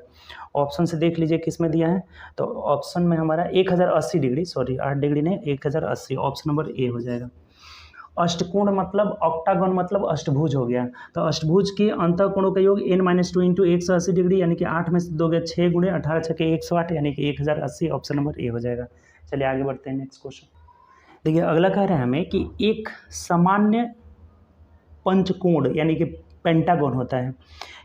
ऑप्शन से देख लीजिए किस में दिया है, तो ऑप्शन में हमारा 1080 डिग्री, सॉरी 8 डिग्री नहीं, 1080, ऑप्शन नंबर ए हो जाएगा। अष्टकोण मतलब ऑक्टागन मतलब अष्टभुज हो गया, तो अष्टभुज के अंतःकोणों का योग n-2 इंटू 180 डिग्री, यानी कि 8 में से 2 गया 6 गुणे 18 छक्के 108, यानी कि 1080, ऑप्शन नंबर ए हो जाएगा। चलिए आगे बढ़ते हैं नेक्स्ट क्वेश्चन। देखिए अगला कह रहा है हमें कि एक सामान्य पंचकोण यानी कि पेंटागन होता है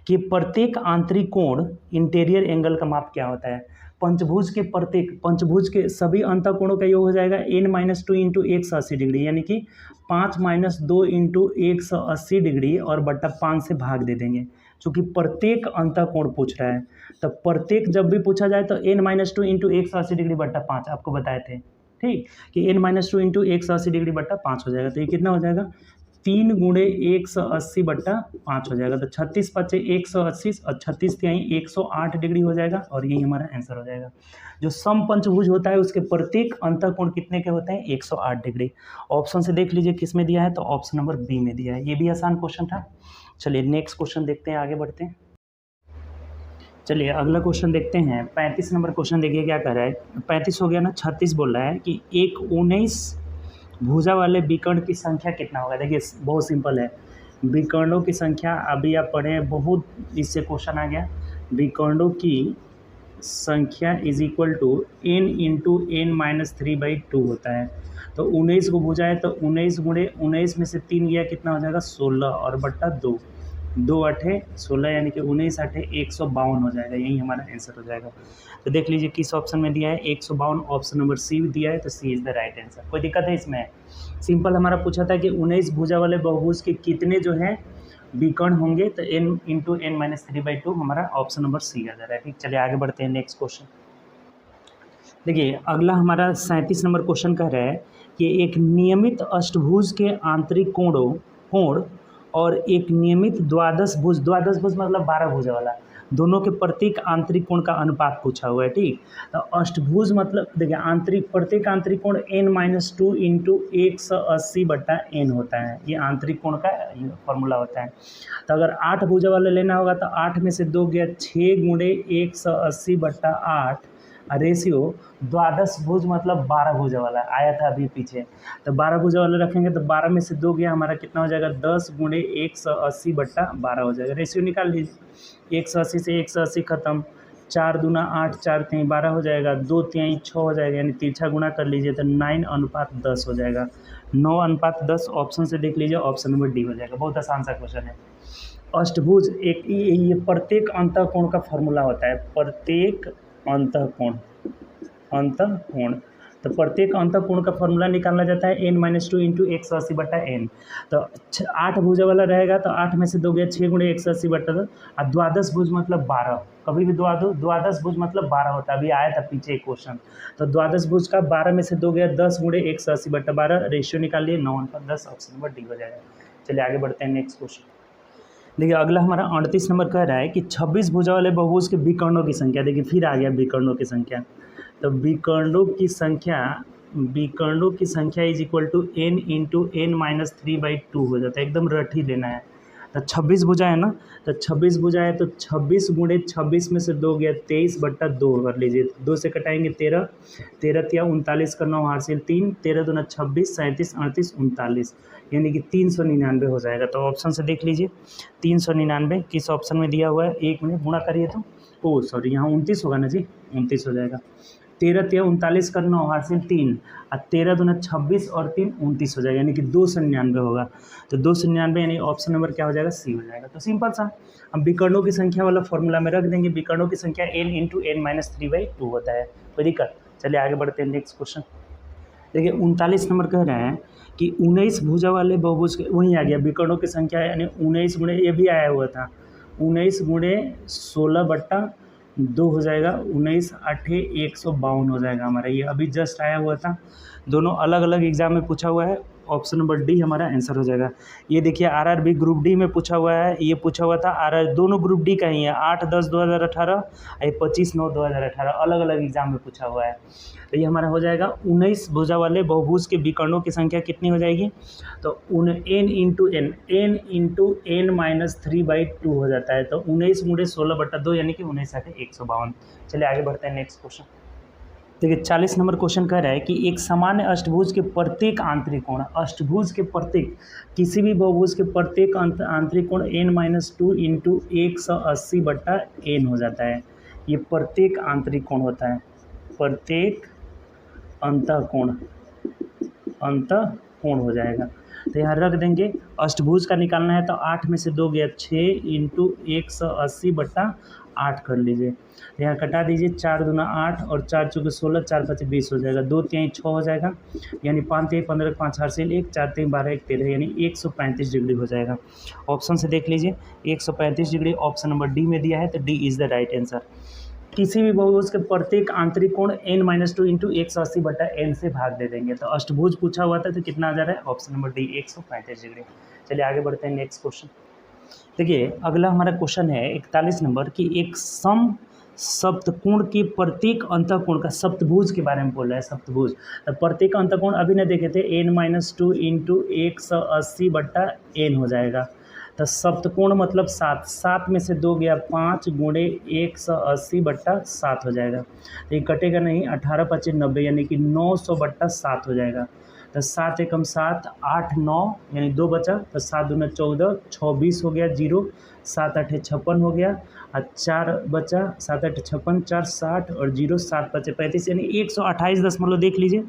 कि प्रत्येक आंतरिक कोण इंटीरियर एंगल का माप क्या होता है। पंचभुज के सभी अंतःकोणों का योग हो जाएगा n-2 इंटू 180 डिग्री, यानी कि 5-2 इंटू 180 डिग्री और बट्टा 5 से भाग दे देंगे, चूँकि प्रत्येक अंतःकोण पूछ रहा है। तो प्रत्येक जब भी पूछा जाए तो n-2 इंटू 180 डिग्री बट्टा 5 आपको बताए थे, ठीक, कि n-2 इंटू 180 डिग्री बट्टा 5 हो जाएगा। तो ये कितना हो जाएगा 3 गुणे 180 बट्टा 5 हो जाएगा। तो 36 पचे 180 और 36 तिहाई 108 डिग्री हो जाएगा और यही हमारा आंसर हो जाएगा। जो समपंचभुज होता है उसके प्रत्येक अंतःकोण कितने के होते हैं 108 डिग्री। ऑप्शन से देख लीजिए किस में दिया है, तो ऑप्शन नंबर बी में दिया है। ये भी आसान क्वेश्चन था। चलिए नेक्स्ट क्वेश्चन देखते हैं, आगे बढ़ते हैं। चलिए अगला क्वेश्चन देखते हैं। 35 नंबर क्वेश्चन देखिए क्या कर रहा है। 35 हो गया ना, 36 बोल रहा है कि एक 19 भुजा वाले विकर्ण की संख्या कितना होगा। देखिए बहुत सिंपल है, विकर्णों की संख्या अभी आप पढ़े हैं, बहुत इससे क्वेश्चन आ गया। विकर्णों की संख्या is equal to n into n-3/2 होता है। तो 19 को भुजा है तो 19 गुणे 19 में से 3 गया कितना हो जाएगा 16 और बट्टा 2, 2 8 16 यानी कि 19 8 152 हो जाएगा। यही हमारा आंसर हो जाएगा। तो देख लीजिए किस ऑप्शन में दिया है 152, ऑप्शन नंबर सी दिया है, तो सी इज़ द राइट आंसर। कोई दिक्कत है इसमें? सिंपल हमारा पूछा था कि 19 भुजा वाले बहुभुज के कितने जो हैं विकर्ण होंगे, तो n इंटू n-3/2 हमारा ऑप्शन नंबर सी आ जा रहा है। ठीक, चलिए आगे बढ़ते हैं नेक्स्ट क्वेश्चन। देखिए अगला हमारा 37 नंबर क्वेश्चन कह रहा है कि एक नियमित अष्टभुज के आंतरिक कोण और एक नियमित द्वादश भुज मतलब 12 भुजा वाला, दोनों के प्रत्येक आंतरिक कोण का अनुपात पूछा हुआ है। ठीक, तो अष्टभुज मतलब देखिए प्रत्येक आंतरिक कोण n-2 इंटू 180 बट्टा n होता है। ये आंतरिक कोण का फॉर्मूला होता है। तो अगर 8 भुजा वाला लेना होगा तो 8 में से 2 गया 6 गुणे 180 बट्टा 8 रेशियो द्वादश भुज मतलब 12 भुजा वाला आया था अभी पीछे। तो 12 भुजा वाला रखेंगे तो 12 में से 2 गया हमारा कितना हो जाएगा 10 गुणे 180 बट्टा 12 हो जाएगा। रेशियो निकाल लीजिए, 180 से 180 खत्म, 4 दूना 8 4 तिहाई 12 हो जाएगा, 2 तिहाई 6 हो जाएगा, यानी तिरछा गुणा कर लीजिए तो 9:10 हो जाएगा। 9:10 ऑप्शन से देख लीजिए, ऑप्शन नंबर डी हो जाएगा। बहुत आसान सा क्वेश्चन है। अष्टभुज एक ये प्रत्येक अंतःकोण का फॉर्मूला होता है, प्रत्येक अंतःकोण तो प्रत्येक अंतःकोण का फॉर्मूला निकालना जाता है n-2 इंटू 180 बट्टा n। तो 8 भुजा वाला रहेगा तो 8 में से 2 गया 6 गुणे 180 बट्टा 2 और द्वादश भुज मतलब 12, कभी भी द्वादश भुज मतलब 12 होता है, अभी आया था पीछे एक क्वेश्चन। तो द्वादश भुज का 12 में से 2 गया 10 गुणे 180 बट्टा 12, रेशियो निकाल लिए 9:10, ऑप्शन नंबर डी हो जाएगा। चलिए आगे बढ़ते हैं नेक्स्ट क्वेश्चन। देखिए अगला हमारा 38 नंबर कह रहा है कि 26 भुजा वाले बहुभुज के विकर्णों की संख्या। देखिए फिर आ गया विकर्णों की संख्या। तो विकर्णों की संख्या is equal to n into n-3/2 हो जाता है। एकदम रट ही लेना है। तो 26 भुजा है ना, तो 26 भुजा है तो 26 गुणे 26 में से 2 गया 23 बट्टा 2 कर लीजिए, 2 से कटाएंगे 13, 13 तिया 39 का 9 हासिल 3, 13 दूना 26, 37 38 39, यानी कि 399 हो जाएगा। तो ऑप्शन से देख लीजिए 399 किस ऑप्शन में दिया हुआ है, एक मिनट गुणा करिए तो सॉरी यहाँ 29 होगा ना जी, 29 हो जाएगा। 13 तिया 39 का 9 हासिल 3 और 13 दूना 26 और 3 29 हो जाएगा, यानी कि 299 होगा। तो 299 यानी ऑप्शन नंबर क्या हो जाएगा, सी हो जाएगा। तो सिंपल सा हम विकर्णों की संख्या वाला फॉर्मूला में रख देंगे। विकर्णों की संख्या n इंटू n-3/2 होता है। कोई दिक्कत? चलिए आगे बढ़ते हैं नेक्स्ट क्वेश्चन। देखिए 39 नंबर कह रहे हैं कि 19 भुजा वाले बहुभुज के, वहीं आ गया विकर्णों की संख्या, यानी 19 गुणे ये भी आया हुआ था 19 गुणे 16 बट्टा 2 हो जाएगा, 19 8 152 हो जाएगा हमारा। ये अभी जस्ट आया हुआ था, दोनों अलग अलग एग्जाम में पूछा हुआ है। ऑप्शन नंबर डी हमारा आंसर हो जाएगा। ये देखिए आरआरबी ग्रुप डी में पूछा हुआ है, ये पूछा हुआ था आरआर, दोनों ग्रुप डी का ही है, 8/10/2018 ये 25/9/2018, अलग अलग एग्जाम में पूछा हुआ है। तो ये हमारा हो जाएगा 19 भुजा वाले बहुभुज के विकर्णों की संख्या कितनी हो जाएगी, तो n इंटू n-3/2 हो जाता है। तो 19 गुणे 16 बट्टा 2 यानी कि 19 8 152। चलिए आगे बढ़ते हैं नेक्स्ट क्वेश्चन। देखिए 40 नंबर क्वेश्चन कह रहा है कि एक सामान्य अष्टभुज के प्रत्येक आंतरिक कोण, अष्टभुज के प्रत्येक किसी भी बहुभुज के प्रत्येक आंतरिक कोण n-2 इंटू 180 बट्टा n हो जाता है। ये प्रत्येक आंतरिक कोण होता है, प्रत्येक अंतःकोण हो जाएगा। तो यहाँ रख देंगे। अष्टभुज का निकालना है तो 8 में से 2 गया 6 इंटू 180/8 कर लीजिए। यहाँ कटा दीजिए, 4 दूना 8 और 4 चौके 16, 4 5 20 हो जाएगा, 2 तिहाई 6 हो जाएगा, यानी 5 तिहाई 15, 5 हासिल 1, 4 तिहाई 12, 1 13, यानी 135 डिग्री हो जाएगा। ऑप्शन से देख लीजिए 135 डिग्री ऑप्शन नंबर डी में दिया है, तो D is the right answer. किसी भी बहुभुज के प्रत्येक आंतरिक कोण n-2 इंटू 180/n से भाग दे देंगे। तो अष्टभुज पूछा हुआ था तो कितना आ जा रहा है, ऑप्शन नंबर डी 135 डिग्री। चलिए आगे बढ़ते हैं नेक्स्ट क्वेश्चन। देखिए अगला हमारा क्वेश्चन है 41 नंबर की, एक सम सप्तकोण के प्रत्येक अंतःकोण का, सप्तभुज के बारे में बोल रहा है, सप्तभुज। तो प्रत्येक अंतःकोण अभी न देखे थे, n-2 इंटू 180/n हो जाएगा। तो सप्तकोण मतलब 7, 7 में से 2 गया 5 गुणे 180/7 हो जाएगा। तो ये कटेगा नहीं, 18 25 90, यानी कि 900/7 हो जाएगा। तो 7 एकम 7, 8 9, यानी 2 बचा, तो 7 दूना 14, 26 हो गया, 0, 7 8 56 हो गया, और 4 बचा, 7 8 56, 4 60 और 0 7 5 35, यानी 128 देख लीजिए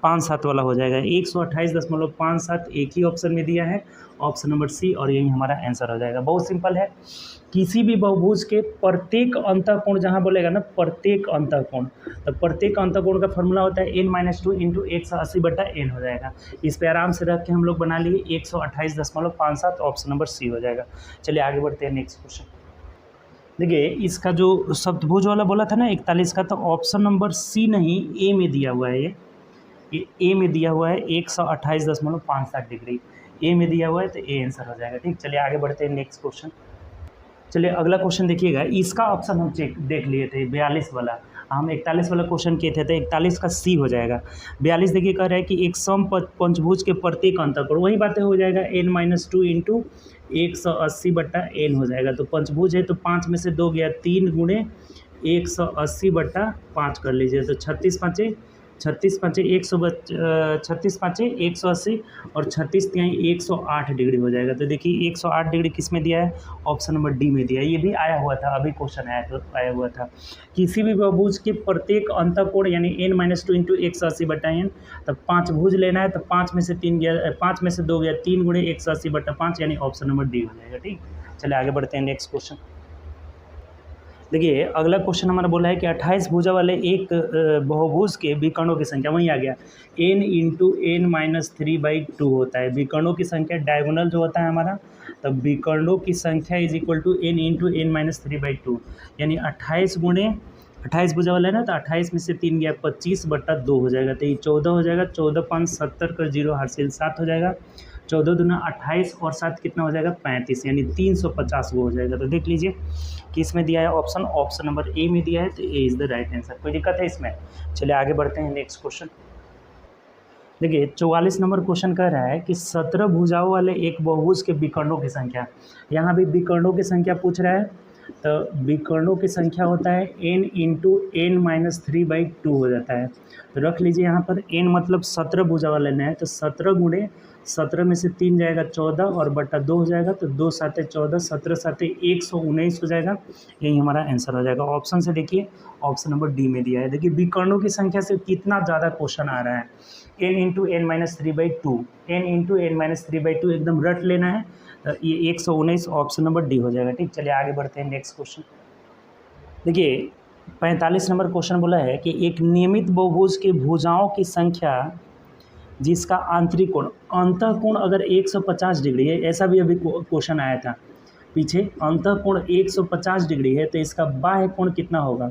5-7 वाला हो जाएगा। 128.57 एक ही ऑप्शन में दिया है, ऑप्शन नंबर सी, और यही हमारा आंसर हो जाएगा। बहुत सिंपल है। किसी भी बहुभुज के प्रत्येक अंतःकोण, जहाँ बोलेगा ना प्रत्येक अंतःकोण, तो प्रत्येक अंतःकोण का फॉर्मूला होता है n-2 इंटू 180/n हो जाएगा। इस पे आराम से रख के हम लोग बना लिए 128.57, ऑप्शन नंबर सी हो जाएगा। चलिए आगे बढ़ते हैं नेक्स्ट क्वेश्चन। देखिए इसका जो सप्तभुज वाला बोला था ना 41 का, तो ऑप्शन नंबर सी नहीं ए में दिया हुआ है। ये ए में दिया हुआ है 128.57 डिग्री ए में दिया हुआ है, तो ए आंसर हो जाएगा। ठीक, चलिए आगे बढ़ते हैं नेक्स्ट क्वेश्चन। चलिए अगला क्वेश्चन देखिएगा, इसका ऑप्शन हम चेक देख लिए थे 42 वाला, हम 41 वाला क्वेश्चन किए थे, तो 41 का सी हो जाएगा। 42 देखिए कह रहा है कि एक सम पंचभुज के प्रत्येक अंतःकोण, वही बातें हो जाएगा n-2 इंटू 180/n हो जाएगा। तो पंचभुज है तो 5 में से 2 गया 3 गुणे 180/5 कर लीजिए, तो 36 5 180 और 36 तिहाई 108 डिग्री हो जाएगा। तो देखिए 108 डिग्री किस में दिया है, ऑप्शन नंबर डी में दिया है। ये भी आया हुआ था, अभी क्वेश्चन आया हुआ था। किसी भी बहुभुज के प्रत्येक अंतःकोण यानी n-2 इंटू 180/n, तो 5 भुज लेना है, तो 5 में से 2 गया 3 गुणे 180/5, यानी ऑप्शन नंबर डी हो जाएगा। ठीक, चलिए आगे बढ़ते हैं नेक्स्ट क्वेश्चन। देखिए अगला क्वेश्चन हमारा बोला है कि 28 भुजा वाले एक बहुभुज के विकर्णों की संख्या, वहीं आ गया n इंटू n-3/2 होता है। विकर्णों की संख्या डायगोनल जो होता है हमारा, तब विकर्णों की संख्या is equal to n into n-3/2, यानी 28 भुजा वाला है ना, तो 28 में से 3 गया 25/2 हो जाएगा, तो ये 14 हो जाएगा। 14 5 70 कर 0 हासिल 7 हो जाएगा। 14 दूना 28 और 7 कितना हो जाएगा 35, यानी 350 वो हो जाएगा। तो देख लीजिए कि इसमें दिया है ऑप्शन नंबर ए में दिया है, तो A is the right answer. कोई दिक्कत है इसमें? चलिए आगे बढ़ते हैं नेक्स्ट क्वेश्चन। देखिए 44 नंबर क्वेश्चन कह रहा है कि 17 भुजाओं वाले एक बहुभुज के विकर्णों की संख्या, यहाँ भी विकर्णों की संख्या पूछ रहा है। तो विकर्णों की संख्या होता है n इंटू n-3/2 हो जाता है। तो रख लीजिए यहाँ पर n मतलब 17 भुजा वाला लेना है, तो 17 गुणे 17 में से 3 जाएगा 14 और बटा 2 हो जाएगा, तो 2 7 14, 17 7 119 हो जाएगा। यही हमारा आंसर हो जाएगा। ऑप्शन से देखिए ऑप्शन नंबर डी में दिया है। देखिए विकर्णों की संख्या से कितना ज़्यादा क्वेश्चन आ रहा है, n into n-3/2, n into n-3/2 एकदम रट लेना है। ये 119 ऑप्शन नंबर डी हो जाएगा। ठीक, चलिए आगे बढ़ते हैं नेक्स्ट क्वेश्चन। देखिए 45 नंबर क्वेश्चन बोला है कि एक नियमित बहुभुज के भुजाओं की संख्या जिसका आंतरिक कोण, अंतःकोण अगर 150 डिग्री है, ऐसा भी अभी क्वेश्चन आया था पीछे, अंतःकोण 150 डिग्री है, तो इसका बाह्य कोण कितना होगा,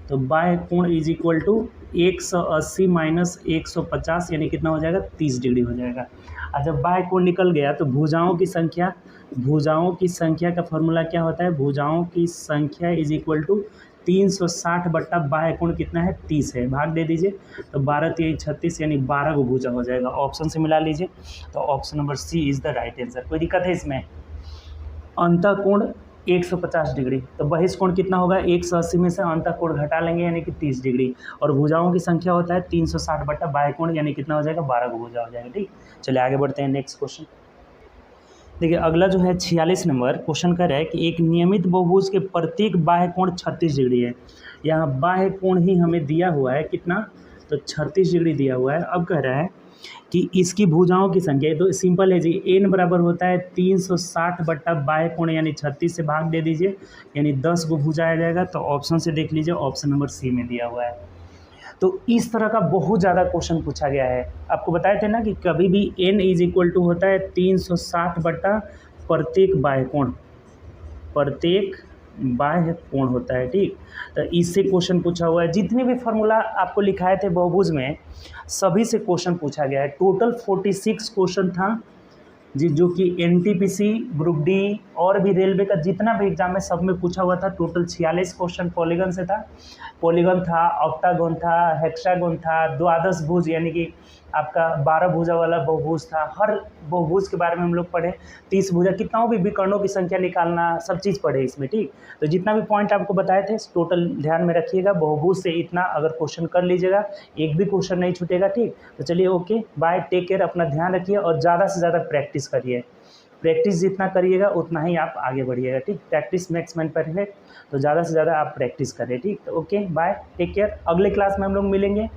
तो बाह्य कोण इज इक्वल टू 180 माइनस 150, यानी कितना हो जाएगा 30 डिग्री हो जाएगा। और जब बाह्य कोण निकल गया तो भुजाओं की संख्या का फॉर्मूला क्या होता है, भुजाओं की संख्या इज इक्वल टू 360 बट्टा बाह्य कोण कितना है 30 है, भाग दे दीजिए, तो 12 3 36, यानी 12 को भुजा हो जाएगा। ऑप्शन से मिला लीजिए, तो option number C is the right answer. कोई दिक्कत है इसमें? अंतःकोण 150 डिग्री, तो बहिष्ठ कोण कितना होगा, 180 में से अंतःकोण घटा लेंगे यानी कि 30 डिग्री, और भुजाओं की संख्या होता है 360 बट्टा बाह्य कोण, यानी कितना हो जाएगा 12 को भुजा हो जाएगा। ठीक, चलिए आगे बढ़ते हैं नेक्स्ट क्वेश्चन। देखिए अगला जो है 46 नंबर क्वेश्चन कर रहा है कि एक नियमित बहुभुज के प्रत्येक बाह्य कोण 36 डिग्री है। यहाँ बाह्य कोण ही हमें दिया हुआ है कितना, तो 36 डिग्री दिया हुआ है। अब कह रहा है कि इसकी भुजाओं की संख्या, तो सिंपल है जी, n बराबर होता है 360 बट्टा बाह्य कोण यानी 36 से भाग दे दीजिए, यानी 10 को भुजा आ जाएगा। तो ऑप्शन से देख लीजिए, ऑप्शन नंबर सी में दिया हुआ है। तो इस तरह का बहुत ज़्यादा क्वेश्चन पूछा गया है। आपको बताए थे ना कि कभी भी n इज इक्वल टू होता है 360 बट्टा प्रत्येक बाह्य कोण, प्रत्येक बाह्य कोण होता है, ठीक। तो इससे क्वेश्चन पूछा हुआ है। जितने भी फार्मूला आपको लिखाए थे बहुभुज में, सभी से क्वेश्चन पूछा गया है। टोटल 46 क्वेश्चन था जी, जो कि एनटीपीसी, ग्रुप डी और भी रेलवे का जितना भी एग्जाम है सब में पूछा हुआ था। टोटल 46 क्वेश्चन पॉलीगन से था। पॉलीगन था, ऑक्टागोन था, हेक्सागोन था, द्वादश भुज यानी कि आपका 12 भुजा वाला बहुभुज था। हर बहुभुज के बारे में हम लोग पढ़े। 30 भुजा, कितना भी विकर्णों की संख्या निकालना, सब चीज़ पढ़े इसमें, ठीक। तो जितना भी पॉइंट आपको बताए थे टोटल ध्यान में रखिएगा। बहुभुज से इतना अगर क्वेश्चन कर लीजिएगा, एक भी क्वेश्चन नहीं छूटेगा, ठीक। तो चलिए, ओके बाय, टेक केयर, अपना ध्यान रखिए और ज़्यादा से ज़्यादा प्रैक्टिस करिए। प्रैक्टिस जितना करिएगा उतना ही आप आगे बढ़िएगा, ठीक। प्रैक्टिस मेक्स मैन परफेक्ट, तो ज़्यादा से ज़्यादा आप प्रैक्टिस करें, ठीक। तो ओके बाय, टेक केयर। अगले क्लास में हम लोग मिलेंगे।